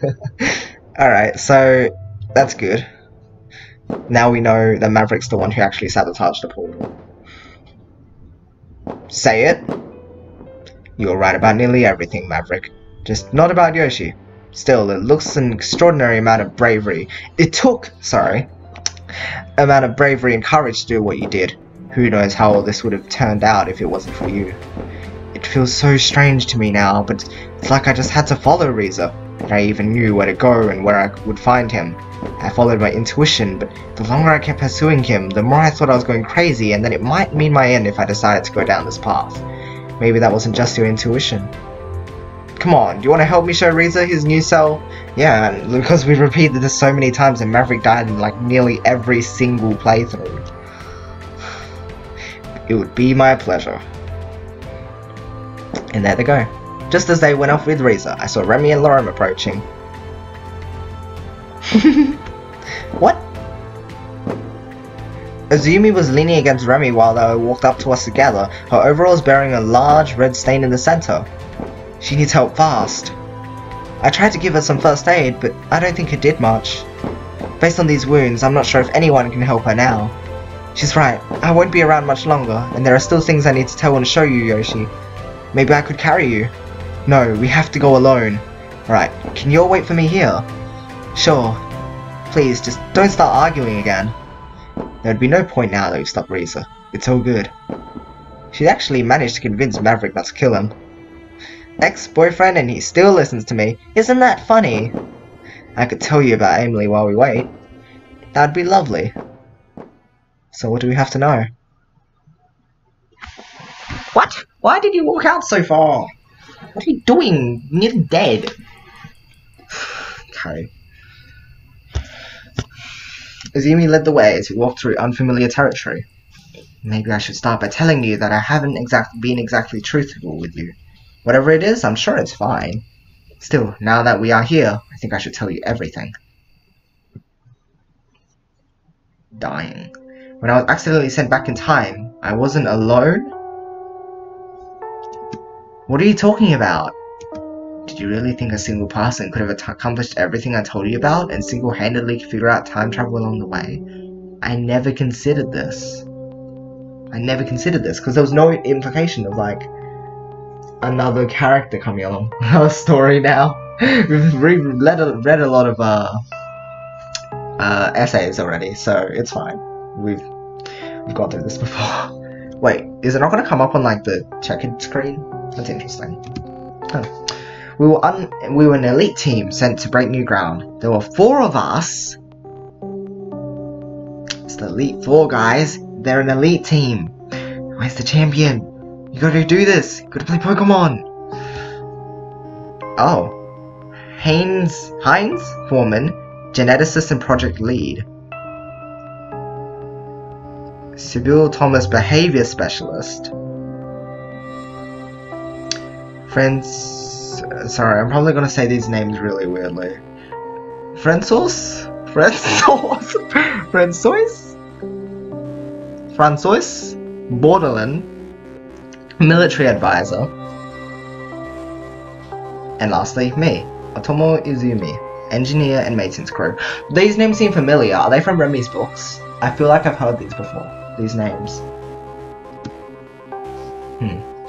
Alright, so that's good. Now we know that Maverick's the one who actually sabotaged the portal. Say it. You're right about nearly everything, Maverick. Just not about Yoshi. Still, it looks an extraordinary amount of bravery. Amount of bravery and courage to do what you did. Who knows how all this would have turned out if it wasn't for you. It feels so strange to me now, but it's like I just had to follow Riza. That I even knew where to go and where I would find him. I followed my intuition, but the longer I kept pursuing him, the more I thought I was going crazy and that it might mean my end if I decided to go down this path. Maybe that wasn't just your intuition. Come on, do you want to help me show Riza his new cell? Yeah, and because we've repeated this so many times and Maverick died in like nearly every single playthrough. It would be my pleasure. And there they go. Just as they went off with Riza, I saw Remy and Lorem approaching. What? Azumi was leaning against Remy while they walked up to us together, her overalls bearing a large red stain in the center. She needs help fast. I tried to give her some first aid, but I don't think it did much. Based on these wounds, I'm not sure if anyone can help her now. She's right, I won't be around much longer, and there are still things I need to tell and show you, Yoshi. Maybe I could carry you. No, we have to go alone. Right, can you all wait for me here? Sure. Please, just don't start arguing again. There'd be no point now that we've stopped Riza. It's all good. She'd actually managed to convince Maverick not to kill him. Ex-boyfriend and he still listens to me. Isn't that funny? I could tell you about Emily while we wait. That'd be lovely. So what do we have to know? What? Why did you walk out so far? What are you doing? You're dead. Okay. Azumi led the way as we walked through unfamiliar territory. Maybe I should start by telling you that I haven't been exactly truthful with you. Whatever it is, I'm sure it's fine. Still, now that we are here, I think I should tell you everything. Dying. When I was accidentally sent back in time, I wasn't alone? What are you talking about? Did you really think a single person could have accomplished everything I told you about and single-handedly figure out time travel along the way? I never considered this. Because there was no implication of, like, another character coming along. Our story now. We've read a lot of essays already, so it's fine. We've gone through this before. Wait, is it not going to come up on, like, the checkered screen? That's interesting. Huh. We were an elite team sent to break new ground. There were 4 of us. It's the Elite 4, guys. They're an elite team. Where's the champion? You gotta do this. You gotta play Pokemon. Oh. Heinz Foreman, geneticist and project lead. Sybil Thomas, behavior specialist. Sorry, I'm probably gonna say these names really weirdly. Francois? Borderland, military advisor. And lastly, me, Otomo Izumi, engineer and maintenance crew. These names seem familiar. Are they from Remy's books? I feel like I've heard these before. These names.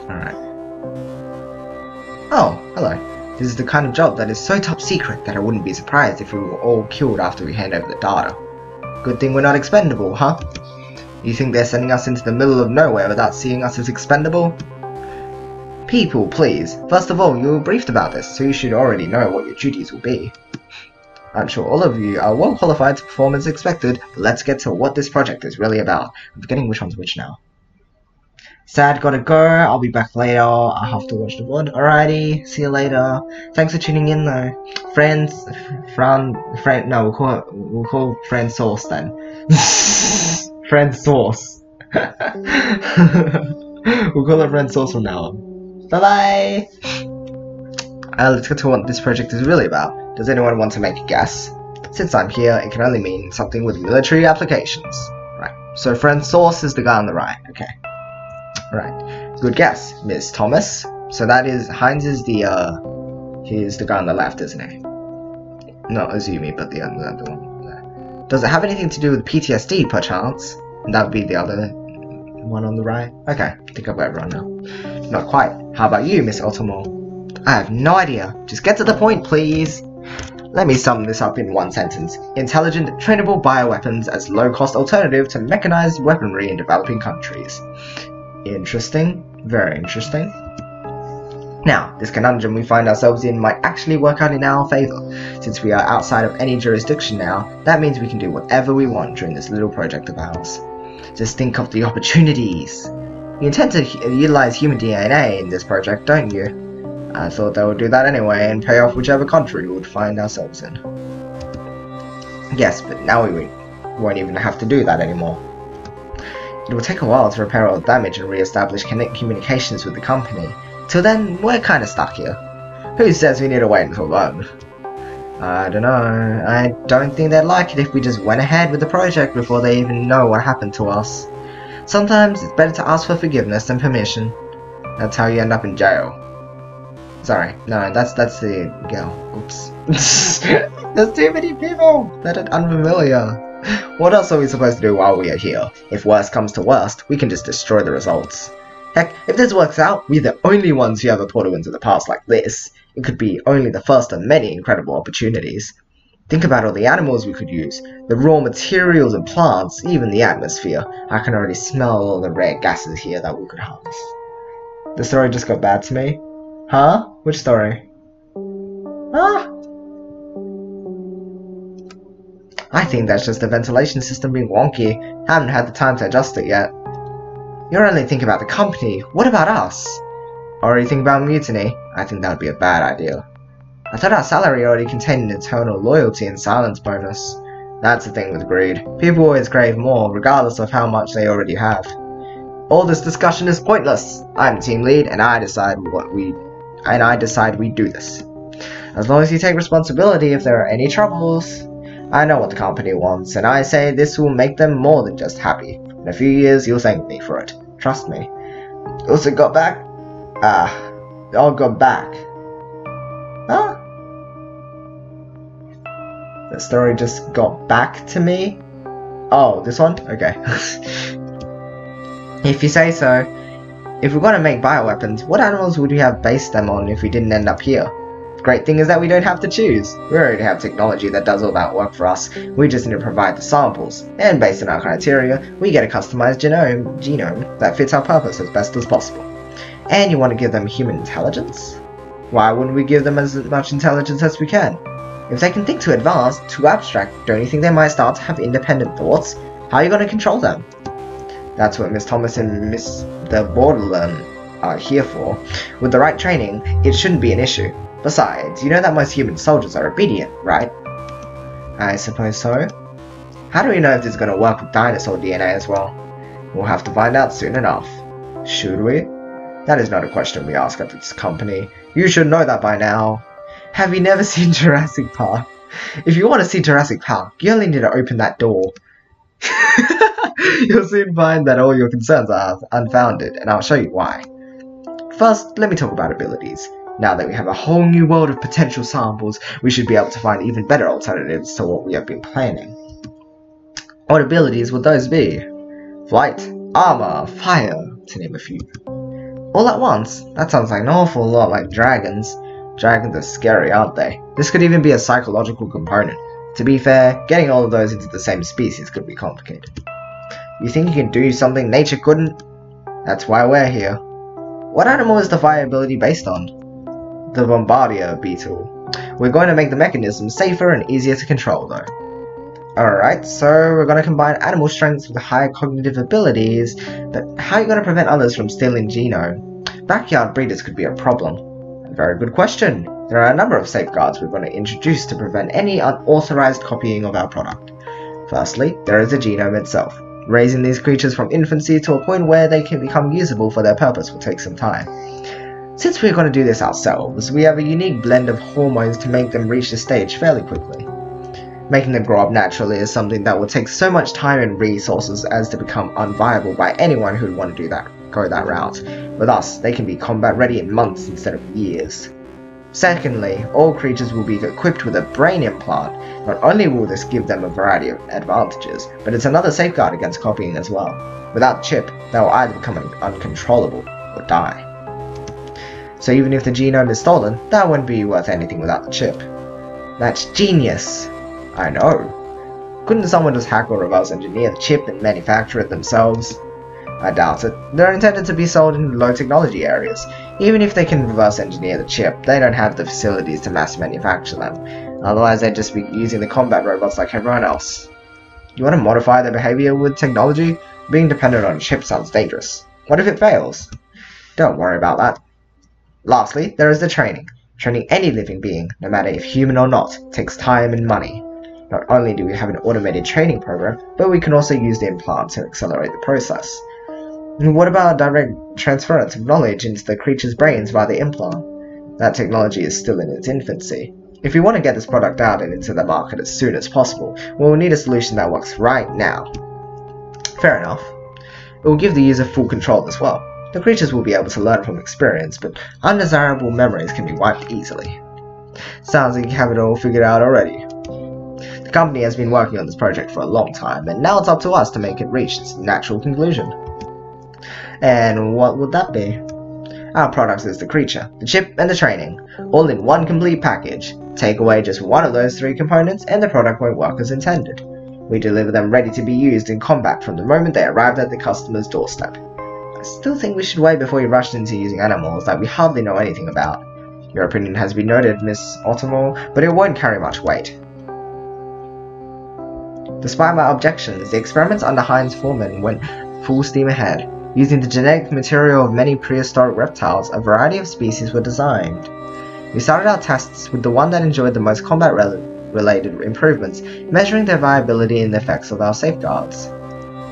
Alright. Oh, hello. This is the kind of job that is so top secret that I wouldn't be surprised if we were all killed after we hand over the data. Good thing we're not expendable, huh? You think they're sending us into the middle of nowhere without seeing us as expendable? People, please. First of all, you were briefed about this, so you should already know what your duties will be. I'm sure all of you are well qualified to perform as expected, but let's get to what this project is really about. I'm forgetting which one's which now. Sad, gotta go. I'll be back later. I have to watch the VOD. Alrighty, see you later. Thanks for tuning in though. No, we'll call friend Source then. Friend Source. We'll call her Friend Source from now on. Bye bye! Let's get to what this project is really about. Does anyone want to make a guess? Since I'm here, it can only mean something with military applications. Right, so Friend Source is the guy on the right. Okay. Right, good guess, Miss Thomas. So that is, Heinz is he's the guy on the left, isn't he? Not Azumi, but the other one. Does it have anything to do with PTSD, perchance? And that would be the other one on the right. Okay, I think I've got everyone now. Not quite. How about you, Miss Otomo? I have no idea. Just get to the point, please. Let me sum this up in one sentence. Intelligent, trainable bioweapons as low-cost alternative to mechanized weaponry in developing countries. Interesting. Very interesting. Now, this conundrum we find ourselves in might actually work out in our favour. Since we are outside of any jurisdiction now, that means we can do whatever we want during this little project of ours. Just think of the opportunities. You intend to utilize human DNA in this project, don't you? I thought they would do that anyway and pay off whichever country we would find ourselves in. Yes, but now we won't even have to do that anymore. It will take a while to repair all the damage and re-establish communications with the company. Till then, we're kinda stuck here. Who says we need to wait until then? I don't know. I don't think they'd like it if we just went ahead with the project before they even know what happened to us. Sometimes it's better to ask for forgiveness than permission. That's how you end up in jail. Sorry, no, that's the girl. Oops. There's too many people that are unfamiliar. What else are we supposed to do while we are here? If worst comes to worst, we can just destroy the results. Heck, if this works out, we're the only ones who ever portal into the past like this. It could be only the first of many incredible opportunities. Think about all the animals we could use, the raw materials and plants, even the atmosphere. I can already smell all the rare gases here that we could harvest. The story just got bad to me. Huh? Which story? Huh? I think that's just the ventilation system being wonky. I haven't had the time to adjust it yet. You're only thinking about the company. What about us? Already think about mutiny? I think that would be a bad idea. I thought our salary already contained an eternal loyalty and silence bonus. That's the thing with greed. People always crave more, regardless of how much they already have. All this discussion is pointless. I'm the team lead, and I decide we do this. As long as you take responsibility if there are any troubles. I know what the company wants, and I say this will make them more than just happy. In a few years, you'll thank me for it. Trust me. Also got back? All got back. Huh? The story just got back to me? Oh, this one? Okay. If you say so. If we're gonna make bioweapons, what animals would we have based them on if we didn't end up here? The great thing is that we don't have to choose. We already have technology that does all that work for us. We just need to provide the samples. And based on our criteria, we get a customized genome that fits our purpose as best as possible. And you want to give them human intelligence? Why wouldn't we give them as much intelligence as we can? If they can think too advanced, too abstract, don't you think they might start to have independent thoughts? How are you going to control them? That's what Miss Thomas and Miss the Borderland are here for. With the right training, it shouldn't be an issue. Besides, you know that most human soldiers are obedient, right? I suppose so. How do we know if this is going to work with dinosaur DNA as well? We'll have to find out soon enough. Should we? That is not a question we ask at this company. You should know that by now. Have you never seen Jurassic Park? If you want to see Jurassic Park, you only need to open that door. You'll soon find that all your concerns are unfounded, and I'll show you why. First, let me talk about abilities. Now that we have a whole new world of potential samples, we should be able to find even better alternatives to what we have been planning. What abilities would those be? Flight, armor, fire, to name a few. All at once? That sounds like an awful lot like dragons. Dragons are scary, aren't they? This could even be a psychological component. To be fair, getting all of those into the same species could be complicated. You think you can do something nature couldn't? That's why we're here. What animal is the fire ability based on? The Bombardier beetle. We're going to make the mechanism safer and easier to control though. Alright, so we're going to combine animal strengths with higher cognitive abilities, but how are you going to prevent others from stealing genome? Backyard breeders could be a problem. A very good question. There are a number of safeguards we're going to introduce to prevent any unauthorized copying of our product. Firstly, there is the genome itself. Raising these creatures from infancy to a point where they can become usable for their purpose will take some time. Since we're going to do this ourselves, we have a unique blend of hormones to make them reach this stage fairly quickly. Making them grow up naturally is something that will take so much time and resources as to become unviable by anyone who would want to go that route. With us, they can be combat ready in months instead of years. Secondly, all creatures will be equipped with a brain implant. Not only will this give them a variety of advantages, but it's another safeguard against copying as well. Without the chip, they will either become uncontrollable or die. So even if the genome is stolen, that wouldn't be worth anything without the chip. That's genius! I know. Couldn't someone just hack or reverse engineer the chip and manufacture it themselves? I doubt it. They're intended to be sold in low technology areas. Even if they can reverse engineer the chip, they don't have the facilities to mass manufacture them. Otherwise they'd just be using the combat robots like everyone else. You want to modify their behavior with technology? Being dependent on a chip sounds dangerous. What if it fails? Don't worry about that. Lastly, there is the training. Training any living being, no matter if human or not, takes time and money. Not only do we have an automated training program, but we can also use the implant to accelerate the process. And what about direct transference of knowledge into the creature's brains via the implant? That technology is still in its infancy. If we want to get this product out and into the market as soon as possible, we'll need a solution that works right now. Fair enough. It will give the user full control as well. The creatures will be able to learn from experience, but undesirable memories can be wiped easily. Sounds like you have it all figured out already. The company has been working on this project for a long time, and now it's up to us to make it reach its natural conclusion. And what would that be? Our product is the creature, the chip, and the training, all in one complete package. Take away just one of those three components and the product won't work as intended. We deliver them ready to be used in combat from the moment they arrive at the customer's doorstep. I still think we should wait before we rush into using animals that we hardly know anything about. Your opinion has been noted, Miss Otomo, but it won't carry much weight. Despite my objections, the experiments under Heinz Foreman went full steam ahead. Using the genetic material of many prehistoric reptiles, a variety of species were designed. We started our tests with the one that enjoyed the most combat-related improvements, measuring their viability and the effects of our safeguards.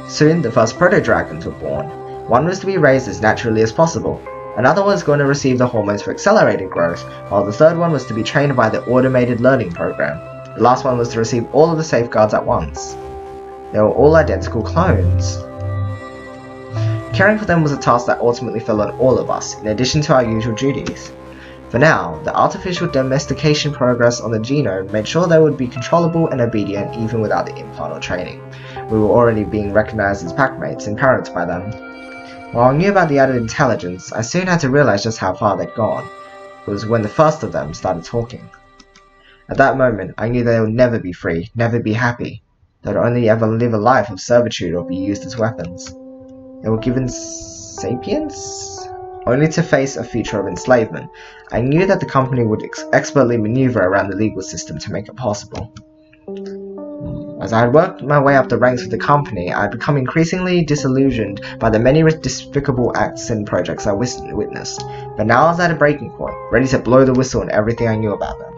Soon, the first proto-dragons were born. One was to be raised as naturally as possible. Another was going to receive the hormones for accelerated growth, while the third one was to be trained by the automated learning program. The last one was to receive all of the safeguards at once. They were all identical clones. Caring for them was a task that ultimately fell on all of us, in addition to our usual duties. For now, the artificial domestication progress on the genome made sure they would be controllable and obedient even without the implant or training. We were already being recognized as packmates and parents by them. While I knew about the added intelligence, I soon had to realize just how far they'd gone. It was when the first of them started talking. At that moment, I knew they would never be free, never be happy. They would only ever live a life of servitude or be used as weapons. They were given sapience, only to face a future of enslavement. I knew that the company would expertly maneuver around the legal system to make it possible. As I had worked my way up the ranks of the company, I had become increasingly disillusioned by the many despicable acts and projects I witnessed. But now I was at a breaking point, ready to blow the whistle on everything I knew about them.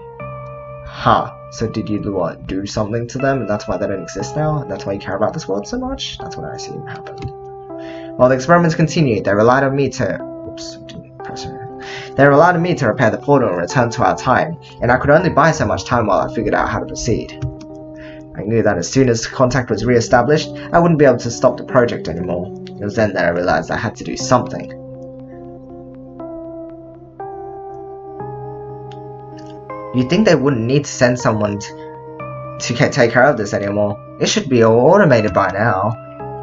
So did you do something to them, and that's why they don't exist now? And that's why you care about this world so much? That's what I assume happened. While the experiments continued, they relied on me to repair the portal and return to our time, and I could only buy so much time while I figured out how to proceed. I knew that as soon as contact was re-established, I wouldn't be able to stop the project anymore. It was then that I realized I had to do something. You'd think they wouldn't need to send someone to take care of this anymore. It should be all automated by now.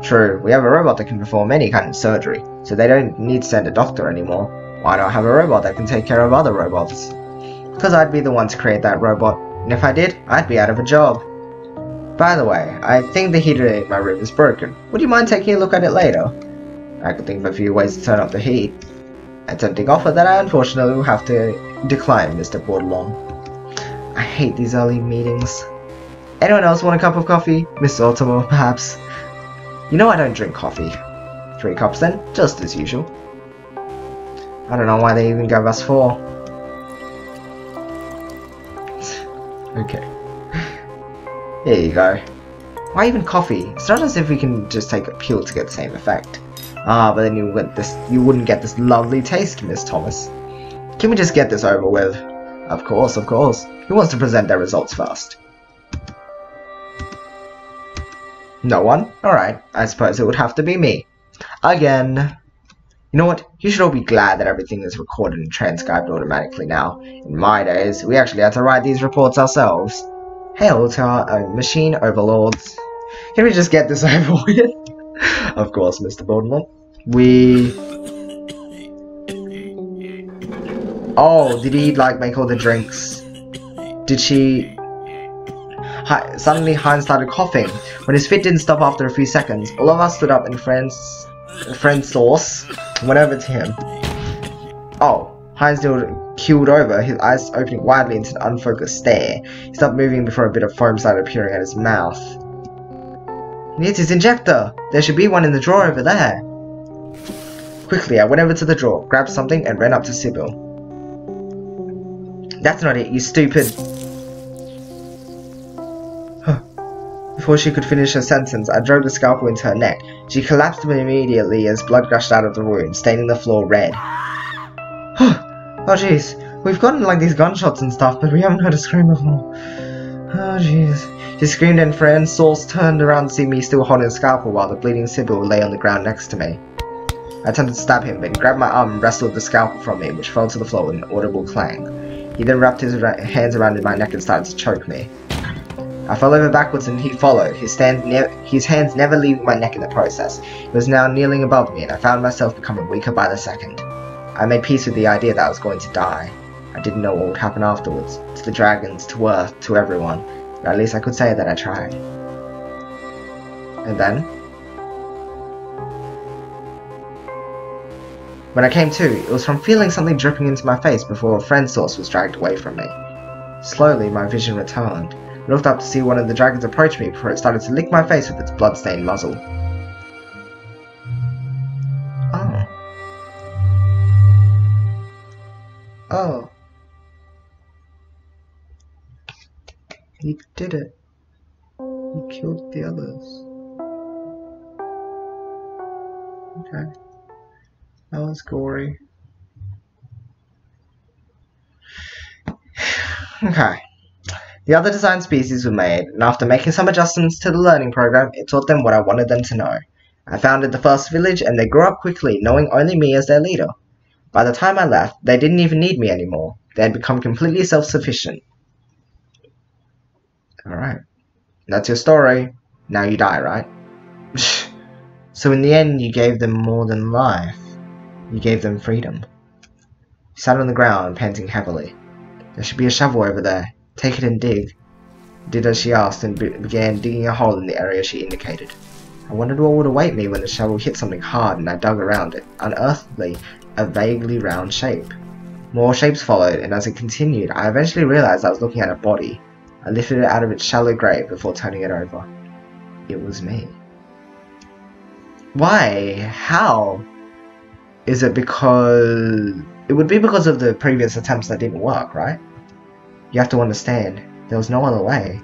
True, we have a robot that can perform any kind of surgery, so they don't need to send a doctor anymore. Why not have a robot that can take care of other robots? Because I'd be the one to create that robot, and if I did, I'd be out of a job. By the way, I think the heater in my room is broken. Would you mind taking a look at it later? I could think of a few ways to turn up the heat. A tempting offer that I unfortunately will have to decline, Mr. Bordelon. I hate these early meetings. Anyone else want a cup of coffee? Miss Otomo, perhaps? You know I don't drink coffee. 3 cups then, just as usual. I don't know why they even gave us 4. Okay. Here you go. Why even coffee? It's not as if we can just take a pill to get the same effect. But then you wouldn't get this lovely taste, Miss Thomas. Can we just get this over with? Of course, of course. Who wants to present their results first? No one? Alright, I suppose it would have to be me. Again. You know what? You should all be glad that everything is recorded and transcribed automatically now. In my days, we actually had to write these reports ourselves. Hail to our machine overlords. Can we just get this over with? Of course, Mr. Voldemort. Oh, did he, like, make all the drinks? Did she... Suddenly, Heinz started coughing. When his fit didn't stop after a few seconds, all of us stood up and friend sauce went over to him. Oh, Heinz keeled over, his eyes opening widely into an unfocused stare. He stopped moving before a bit of foam started appearing at his mouth. It's his injector! There should be one in the drawer over there. Quickly, I went over to the drawer, grabbed something, and ran up to Sybil. That's not it, you stupid... Before she could finish her sentence, I drove the scalpel into her neck. She collapsed immediately as blood gushed out of the wound, staining the floor red. Oh jeez, we've gotten like these gunshots and stuff, but we haven't heard a scream before. Oh jeez. She screamed and friend Sauce turned around to see me still holding the scalpel while the bleeding Sybil lay on the ground next to me. I attempted to stab him, but he grabbed my arm and wrestled the scalpel from me, which fell to the floor with an audible clang. He then wrapped his hands around my neck and started to choke me. I fell over backwards and he followed, his hands never leaving my neck in the process. He was now kneeling above me and I found myself becoming weaker by the second. I made peace with the idea that I was going to die. I didn't know what would happen afterwards, to the dragons, to Earth, to everyone, but at least I could say that I tried. And then? When I came to, it was from feeling something dripping into my face before a friend source was dragged away from me. Slowly, my vision returned. I looked up to see one of the dragons approach me before it started to lick my face with its blood-stained muzzle. Oh. Oh. He did it. He killed the others. Okay. That was gory. Okay. The other design species were made, and after making some adjustments to the learning program, it taught them what I wanted them to know. I founded the first village, and they grew up quickly, knowing only me as their leader. By the time I left, they didn't even need me anymore. They had become completely self-sufficient. Alright. That's your story. Now you die, right? So in the end, you gave them more than life. You gave them freedom. He sat on the ground, panting heavily. There should be a shovel over there. Take it and dig. Did as she asked and began digging a hole in the area she indicated. I wondered what would await me when the shovel hit something hard and I dug around it, unearthly, a vaguely round shape. More shapes followed, and as it continued, I eventually realized I was looking at a body. I lifted it out of its shallow grave before turning it over. It was me. Why? How? Is it because... It would be because of the previous attempts that didn't work, right? You have to understand, there was no other way.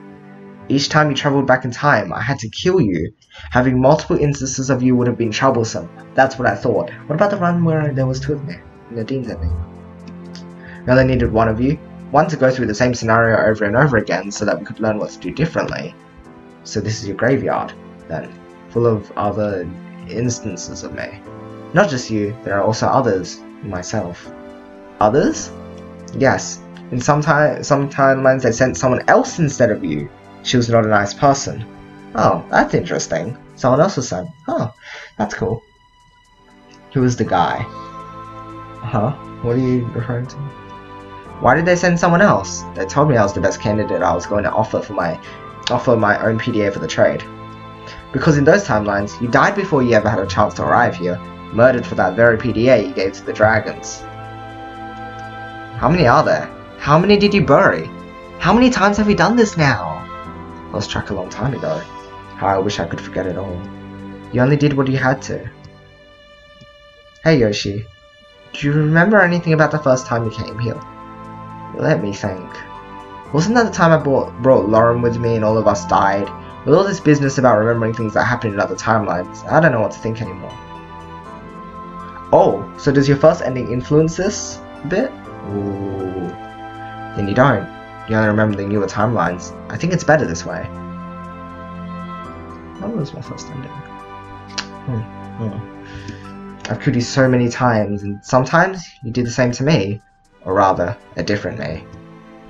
Each time you travelled back in time, I had to kill you. Having multiple instances of you would have been troublesome. That's what I thought. What about the run where there was two of me? Nadine's at me. We only needed one of you. One to go through the same scenario over and over again so that we could learn what to do differently. So this is your graveyard, then. Full of other instances of me. Not just you, there are also others. Myself. Others? Yes. In some timelines they sent someone else instead of you. She was not a nice person. Oh, that's interesting. Someone else was sent. Oh, that's cool. Who was the guy? Huh? What are you referring to? Why did they send someone else? They told me I was the best candidate I was going to offer my own PDA for the trade. Because in those timelines, you died before you ever had a chance to arrive here, murdered for that very PDA you gave to the dragons. How many are there? How many did you bury? How many times have we done this now? I lost track a long time ago. How I wish I could forget it all. You only did what you had to. Hey Yoshi, do you remember anything about the first time you came here? Let me think. Wasn't that the time I brought Lauren with me and all of us died? With all this business about remembering things that happened in other timelines, I don't know what to think anymore. Oh, so does your first ending influence this a bit? Ooh. Then you don't. You only remember the newer timelines. I think it's better this way. What was my first ending? I've killed you so many times, and sometimes you did the same to me. Or rather, a different me.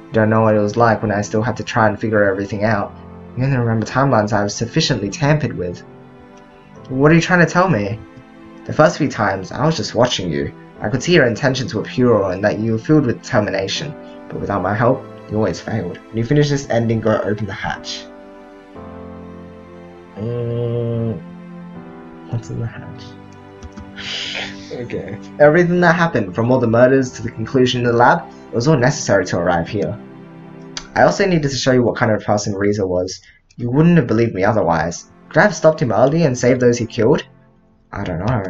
You don't know what it was like when I still had to try and figure everything out. You only remember timelines I was sufficiently tampered with. What are you trying to tell me? The first few times, I was just watching you. I could see your intentions were pure and that you were filled with determination. But without my help, you always failed. When you finish this ending, go open the hatch. What's in the hatch? Okay. Everything that happened, from all the murders to the conclusion in the lab, it was all necessary to arrive here. I also needed to show you what kind of person Reza was. You wouldn't have believed me otherwise. Could I have stopped him early and saved those he killed? I don't know.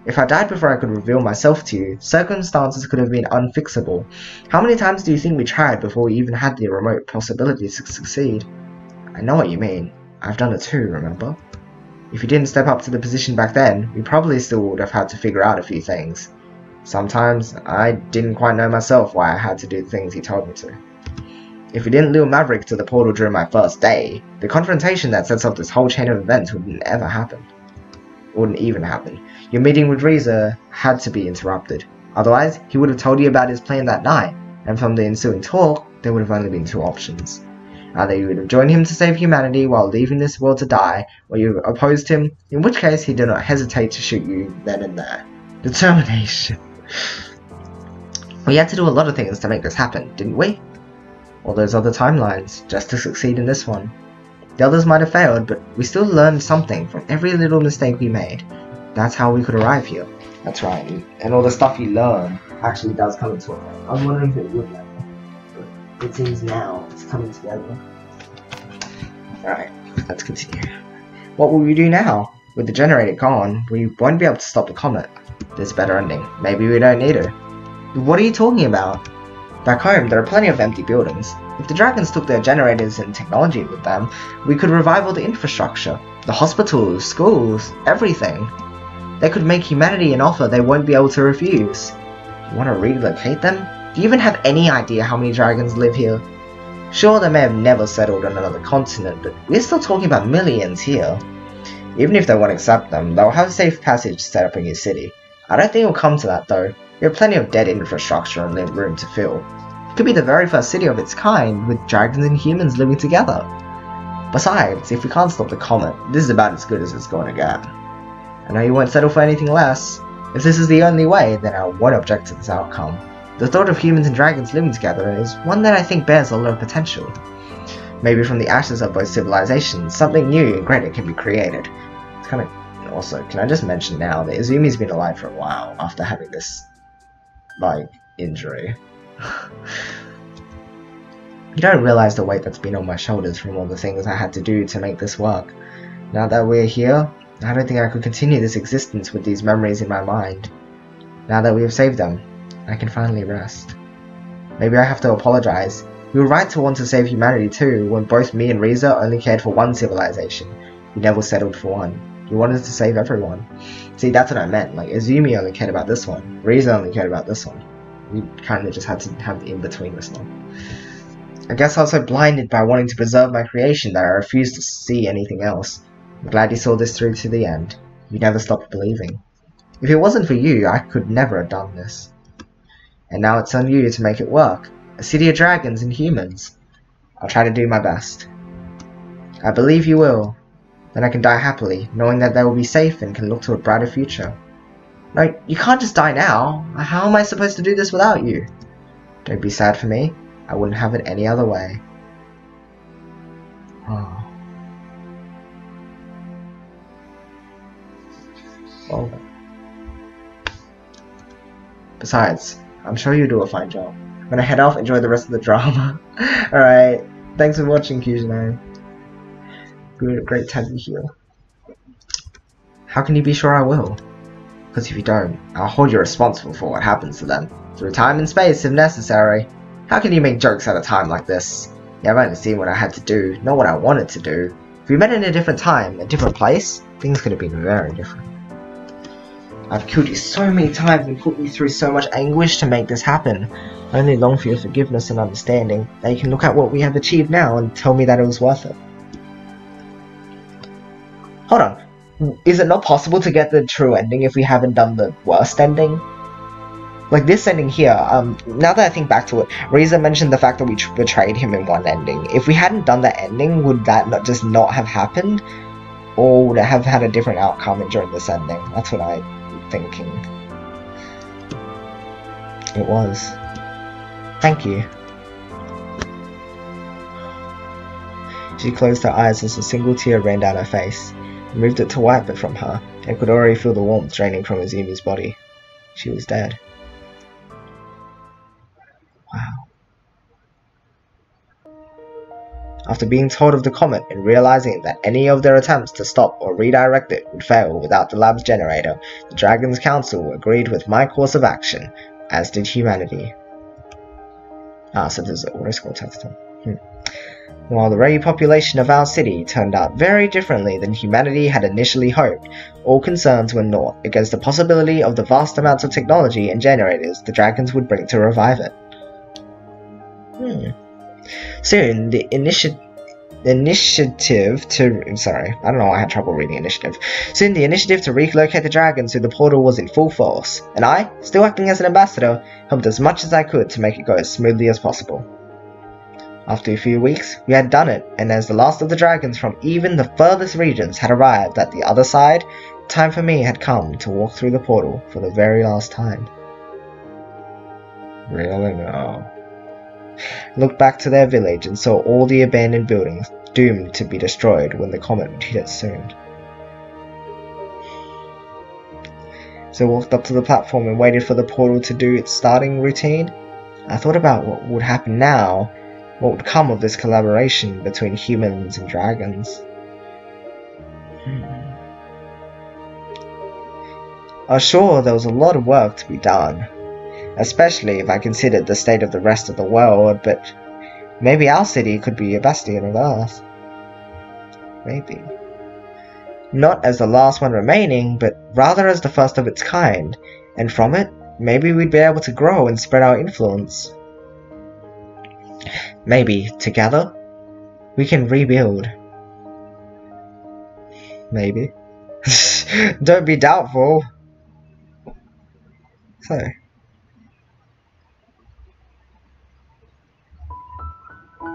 If I died before I could reveal myself to you, circumstances could have been unfixable. How many times do you think we tried before we even had the remote possibility to succeed? I know what you mean. I've done it too, remember? If you didn't step up to the position back then, we probably still would have had to figure out a few things. Sometimes, I didn't quite know myself why I had to do the things he told me to. If we didn't lure Maverick to the portal during my first day, the confrontation that sets up this whole chain of events wouldn't ever happen. Wouldn't even happen. Your meeting with Reza had to be interrupted. Otherwise, he would have told you about his plan that night, and from the ensuing talk, there would have only been two options. Either you would have joined him to save humanity while leaving this world to die, or you opposed him, in which case he did not hesitate to shoot you then and there. Determination. We had to do a lot of things to make this happen, didn't we? All those other timelines, just to succeed in this one. The others might have failed, but we still learned something from every little mistake we made. That's how we could arrive here. That's right, and all the stuff you learn actually does come into effect. I was wondering if it would later, but it seems now it's coming together. Alright, let's continue. What will we do now? With the generator gone, we won't be able to stop the comet. There's a better ending. Maybe we don't need it. What are you talking about? Back home, there are plenty of empty buildings. If the dragons took their generators and technology with them, we could revive all the infrastructure. The hospitals, schools, everything. They could make humanity an offer they won't be able to refuse. You want to relocate them? Do you even have any idea how many dragons live here? Sure, they may have never settled on another continent, but we're still talking about millions here. Even if they won't accept them, they'll have a safe passage set up in your city. I don't think it'll come to that though. We have plenty of dead infrastructure and room to fill. It could be the very first city of its kind, with dragons and humans living together. Besides, if we can't stop the comet, this is about as good as it's going to get. I know you won't settle for anything less. If this is the only way, then I won't object to this outcome. The thought of humans and dragons living together is one that I think bears a lot of potential. Maybe from the ashes of both civilizations, something new and greater can be created. It's kind of... Also, can I just mention now that Izumi's been alive for a while after having this, like, injury. You don't realize the weight that's been on my shoulders from all the things I had to do to make this work. Now that we're here, I don't think I could continue this existence with these memories in my mind. Now that we have saved them, I can finally rest. Maybe I have to apologize. We were right to want to save humanity too, when both me and Reza only cared for one civilization. We never settled for one. We wanted to save everyone. See, that's what I meant. Like, Izumi only cared about this one. Reza only cared about this one. We kind of just had to have the in-between this one. I guess I was so blinded by wanting to preserve my creation that I refused to see anything else. I'm glad you saw this through to the end. You never stopped believing. If it wasn't for you, I could never have done this. And now it's on you to make it work. A city of dragons and humans. I'll try to do my best. I believe you will. Then I can die happily, knowing that they will be safe and can look to a brighter future. No, you can't just die now. How am I supposed to do this without you? Don't be sad for me. I wouldn't have it any other way. Oh. Well, besides, I'm sure you do a fine job. I'm gonna head off, enjoy the rest of the drama. Alright, thanks for watching, Kujanai. Great to have you here. How can you be sure I will? Because if you don't, I'll hold you responsible for what happens to them, through time and space if necessary. How can you make jokes at a time like this? Yeah, I've only seen what I had to do, not what I wanted to do. If we met in a different time, a different place, things could have been very different. I've killed you so many times and put you through so much anguish to make this happen. I only long for your forgiveness and understanding, that you can look at what we have achieved now and tell me that it was worth it. Hold on, is it not possible to get the true ending if we haven't done the worst ending? Like this ending here, now that I think back to it, Riza mentioned the fact that we betrayed him in one ending. If we hadn't done that ending, would that not have happened? Or would it have had a different outcome during this ending? That's what I'm thinking. It was. Thank you. She closed her eyes as a single tear ran down her face, and moved it to wipe it from her, and could already feel the warmth draining from Izumi's body. She was dead. Wow. After being told of the comet and realizing that any of their attempts to stop or redirect it would fail without the lab's generator, the Dragon's Council agreed with my course of action, as did humanity. So there's an auto-scroll text on. While the repopulation of our city turned out very differently than humanity had initially hoped, all concerns were naught against the possibility of the vast amounts of technology and generators the dragons would bring to revive it. Soon, the initiative to... Sorry, I don't know why I had trouble reading initiative. Soon, the initiative to relocate the dragons through the portal was in full force, and I, still acting as an ambassador, helped as much as I could to make it go as smoothly as possible. After a few weeks, we had done it, and as the last of the dragons from even the furthest regions had arrived at the other side, time for me had come to walk through the portal for the very last time. Really now. Looked back to their village and saw all the abandoned buildings doomed to be destroyed when the comet would hit it soon. So I walked up to the platform and waited for the portal to do its starting routine. I thought about what would happen now, what would come of this collaboration between humans and dragons. I was sure there was a lot of work to be done, especially if I considered the state of the rest of the world, but maybe our city could be a bastion of Earth. Maybe. Not as the last one remaining, but rather as the first of its kind, and from it, maybe we'd be able to grow and spread our influence. Maybe, together, we can rebuild. Maybe. Don't be doubtful. So...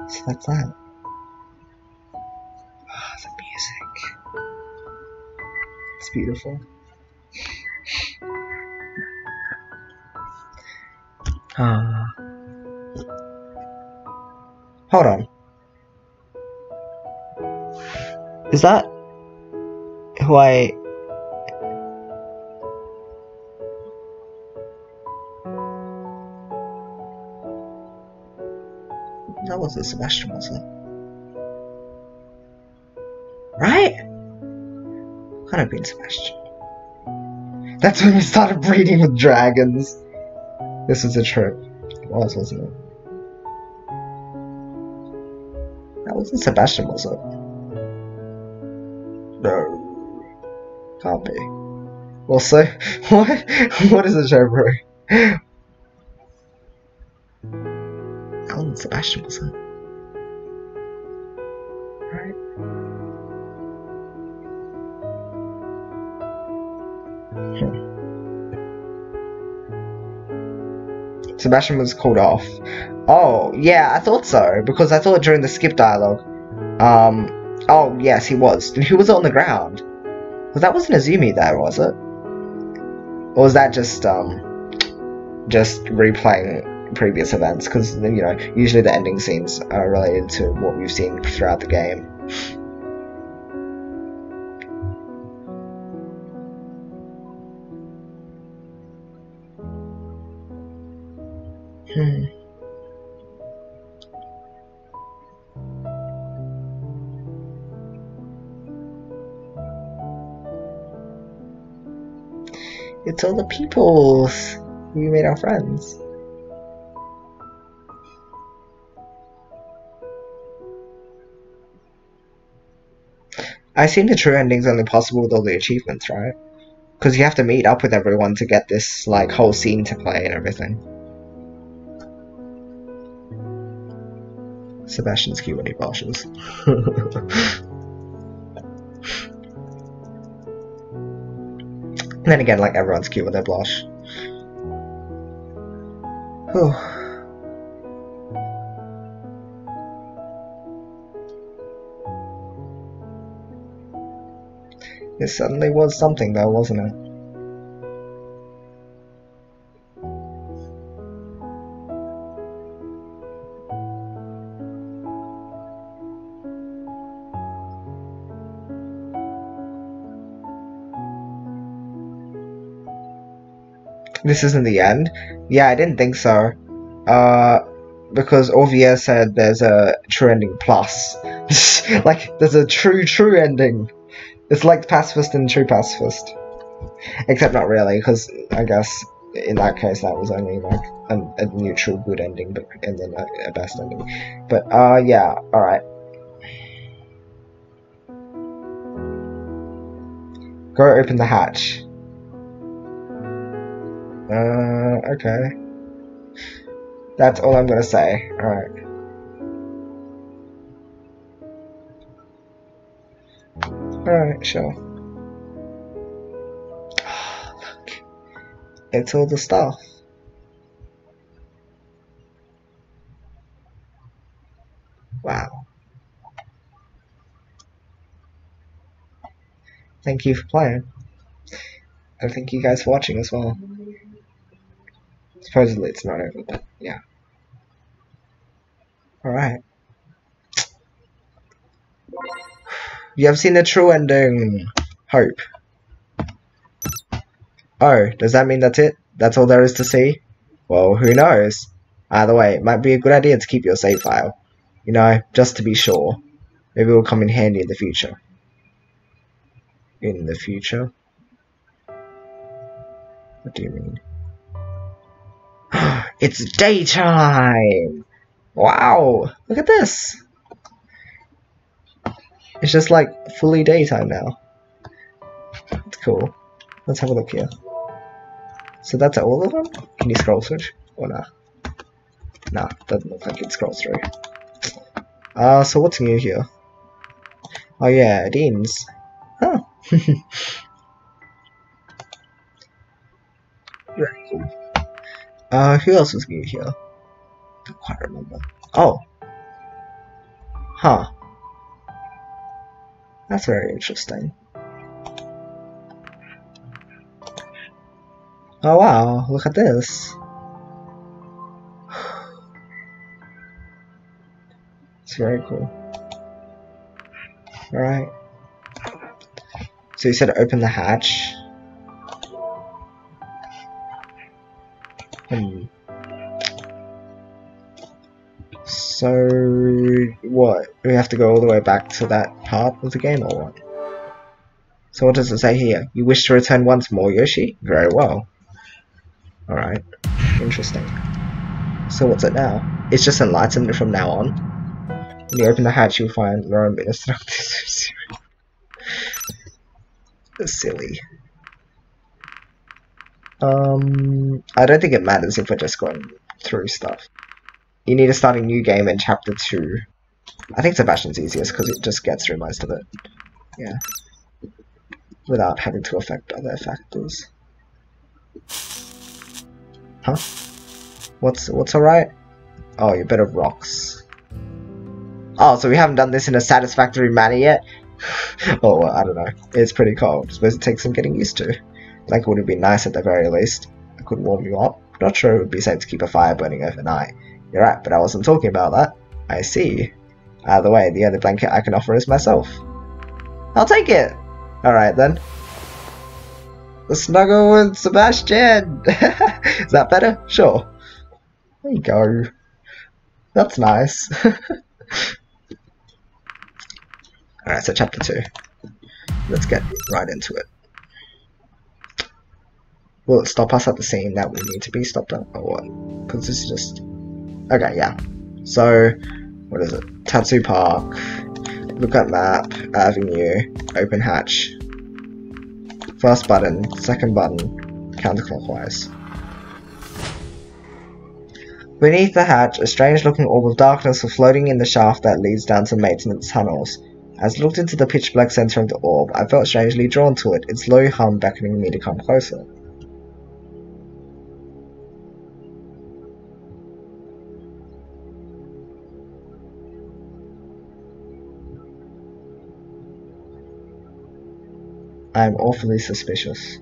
So that's that. Oh, the music. It's beautiful. Hold on. Is that who I... That wasn't Sebastian, was it? Right? Could have been Sebastian. That's when we started breeding with dragons. This was a trip. It was, wasn't it? That wasn't Sebastian, was it? No. Can't be. Well, so... What is the show, bro? That wasn't Sebastian, was it? Right. Sebastian was called off. Oh, yeah, I thought so, because I thought during the skip dialogue, oh, yes, he was. He was on the ground. Well, that wasn't Izumi there, was it? Or was that just replaying previous events? Because, you know, usually the ending scenes are related to what we've seen throughout the game. It's all the peoples. We made our friends. I assume the true ending's only possible with all the achievements, right? Because you have to meet up with everyone to get this, like, whole scene to play and everything. Sebastian's cute when he blushes. And then again, like, everyone's cute when they blush. Whew. It suddenly was something though, wasn't it? This isn't the end? Yeah, I didn't think so. Because Orvia said there's a true ending plus. Like, there's a true ending. It's like pacifist and true pacifist. Except not really, because I guess in that case that was only like a neutral good ending, but and then a best ending. But yeah, alright. Go open the hatch. Okay. That's all I'm gonna say. Alright. Alright, sure. Look. It's all the stuff. Wow. Thank you for playing. And thank you guys for watching as well. Supposedly it's not over, but yeah. Alright. You have seen the true ending. Hope. Oh, does that mean that's it? That's all there is to see? Well, who knows? Either way, it might be a good idea to keep your save file. You know, just to be sure. Maybe it will come in handy in the future. In the future? What do you mean? It's daytime! Wow! Look at this! It's just like fully daytime now. It's cool. Let's have a look here. So that's all of them? Can you scroll through? Or nah? Nah, doesn't look like it scrolls through. So what's new here? Oh yeah, Dean's. Huh. Very cool. Who else was new here? Don't quite remember. Oh. Huh. That's very interesting. Oh wow, look at this. It's very cool. Alright. So you said open the hatch. So what? We have to go all the way back to that part of the game or what? So what does it say here? You wish to return once more, Yoshi? Very well. Alright. Interesting. So what's it now? It's just enlightenment from now on. When you open the hatch you'll find Lauren been instructed. That's silly. I don't think it matters if we're just going through stuff. You need to start a new game in chapter 2. I think Sebastian's easiest because it just gets through most of it. Yeah. Without having to affect other factors. Huh? What's alright? Oh, you're a bit of rocks. Oh, so we haven't done this in a satisfactory manner yet? Oh, well, I don't know. It's pretty cold. I suppose it takes some getting used to. Blanket would have been nice at the very least. I could warm you up. Not sure it would be safe to keep a fire burning overnight. You're right, but I wasn't talking about that. I see. Either way, the only blanket I can offer is myself. I'll take it! Alright then. The snuggle with Sebastian! Is that better? Sure. There you go. That's nice. Alright, so chapter 2. Let's get right into it. Will it stop us at the scene that we need to be stopped at, or what? Because this is just... Okay, yeah. So, what is it? Tatsu Park. Look at map. Avenue. Open hatch. First button. Second button. Counterclockwise. Beneath the hatch, a strange-looking orb of darkness was floating in the shaft that leads down to maintenance tunnels. As I looked into the pitch-black center of the orb, I felt strangely drawn to it, its low hum beckoning me to come closer. I am awfully suspicious.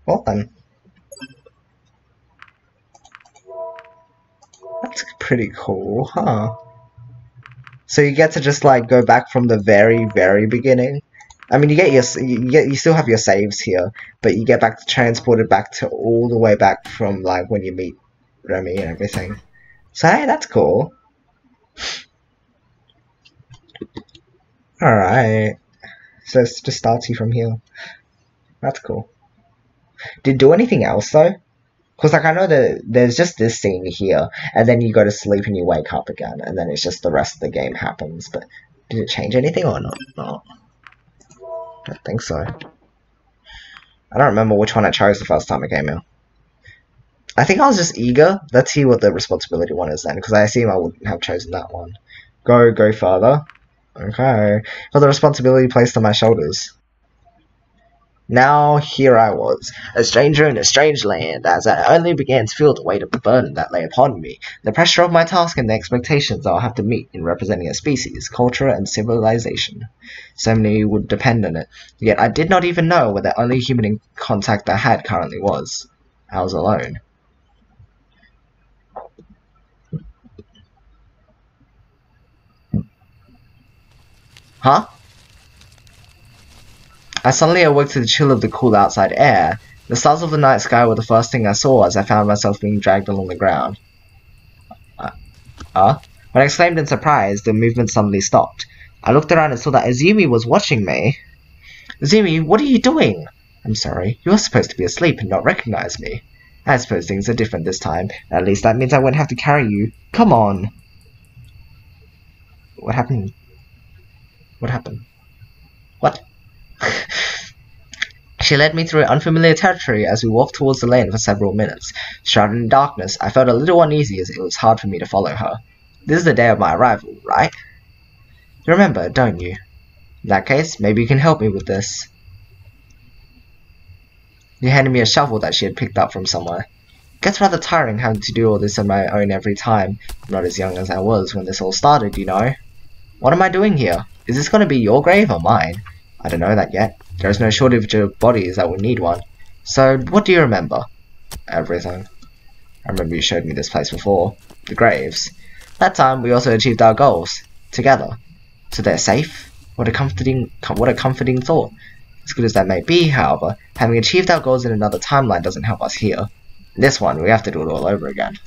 Well then. That's pretty cool, huh? So you get to just like go back from the very, very beginning. I mean, you still have your saves here, but you get transported back to all the way back from like when you meet Remy and everything. So hey, that's cool. All right. So it just starts you from here. That's cool. Did it do anything else though? Because like I know that there's just this scene here, and then you go to sleep and you wake up again, and then it's just the rest of the game happens. But did it change anything or not? No. I don't think so. I don't remember which one I chose the first time I came out. I think I was just eager. Let's see what the responsibility one is then, because I assume I wouldn't have chosen that one. Go further. Okay. For the responsibility placed on my shoulders. Now here I was, a stranger in a strange land, as I only began to feel the weight of the burden that lay upon me, the pressure of my task and the expectations I'll have to meet in representing a species, culture, and civilization. So many would depend on it, yet I did not even know where the only human contact I had currently was. I was alone. Huh? I suddenly awoke to the chill of the cool outside air. The stars of the night sky were the first thing I saw as I found myself being dragged along the ground. When I exclaimed in surprise, the movement suddenly stopped. I looked around and saw that Azumi was watching me. Azumi, what are you doing? I'm sorry, you're supposed to be asleep and not recognize me. I suppose things are different this time. At least that means I won't have to carry you. Come on. What happened? What happened? What? She led me through unfamiliar territory as we walked towards the lane for several minutes. Shrouded in darkness, I felt a little uneasy as it was hard for me to follow her. This is the day of my arrival, right? You remember, don't you? In that case, maybe you can help me with this. She handed me a shovel that she had picked up from somewhere. It gets rather tiring having to do all this on my own every time. I'm not as young as I was when this all started, you know. What am I doing here? Is this going to be your grave or mine? I don't know that yet. There is no shortage of bodies that would need one. So, what do you remember? Everything. I remember you showed me this place before. The graves. That time, we also achieved our goals. Together. So they're safe? What a comforting thought. As good as that may be, however, having achieved our goals in another timeline doesn't help us here. In this one, we have to do it all over again.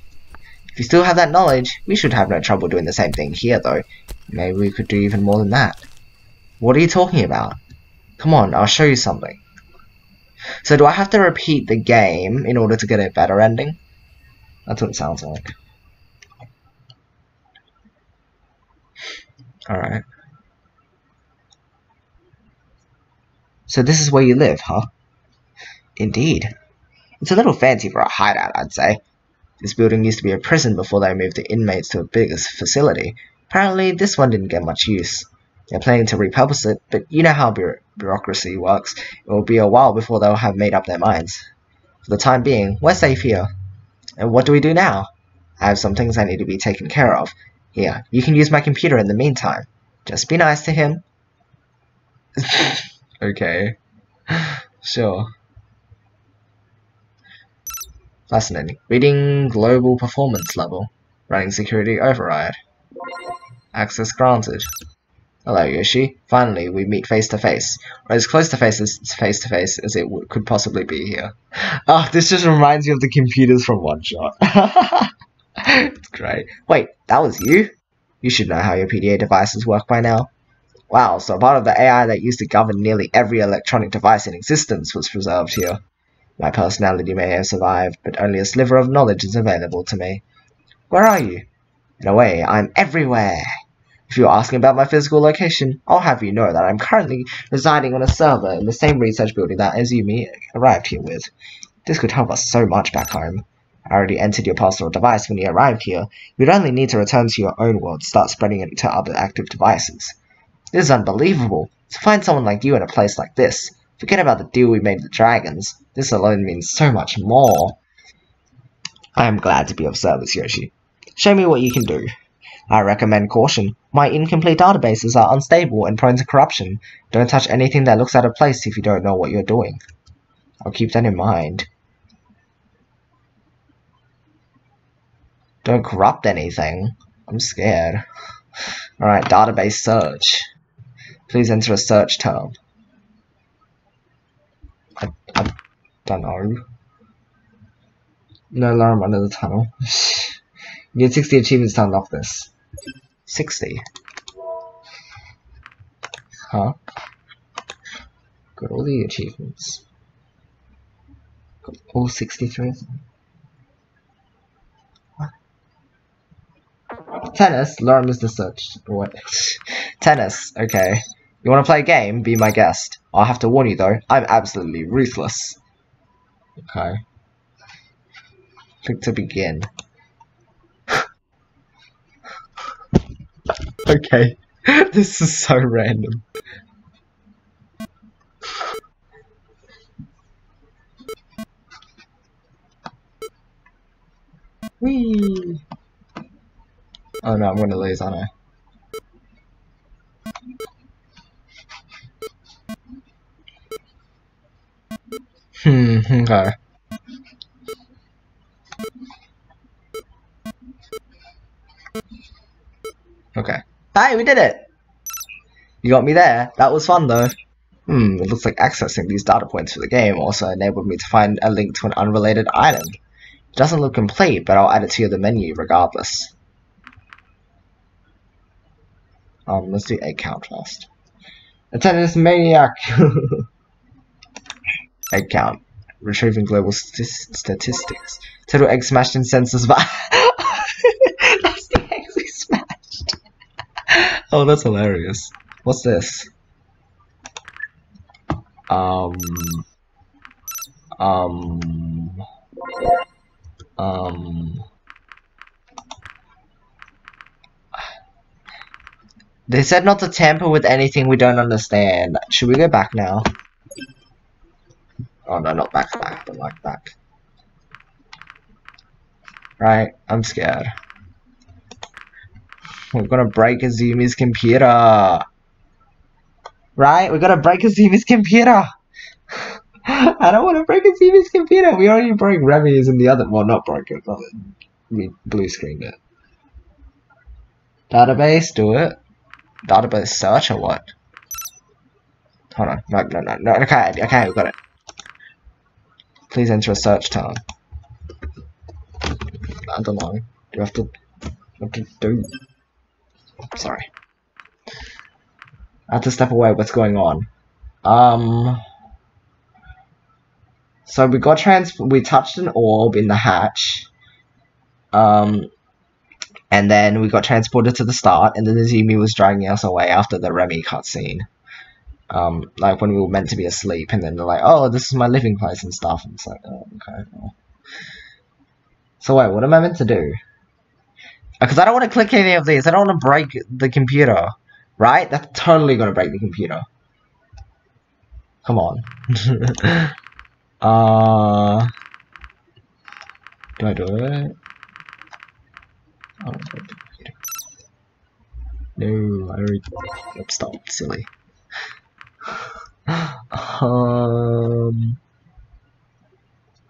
If you still have that knowledge, we should have no trouble doing the same thing here, though. Maybe we could do even more than that. What are you talking about? Come on, I'll show you something. So do I have to repeat the game in order to get a better ending? That's what it sounds like. Alright. So this is where you live, huh? Indeed. It's a little fancy for a hideout, I'd say. This building used to be a prison before they moved the inmates to a bigger facility. Apparently, this one didn't get much use. They're planning to repurpose it, but you know how bureaucracy works. It will be a while before they'll have made up their minds. For the time being, we're safe here. And what do we do now? I have some things I need to be taken care of. Here, you can use my computer in the meantime. Just be nice to him. Okay. Sure. Fascinating. Reading global performance level. Running security override. Access granted. Hello, Yoshi. Finally, we meet face to face. Or as close to face to face as it could possibly be here. Oh, this just reminds me of the computers from One Shot. It's great. Wait, that was you? You should know how your PDA devices work by now. Wow, so part of the AI that used to govern nearly every electronic device in existence was preserved here. My personality may have survived, but only a sliver of knowledge is available to me. Where are you? In a way, I'm everywhere. If you're asking about my physical location, I'll have you know that I'm currently residing on a server in the same research building that Azumi arrived here with. This could help us so much back home. I already entered your personal device when you arrived here. You'd only need to return to your own world to start spreading it to other active devices. This is unbelievable. To find someone like you in a place like this. Forget about the deal we made with the dragons. This alone means so much more. I am glad to be of service, Yoshi. Show me what you can do. I recommend caution. My incomplete databases are unstable and prone to corruption. Don't touch anything that looks out of place if you don't know what you're doing. I'll keep that in mind. Don't corrupt anything. I'm scared. Alright, database search. Please enter a search term. I don't know. No alarm under the tunnel. You get 60 achievements to unlock this. 60? Huh? Got all the achievements. Got all 63 of them. Tennis, Lauren is the search. What? Tennis, okay. You wanna play a game? Be my guest. I'll have to warn you though, I'm absolutely ruthless. Okay. Click to begin. Okay. This is so random. Whee! Oh no, I'm gonna lose, aren't I? Okay. Okay. Hey, we did it! You got me there. That was fun though. It looks like accessing these data points for the game also enabled me to find a link to an unrelated item. It doesn't look complete, but I'll add it to the menu regardless. Let's do egg count first. Attendance maniac! Egg count. Retrieving global statistics. Total eggs smashed in sensors. That's the eggs we smashed. Oh, that's hilarious. What's this? They said not to tamper with anything we don't understand. Should we go back now? Oh no, not back, but like back. Right, I'm scared. We're gonna break Azumi's computer. Right, we're gonna break Azumi's computer. I don't want to break Azumi's computer. We already broke Remy's and the other. Well, not broke it, but we blue screened it. Database, do it. Database search or what? Hold on. No. Okay, we got it. Please enter a search term. I don't know. Do you have to do? Sorry. I have to step away. What's going on? So we got we touched an orb in the hatch. And then we got transported to the start, and then Azumi was dragging us away after the Remy cutscene. Like when we were meant to be asleep, and then they're like, "Oh, this is my living place and stuff." And it's like, "Oh, okay." Well. So wait, what am I meant to do? Because I don't want to click any of these. I don't want to break the computer, right? That's totally gonna break the computer. Come on. Do I do it? Oh, no, I already. Nope, stop, silly.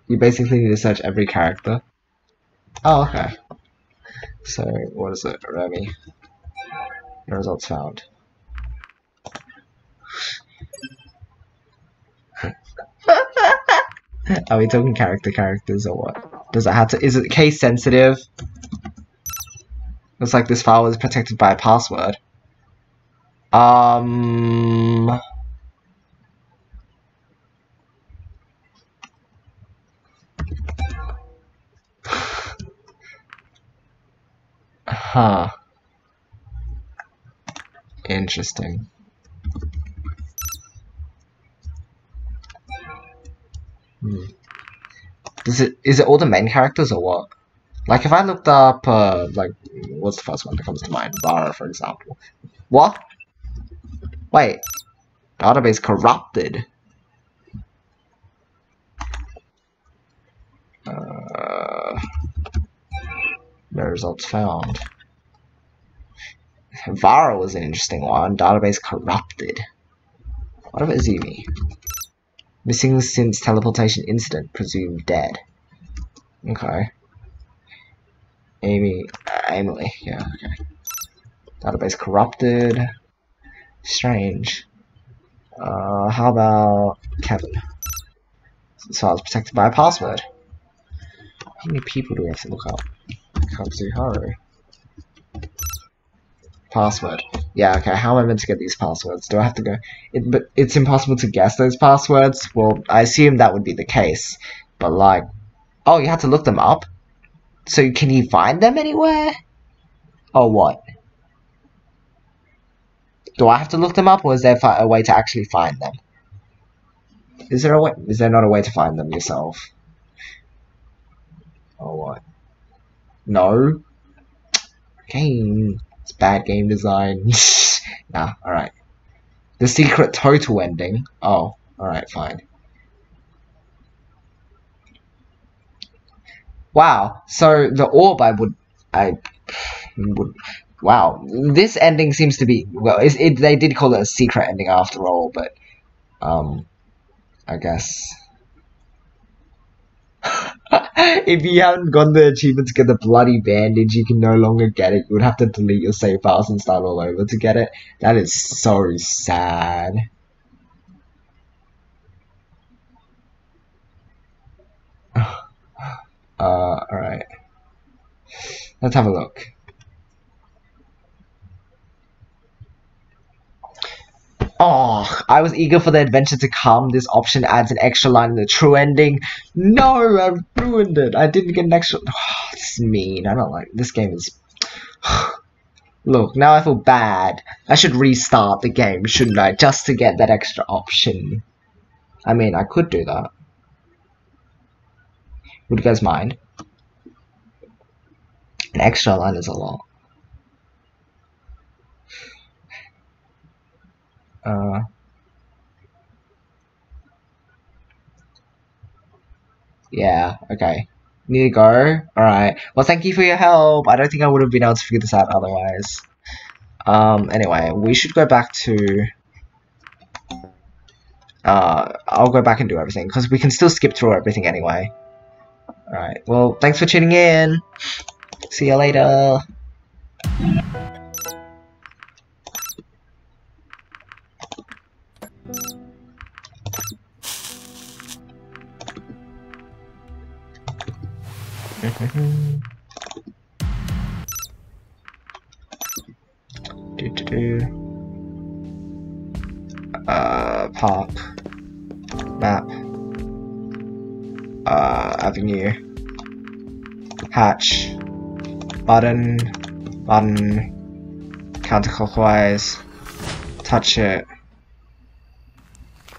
You basically need to search every character. Oh, okay. So, what is it? Remy. No results found. Are we talking characters or what? Does it have to? Is it case sensitive? Looks like this file is protected by a password. Huh. Interesting. Is it all the main characters or what? Like if I looked up like what's the first one that comes to mind? Vara, for example. What? Wait. Database corrupted. No results found. Vara was an interesting one. Database corrupted. What about Izumi? Missing since teleportation incident. Presumed dead. Okay. Emily. Yeah, okay. Database corrupted. Strange. How about Kevin? So I was protected by a password. How many people do we have to look up? Kazuharu. Password. Yeah, okay, how am I meant to get these passwords? Do I have to go? But it's impossible to guess those passwords? Well, I assume that would be the case. But like, oh, you have to look them up? So can you find them anywhere? Or what? Do I have to look them up, or is there a way to actually find them? Is there a way? Is there not a way to find them yourself? Or what? No? Game. It's bad game design. Nah, alright. The secret total ending. Oh, alright, fine. Wow, so the orb wow, this ending seems to be, well, they did call it a secret ending after all, but, I guess. If you haven't gotten the achievement to get the bloody bandage, you can no longer get it. You would have to delete your save files and start all over to get it. That is so sad. Alright. Let's have a look. Oh, I was eager for the adventure to come. This option adds an extra line in the true ending. No, I ruined it. I didn't get an extra. Oh, this is mean. I don't like this game. Is look, now I feel bad. I should restart the game, shouldn't I? Just to get that extra option. I mean, I could do that. Would you guys mind? An extra line is a lot. Yeah, okay. Need to go? Alright. Well, thank you for your help. I don't think I would have been able to figure this out otherwise. Anyway, we should go back to... I'll go back and do everything, because we can still skip through everything anyway. Alright, well, thanks for tuning in. See you later. Park. Map. Avenue. Hatch. Button. Counterclockwise. Touch it.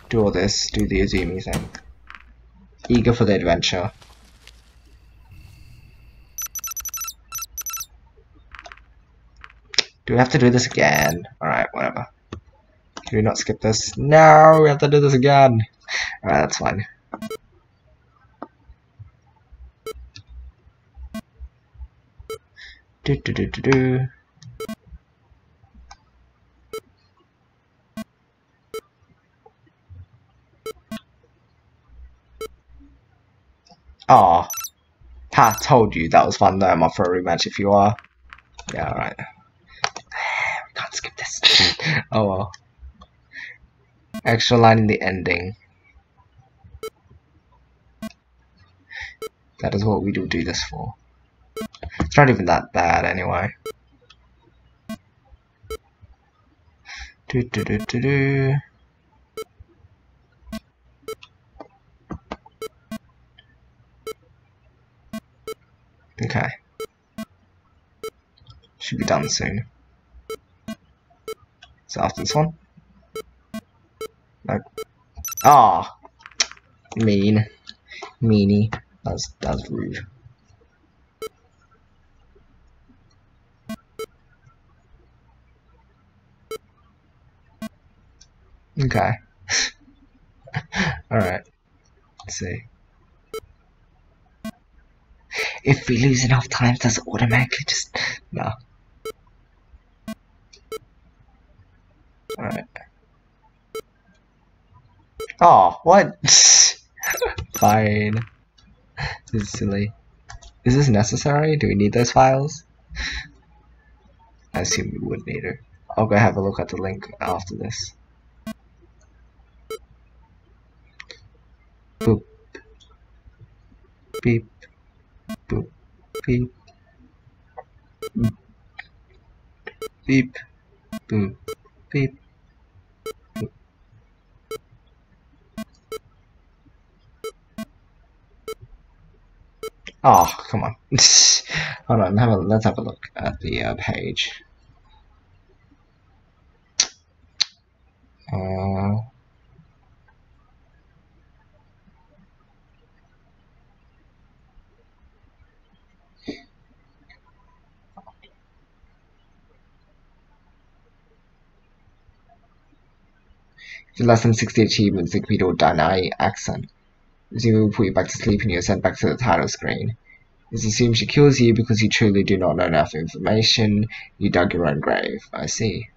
Do all this. Do the Izumi thing. Eager for the adventure. Do we have to do this again? Alright, whatever. Can we not skip this? No, we have to do this again. Alright, that's fine. Aw. Ha, told you that was fun though. I'm up for a rematch if you are. Yeah, alright. We can't skip. this. Oh well. Extra line in the ending. That is what we do this for. It's not even that bad anyway. Do do do do do. Okay. Should be done soon. So after this one? Nope. Ah, mean. Meanie. That's rude. Okay. Alright. Let's see. If we lose enough time, does it automatically just... No. Alright. Oh, what? Fine. This is silly. Is this necessary? Do we need those files? I assume we would need it. I'll go have a look at the link after this. Boop. Beep. Boop. Beep. Beep. Boop. Beep. Boop. Oh, come on. Hold on, let's have a look at the page. If less than 60 achievements, the computer will deny accent. Zero will put you back to sleep and you're sent back to the title screen. This assumes she kills you because you truly do not know enough information. You dug your own grave. I see.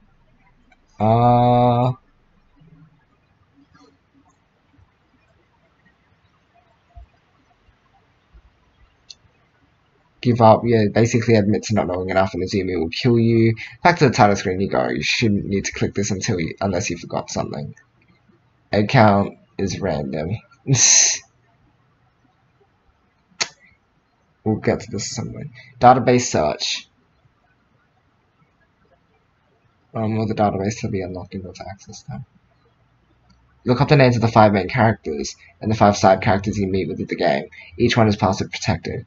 Give up. Yeah, basically admit to not knowing enough and assume it will kill you. Back to the title screen you go. You shouldn't need to click this unless you forgot something. Account is random. We'll get to this somewhere. Database search. Will the database will be unlocked and able to access them. Look up the names of the 5 main characters and the 5 side characters you meet within the game. Each one is password protected.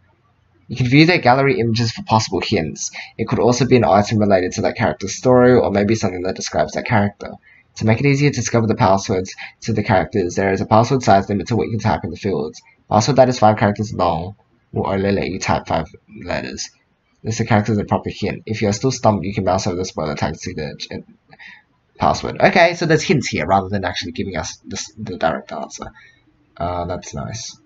You can view their gallery images for possible hints. It could also be an item related to that character's story, or maybe something that describes that character. To make it easier to discover the passwords to the characters, there is a password size limit to what you can type in the fields. Password that is 5 characters long will only let you type 5 letters. This is a character is a proper hint. If you are still stumped, you can mouse over the spoiler tag to see the password. Okay, so there's hints here rather than actually giving us the direct answer. That's nice.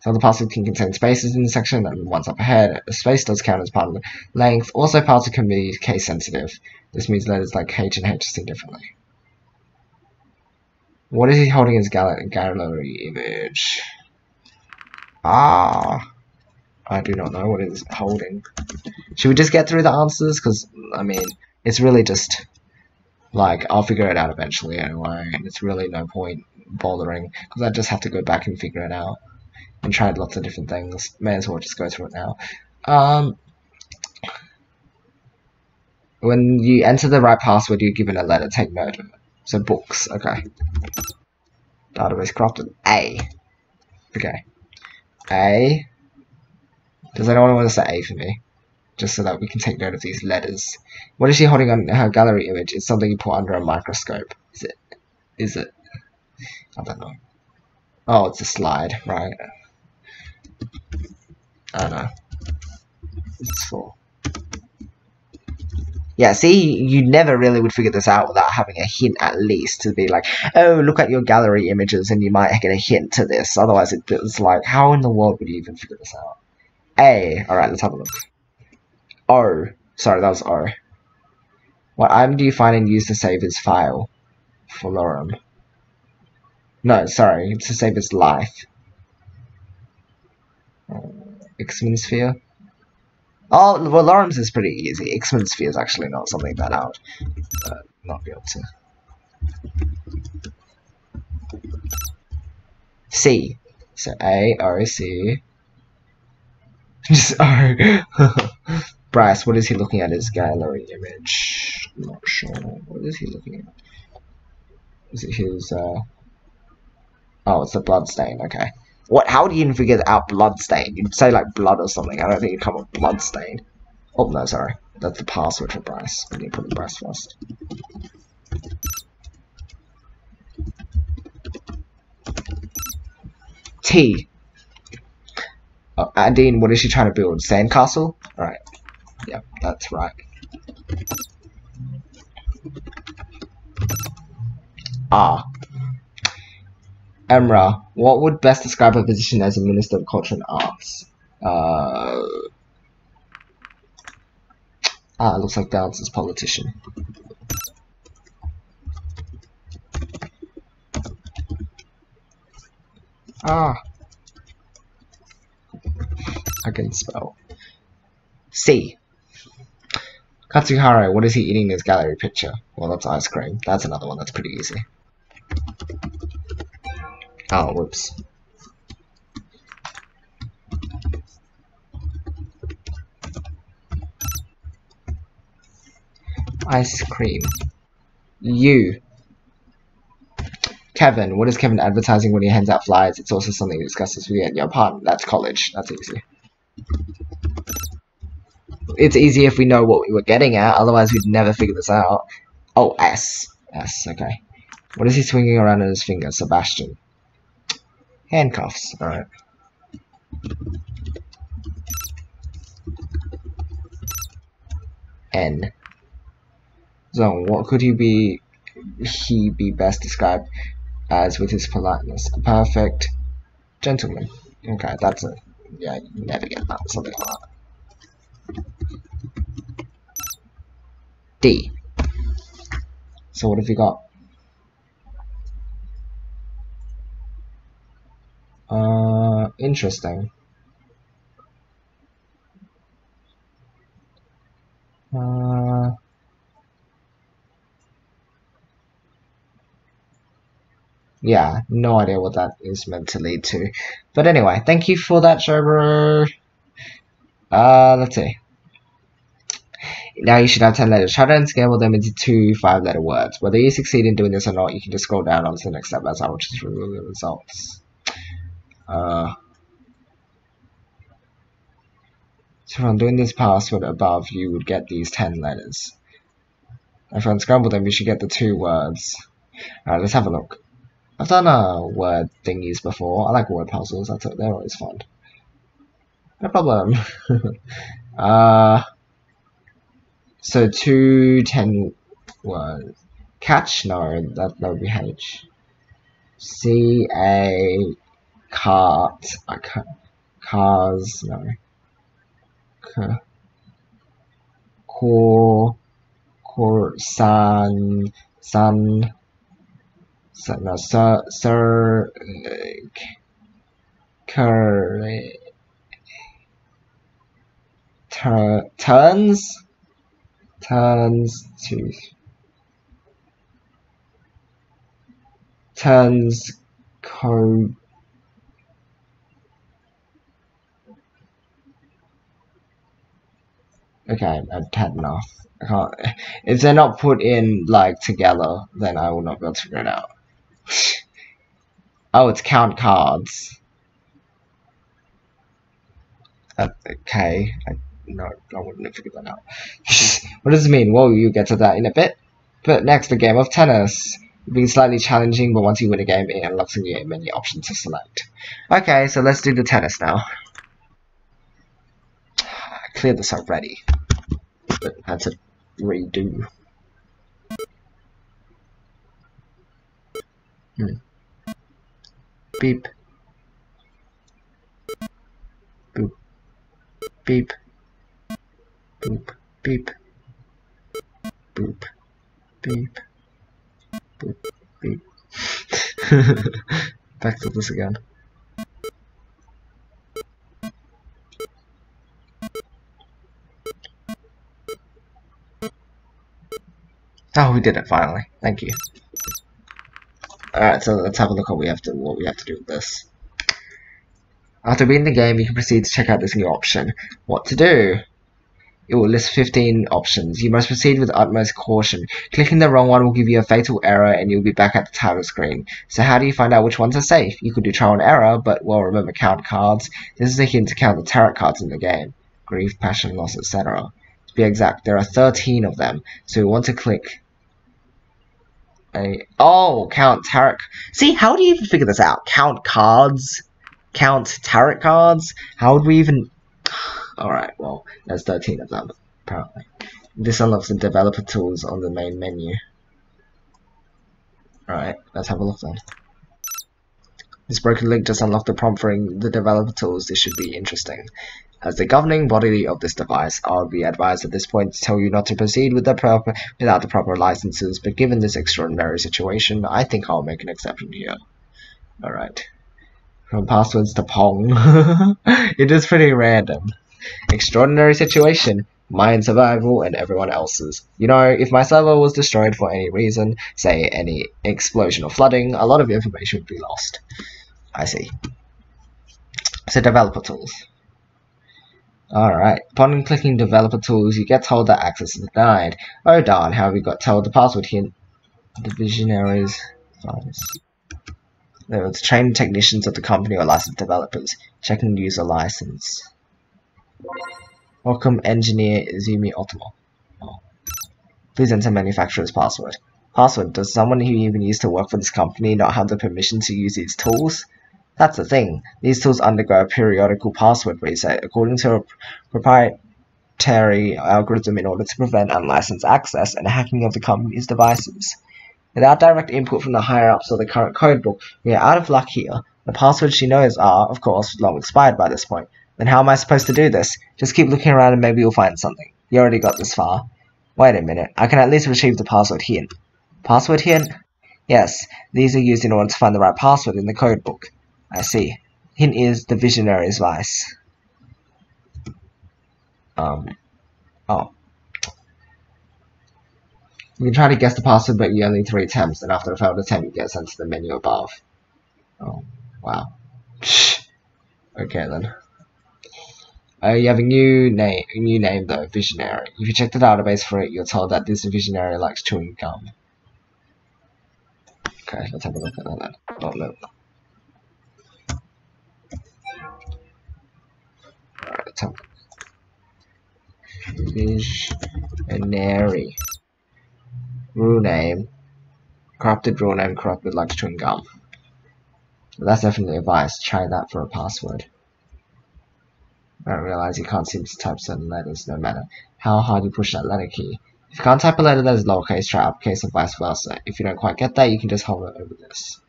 So the password can contain spaces in the section and ones up ahead. A space does count as part of the length. Also, password can be case sensitive. This means letters like H and H are seen differently. What is he holding as gallery image? I do not know what it is holding. Should we just get through the answers? Because, I mean, it's really just, like, I'll figure it out eventually anyway, and it's really no point bothering, because I just have to go back and figure it out. And tried lots of different things. May as well just go through it now. When you enter the right password, you're given a letter. Take note of it. So books, okay. Database crafted. A. Okay. A. Does anyone want to say A for me? Just so that we can take note of these letters. What is she holding on her gallery image? It's something you put under a microscope. Is it? Is it? I don't know. Oh, it's a slide, right. I don't know. It's for. Yeah, see, you never really would figure this out without having a hint at least to be like, oh, look at your gallery images and you might get a hint to this. Otherwise, it's like, how in the world would you even figure this out? A. Alright, let's have a look. O. Sorry, that was O. What item do you find and use to save his file? Florum. No, sorry, to save his life. X-Men sphere. Oh, well, Lawrence is pretty easy. X-Men Sphere is actually not something that I would not be able to. C. So A, O, C. Just O. Bryce, what is he looking at his gallery image? I'm not sure. What is he looking at? Is it his, Oh, it's a blood stain, okay. What? How do you even figure out blood stain? You'd say like blood or something. I don't think you'd come up with blood stain. Oh, no, sorry. That's the password for Bryce. We need to put the Bryce first. T. Oh, Andine, what is she trying to build? Sandcastle? Alright. Yep, that's right. R. Emra, what would best describe her position as a Minister of Culture and Arts? It looks like Downs is politician. I can spell. C. Katsuhara, what is he eating in his gallery picture? Well, that's ice cream. That's another one that's pretty easy. Oh, whoops. Ice cream. U. Kevin, what is Kevin advertising when he hands out flyers? It's also something he discusses with you at your apartment. That's college. That's easy. It's easy if we know what we were getting at, otherwise we'd never figure this out. Oh, S. S, okay. What is he swinging around in his finger? Sebastian. Handcuffs, alright. N. Zone, what could he be best described as with his politeness? A perfect gentleman. Okay, that's a, yeah, you never get that, something like that. D. So what have you got? Interesting. Yeah, no idea what that is meant to lead to. But anyway, thank you for that, Sherbro. Let's see. Now you should have 10 letters. Try to unscramble them into 2 5-letter words. Whether you succeed in doing this or not, you can just scroll down onto the next step as I will just reveal the results. So from doing this password above, you would get these 10 letters. If I unscramble them, you should get the 2 words. Alright, let's have a look. I've done word thingies before. I like word puzzles. They're always fun. No problem. So 2 10 words. Catch? No, that would be H. C-A cart. Cars, no. Code. Okay, I've had enough. I can't. If they're not put in like together, then I will not be able to figure it out. Oh, it's count cards. Okay, no, I wouldn't have figured that out. What does it mean? Well, you get to that in a bit. But next, the game of tennis. It's been slightly challenging, but once you win a game, it unlocks you many options to select. Okay, so let's do the tennis now. I cleared this already, but had to redo. Beep. Boop. Beep. Boop. Beep. Boop. Beep. Boop. Beep. Back to this again. Oh, we did it finally. Thank you. Alright, so let's have a look at what we have to do with this. After beating the game, you can proceed to check out this new option. What to do? It will list 15 options. You must proceed with utmost caution. Clicking the wrong one will give you a fatal error and you'll be back at the title screen. So how do you find out which ones are safe? You could do trial and error, but well, remember, count cards. This is a hint to count the tarot cards in the game. Grief, passion, loss, etc. To be exact, there are 13 of them. So we want to click count tarot. See, how do you even figure this out? Count cards? Count tarot cards? How would we even... Alright, well, there's 13 of them, apparently. This unlocks the developer tools on the main menu. Alright, let's have a look then. This broken link just unlocked the prompt for the developer tools. This should be interesting. As the governing body of this device, I would be advised at this point to tell you not to proceed without the proper licenses, but given this extraordinary situation, I think I'll make an exception here. Alright. From passwords to Pong. It is pretty random. Extraordinary situation, mine survival and everyone else's. You know, if my server was destroyed for any reason, say any explosion or flooding, a lot of information would be lost. I see. So developer tools. Alright, upon clicking developer tools, you get told that access is denied. Oh darn, how have we got told the password hint? The visionaries. There was trained technicians of the company or licensed developers. Checking user license. Welcome engineer Izumi Otomo. Oh. Please enter manufacturer's password. Password, does someone who even used to work for this company not have the permission to use these tools? That's the thing. These tools undergo a periodical password reset according to a proprietary algorithm in order to prevent unlicensed access and hacking of the company's devices. Without direct input from the higher-ups or the current codebook, we are out of luck here. The passwords she knows are, of course, long expired by this point. Then how am I supposed to do this? Just keep looking around and maybe you'll find something. You already got this far. Wait a minute, I can at least retrieve the password hint. Password hint? Yes, these are used in order to find the right password in the codebook. I see. Hint is the visionary's vice. Oh. You can try to guess the password, but you only need 3 attempts, and after a failed attempt, you get sent to the menu above. Oh, wow. Okay then. You have a new name though, Visionary. If you check the database for it, you're told that this Visionary likes chewing gum. Okay, let's have a look at that then. Oh no. Alright, let's have a look. Visionary. Rule name. Corrupted rule name, corrupted likes chewing gum. That's definitely advice. Try that for a password. I don't realize you can't seem to type certain letters no matter how hard you push that letter key. If you can't type a letter that is lowercase, try uppercase and vice versa. If you don't quite get that, you can just hover over this.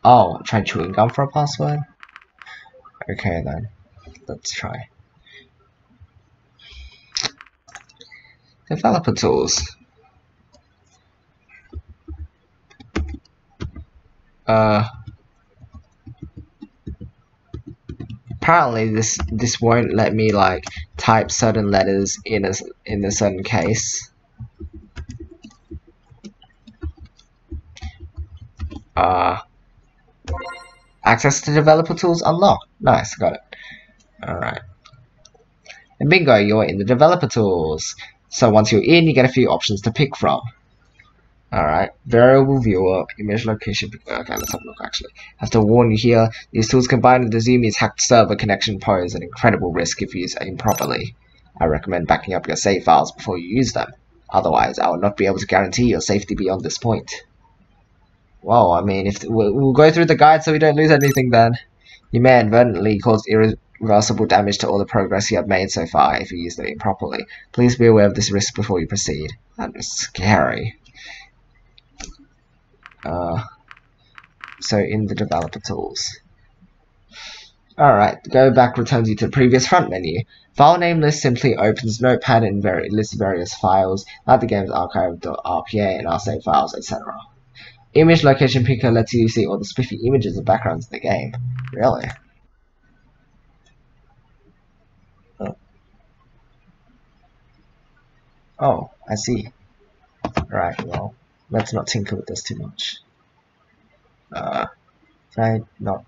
Oh, try chewing gum for a password? Okay then, let's try. Developer tools. Apparently this won't let me like type certain letters in a certain case. Access to developer tools unlocked. Nice, got it. Alright. And bingo, you're in the developer tools. So once you're in, you get a few options to pick from. Alright, variable viewer, image location. Okay, let's have a look actually. I have to warn you here, these tools combined with Izumi's hacked server connection pose an incredible risk if used improperly. I recommend backing up your save files before you use them. Otherwise, I will not be able to guarantee your safety beyond this point. Well, I mean, if we'll go through the guide so we don't lose anything then. You may inadvertently cause irreversible damage to all the progress you have made so far if you use them improperly. Please be aware of this risk before you proceed. That is scary. So in the developer tools. Alright, go back returns you to the previous front menu. File name list simply opens Notepad and lists various files, like the game's archive.rpa and our save files, etc. Image location picker lets you see all the spiffy images and backgrounds in the game. Really? Oh, I see. Right, well, let's not tinker with this too much. Can I not?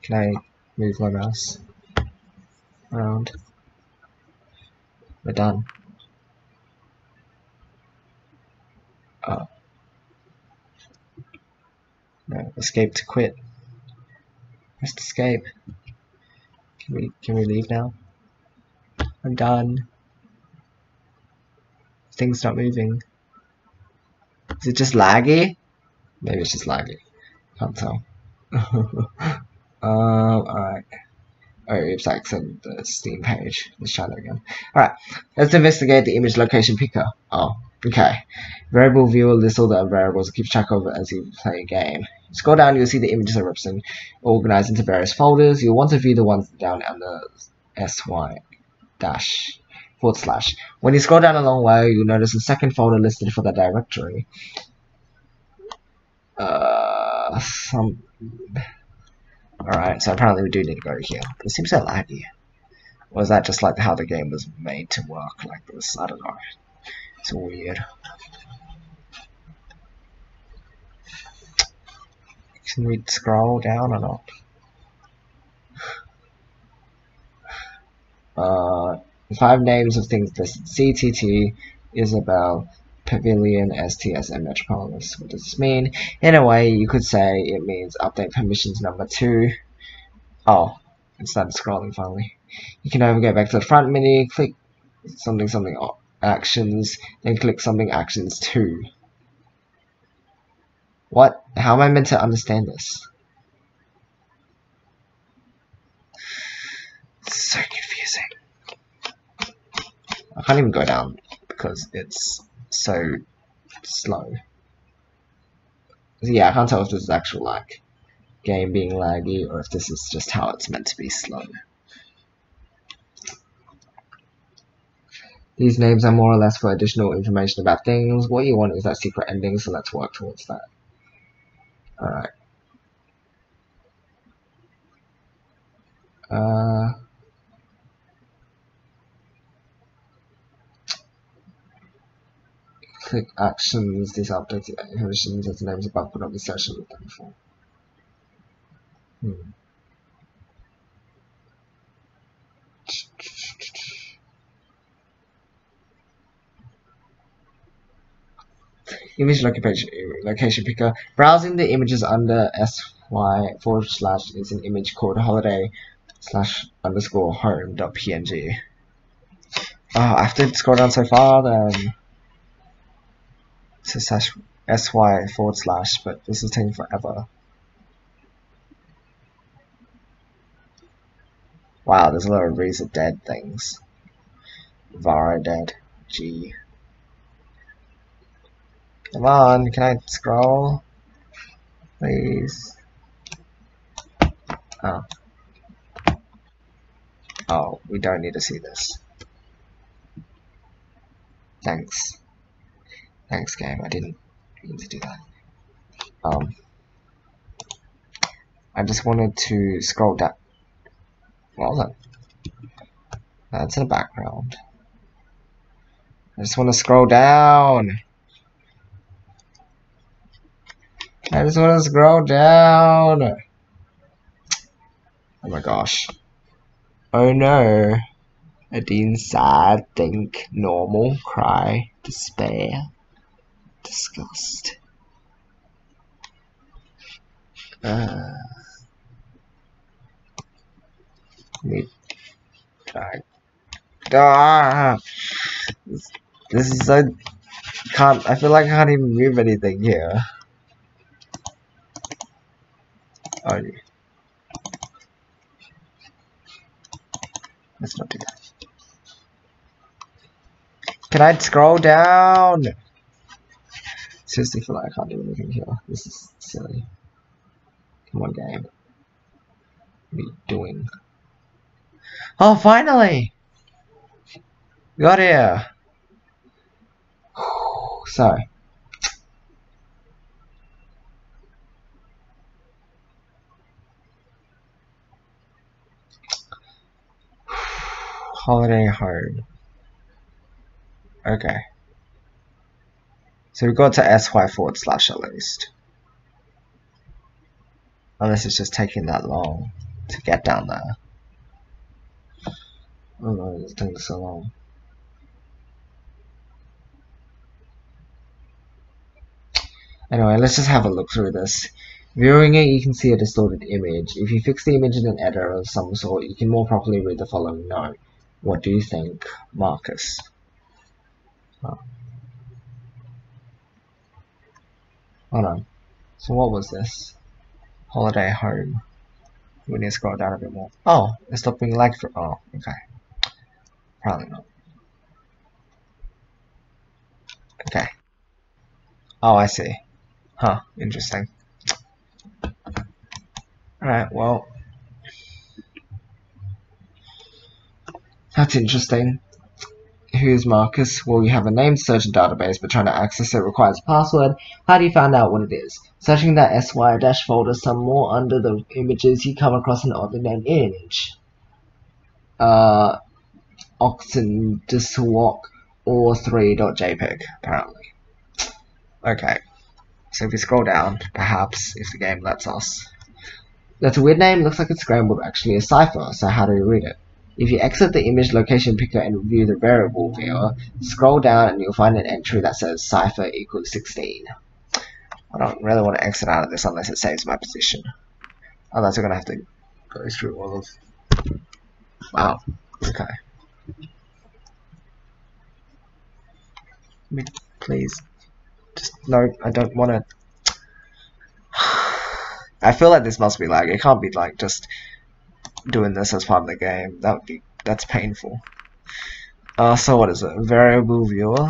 Can I move my mouse around? We're done. Oh. No, escape to quit. Press escape. Can we leave now? I'm done. Things not moving. Is it just laggy? Maybe it's just laggy. Can't tell. Alright. Oh, oops, I accepted the Steam page. Let's try that again. Alright, let's investigate the image location picker. Oh, okay. Variable viewer lists all the variables and keeps track of it as you play a game. Scroll down, you'll see the images are represented, organized into various folders. You'll want to view the ones down under sy dash /. When you scroll down a long way, you'll notice a second folder listed for the directory. Alright, so apparently we do need to go here. It seems so laggy. Or is that just like how the game was made to work like this? I don't know. It's weird. Can we scroll down or not? 5 names of things listed: CTT, Isabel, Pavilion, STS, and Metropolis. What does this mean? In a way, you could say it means update permissions number 2. Oh, it started scrolling finally. You can navigate back to the front menu, click something actions, then click something actions 2. What? How am I meant to understand this? It's so confusing. I can't even go down because it's so slow. Yeah, I can't tell if this is actual like game being laggy or if this is just how it's meant to be slow. These names are more or less for additional information about things. What you want is that secret ending, so let's work towards that. Alright. Click actions, these updated permissions as the names above could not be searched with them before. Image location picker. Browsing the images under sy / is an image called holiday / home.png. Oh, I have to scroll down so far then. It says sy / but this is taking forever. Wow, there's a lot of Reza dead things. Vara dead. G. Come on, can I scroll? Please. Oh. Oh, we don't need to see this. Thanks. Thanks, game. I didn't mean to do that. I just wanted to scroll down. Well done. That's in the background. I just want to scroll down. I just want to scroll down. Oh my gosh. Oh no. Adine, sad, think, normal, cry, despair, disgust. Me drag. This is so I feel like I can't even move anything here. Oh, let's not do that. Can I scroll down? Seriously feel like I can't do anything here. This is silly. Come on, game. What are you doing? Oh, finally! Got here! So, Holiday home. Okay. So we go to sy// at least. Unless it's just taking that long to get down there. Oh no, it's taking so long. Anyway, let's just have a look through this. Viewing it, you can see a distorted image. If you fix the image in an editor of some sort, you can more properly read the following note. What do you think, Marcus? Oh. Hold on. So what was this? Holiday home. We need to scroll down a bit more. Oh, it's stopped being lagged for. Oh, okay. Probably not. Okay. Oh, I see. Huh, interesting. Alright, well. That's interesting. Who's Marcus? Well, you have a name to search a database, but trying to access it requires a password. How do you find out what it is? Searching that sy- folder some more under the images, you come across an oddly named image. Oxendiswalk or 3.jpg, apparently. Okay. So if we scroll down, perhaps, if the game lets us. That's a weird name, looks like it's scrambled, actually a cipher, so how do we read it? If you exit the image location picker and view the variable viewer, scroll down and you'll find an entry that says cipher equals 16. I don't really want to exit out of this unless it saves my position. Otherwise I'm going to have to go through all of... Wow, okay. Please. Just, no, I don't want to... I feel like this must be lag. It can't be like just doing this as part of the game. That's painful. So what is it? Variable viewer?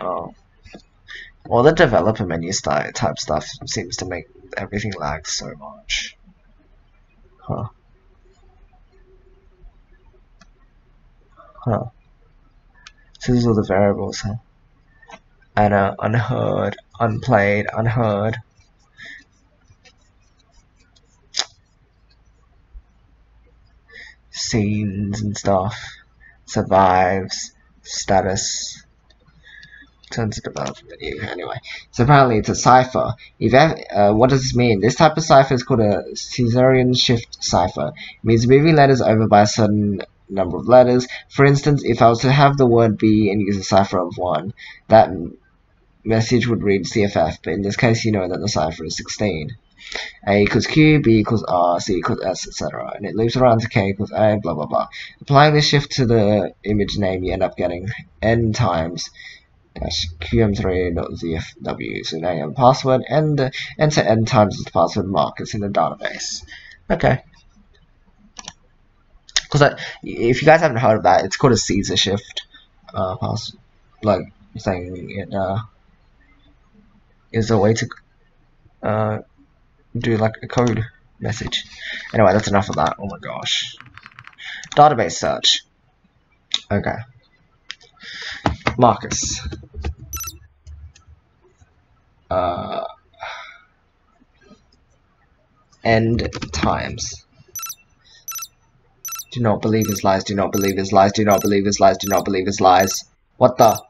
Oh. Well, the developer menu type stuff seems to make everything lag so much. Huh. Huh. So these are the variables, huh? I know, unheard, unplayed, unheard. Scenes and stuff. Survives. Status. Turn to development menu. Anyway, so apparently it's a cipher. What does this mean? This type of cipher is called a Caesarean shift cipher. It means moving letters over by a certain number of letters. For instance, if I was to have the word B and use a cipher of 1, that message would read CFF, but in this case you know that the cipher is 16. A equals Q, B equals R, C equals S, etc. And it loops around to K equals A, blah blah blah. Applying this shift to the image name, you end up getting N times qm3.zfw. So now you have a password and enter N times the password Marcus in the database. Okay. Because if you guys haven't heard of that, it's called a Caesar shift. Like saying it is a way to do like a code message. Anyway, that's enough of that. Oh my gosh. Database search. Okay. Marcus. End times. Do not believe his lies, do not believe his lies, do not believe his lies, do not believe his lies. What the?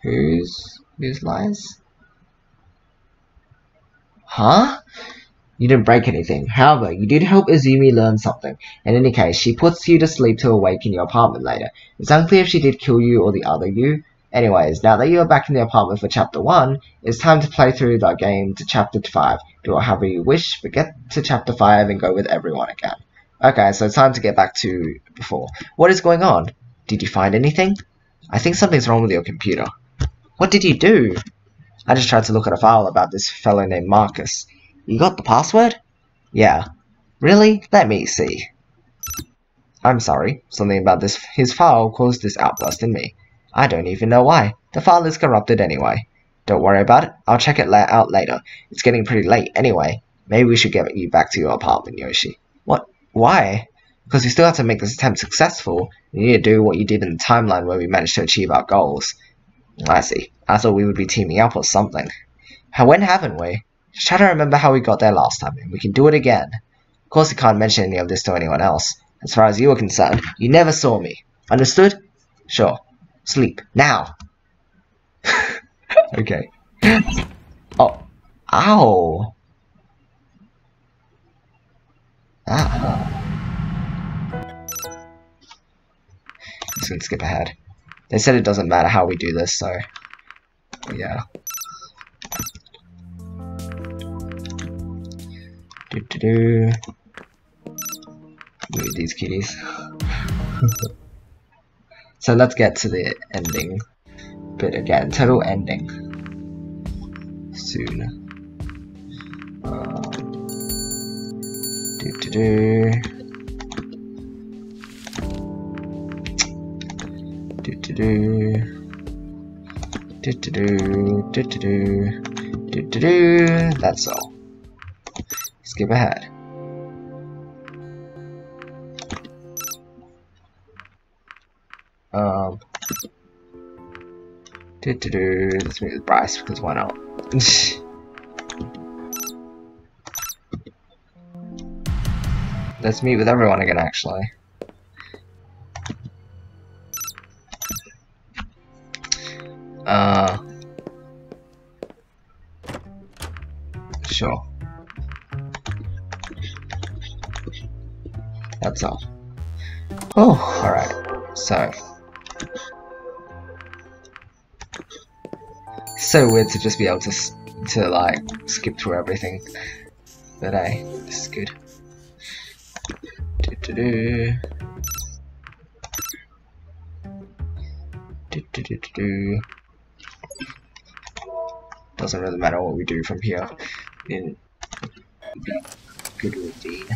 Whose lies? Huh? You didn't break anything. However, you did help Izumi learn something. In any case, she puts you to sleep to awake in your apartment later. It's unclear if she did kill you or the other you. Anyways, now that you are back in the apartment for Chapter 1, it's time to play through the game to Chapter 5. Do it however you wish, but get to Chapter 5 and go with everyone again. Okay, so it's time to get back to before. What is going on? Did you find anything? I think something's wrong with your computer. What did you do? I just tried to look at a file about this fellow named Marcus. You got the password? Yeah. Really? Let me see. I'm sorry. Something about his file caused this outburst in me. I don't even know why. The file is corrupted anyway. Don't worry about it. I'll check it out later. It's getting pretty late anyway. Maybe we should get you back to your apartment, Yoshi. What? Why? Because we still have to make this attempt successful. You need to do what you did in the timeline where we managed to achieve our goals. I see. I thought we would be teaming up or something. When haven't we? Just try to remember how we got there last time, and we can do it again. course you can't mention any of this to anyone else. As far as you are concerned, you never saw me. Understood? Sure. Sleep. Now! Okay. Oh. Ow! Ah. Just gonna skip ahead. They said it doesn't matter how we do this, so... yeah. Do-do-do. Move these kitties. So let's get to the ending bit again. Total ending. Soon. Do-do-do. Do-do-do. Do-do-do. Do-do-do. Do-do-do. That's all. Skip ahead. Let's meet with Bryce, because why not? Let's meet with everyone again, actually. Sure. That's all. Oh, alright. So weird to just be able to like skip through everything, but hey, this is good. Doesn't really matter what we do from here. In good routine.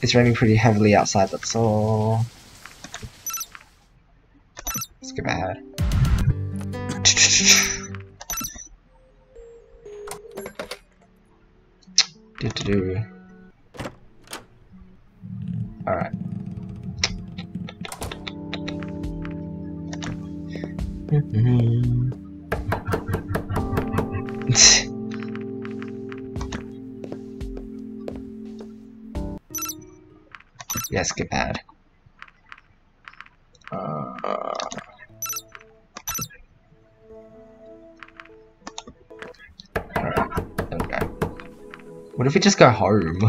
It's raining pretty heavily outside, that's all. Skip ahead. Alright. Yeah, skip ahead. Okay. What if we just go home?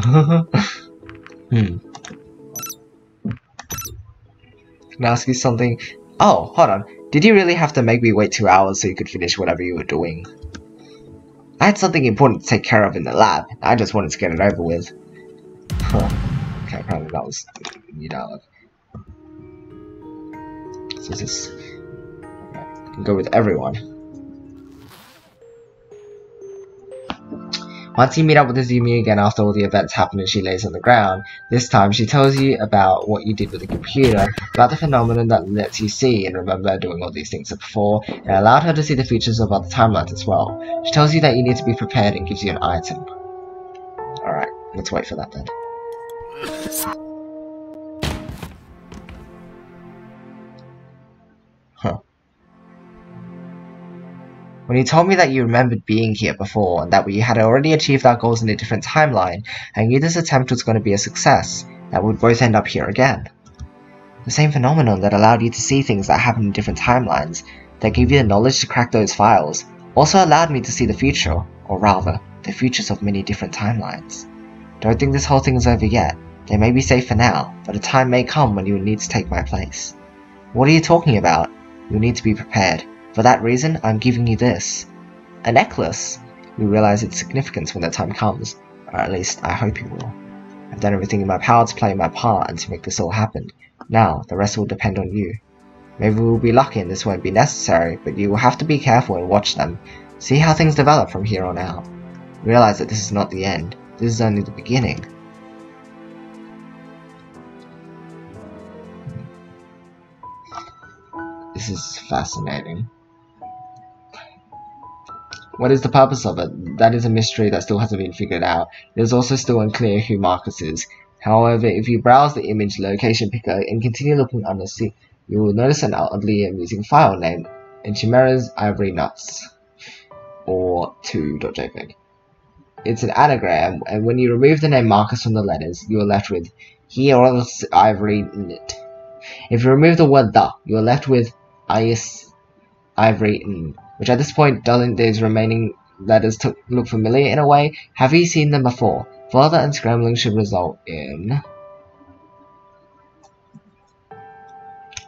Can I ask you something? Oh, hold on. Did you really have to make me wait 2 hours so you could finish whatever you were doing? I had something important to take care of in the lab. I just wanted to get it over with. Huh. Okay, apparently that was new dialogue. So this can go with everyone. Once you meet up with Azumi again after all the events happen and she lays on the ground, this time she tells you about what you did with the computer, about the phenomenon that lets you see and remember doing all these things before, and allowed her to see the features of other timelines as well. She tells you that you need to be prepared and gives you an item. Alright, let's wait for that then. Huh. When you told me that you remembered being here before, and that we had already achieved our goals in a different timeline, I knew this attempt was going to be a success, that we'd both end up here again. The same phenomenon that allowed you to see things that happen in different timelines, that gave you the knowledge to crack those files, also allowed me to see the future, or rather, the futures of many different timelines. Don't think this whole thing is over yet. They may be safe for now, but a time may come when you will need to take my place. What are you talking about? You'll need to be prepared. For that reason, I'm giving you this. A necklace! You'll realize its significance when the time comes, or at least I hope you will. I've done everything in my power to play my part and to make this all happen. Now, the rest will depend on you. Maybe we'll be lucky and this won't be necessary, but you will have to be careful and watch them. See how things develop from here on out. Realize that this is not the end. This is only the beginning. This is fascinating. What is the purpose of it? That is a mystery that still hasn't been figured out. It is also still unclear who Marcus is. However, if you browse the image location picker and continue looking under C, you will notice an oddly amusing file named Chimera's Ivory Nuts, or 2.jpg. it's an anagram, and when you remove the name Marcus from the letters, you are left with he or else ivory knit. If you remove the word the, you are left with ice ivory n, which at this point doesn't these remaining letters look familiar in a way? Have you seen them before? Further unscrambling should result in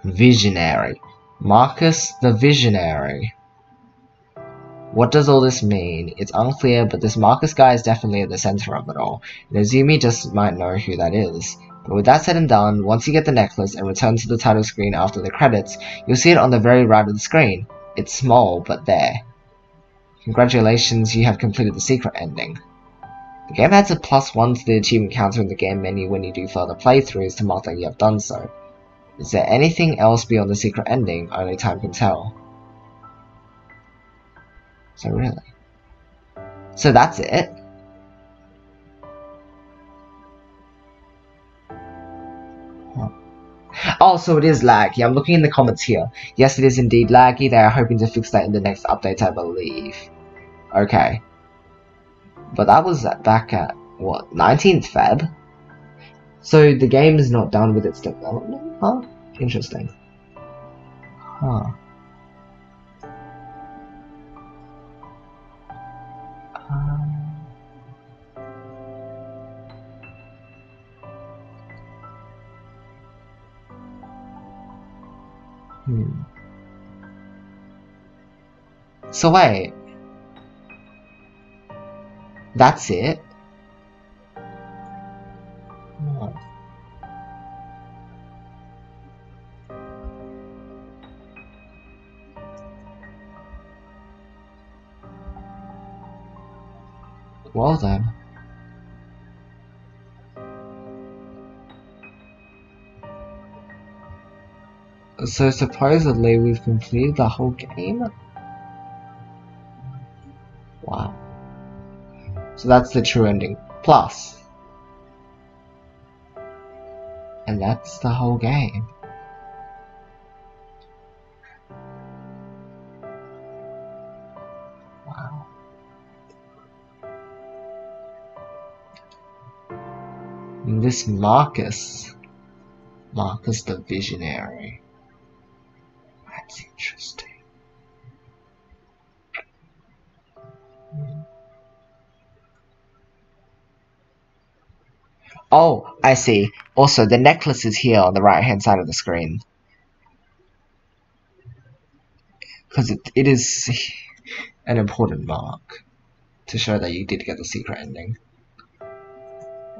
visionary. Marcus the Visionary. What does all this mean? It's unclear, but this Marcus guy is definitely at the center of it all. And Azumi just might know who that is. But with that said and done, once you get the necklace and return to the title screen after the credits, you'll see it on the very right of the screen. It's small, but there. Congratulations, you have completed the secret ending. The game adds a +1 to the achievement counter in the game menu when you do further playthroughs to mark that you have done so. Is there anything else beyond the secret ending? Only time can tell. So really? So that's it? Huh. Oh, so it is laggy. I'm looking in the comments here. Yes, it is indeed laggy. They are hoping to fix that in the next update, I believe. Okay. But that was back at, what, 19th Feb? So the game is not done with its development? Huh? Interesting. Huh. So wait. That's it? Oh. Well then. So supposedly we've completed the whole game? Wow. So that's the true ending. Plus. And that's the whole game. Wow. And this Marcus the Visionary. That's interesting. Oh, I see. Also, the necklace is here on the right-hand side of the screen. Because it is an important mark to show that you did get the secret ending.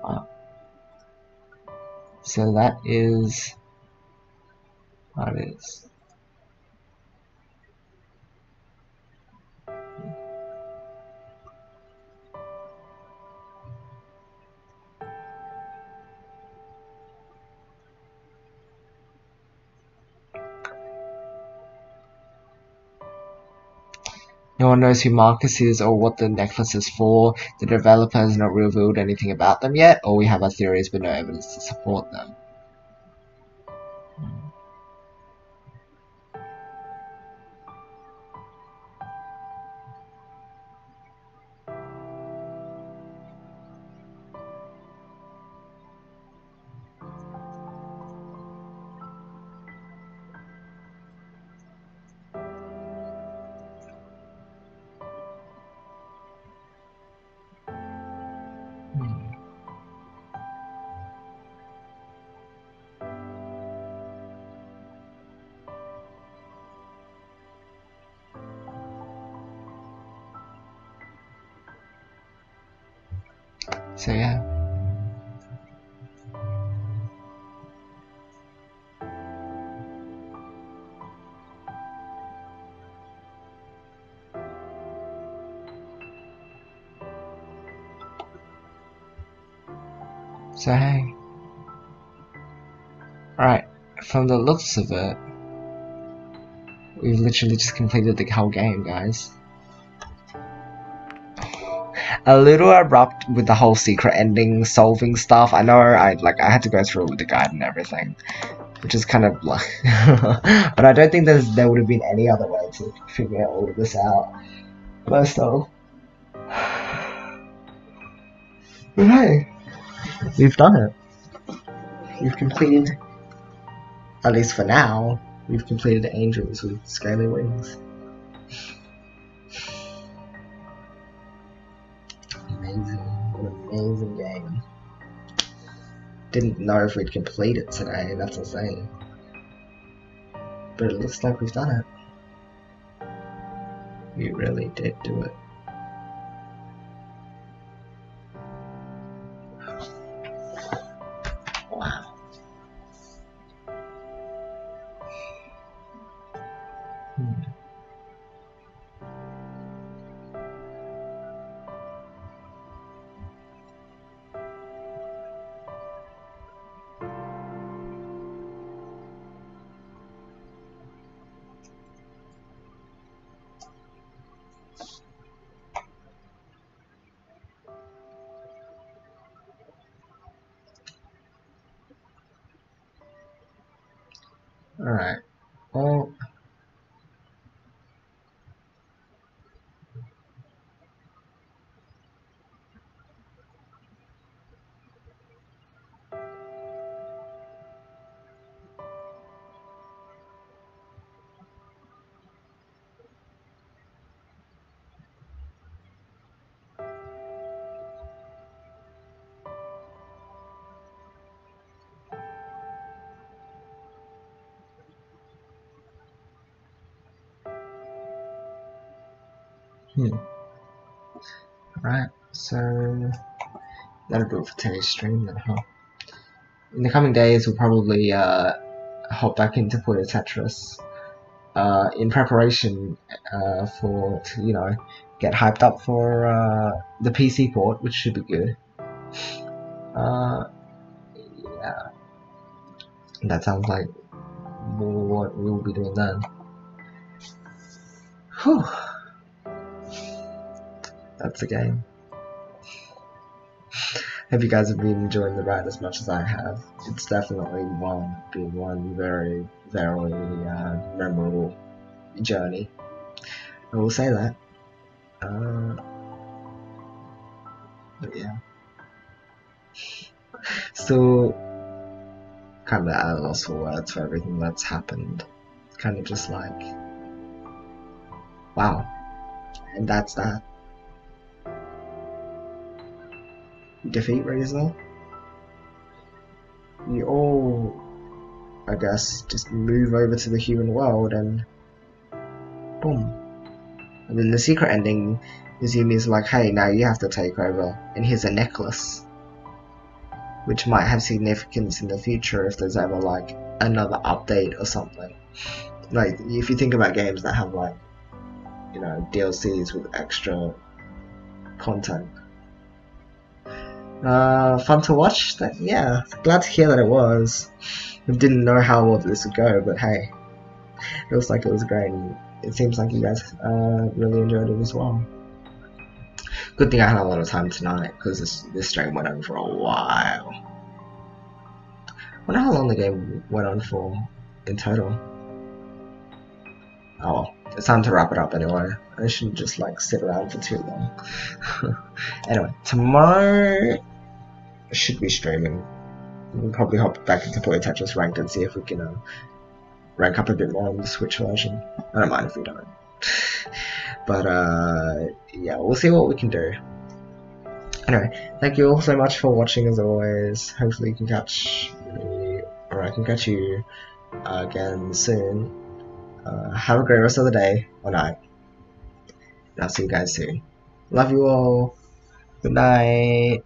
Wow. So that is what it is. No one knows who Marcus is or what the necklace is for. The developer has not revealed anything about them yet. All we have are theories but no evidence to support them. So yeah. So hey. Right, from the looks of it, we've literally just completed the whole game, guys. A little abrupt with the whole secret ending solving stuff. I know I had to go through it with the guide and everything, which is kind of like but I don't think there would have been any other way to figure all of this out. But still. But hey, we've done it. We've completed, at least for now, we've completed Angels with Scaly Wings. Amazing. What an amazing game. Didn't know if we'd complete it today, that's insane. But it looks like we've done it. We really did do it. Wow. Alright. Well, Alright, so that'll do it for today's stream then, huh? In the coming days, we'll probably hop back into Puyo Tetris in preparation for, you know, get hyped up for the PC port, which should be good. Yeah, that sounds like what we'll be doing then. Whew. That's the game. Hope you guys have been enjoying the ride as much as I have. It's definitely been one very, very memorable journey. I will say that. But yeah. Still kind of at a loss for words for everything that's happened. Kind of just like, wow. And that's that. Defeat Razor. You all, I guess, just move over to the human world and boom. And then the secret ending, Izumi's like, hey, now you have to take over, and here's a necklace. Which might have significance in the future if there's ever like another update or something. Like, if you think about games that have like, you know, DLCs with extra content. Fun to watch. Yeah, glad to hear that it was. I didn't know how well this would go, but hey, it looks like it was great. And it seems like you guys really enjoyed it as well. Good thing I had a lot of time tonight because this stream went on for a while. I wonder how long the game went on for in total. Oh well, it's time to wrap it up anyway. I shouldn't just like sit around for too long. Anyway, tomorrow I should be streaming. We'll probably hop back into Puyo Tetris Ranked and see if we can rank up a bit more on the Switch version. I don't mind if we don't. But yeah, we'll see what we can do. Anyway, thank you all so much for watching as always. Hopefully you can catch me, or I can catch you again soon. Have a great rest of the day or night. And I'll see you guys soon. Love you all. Good night.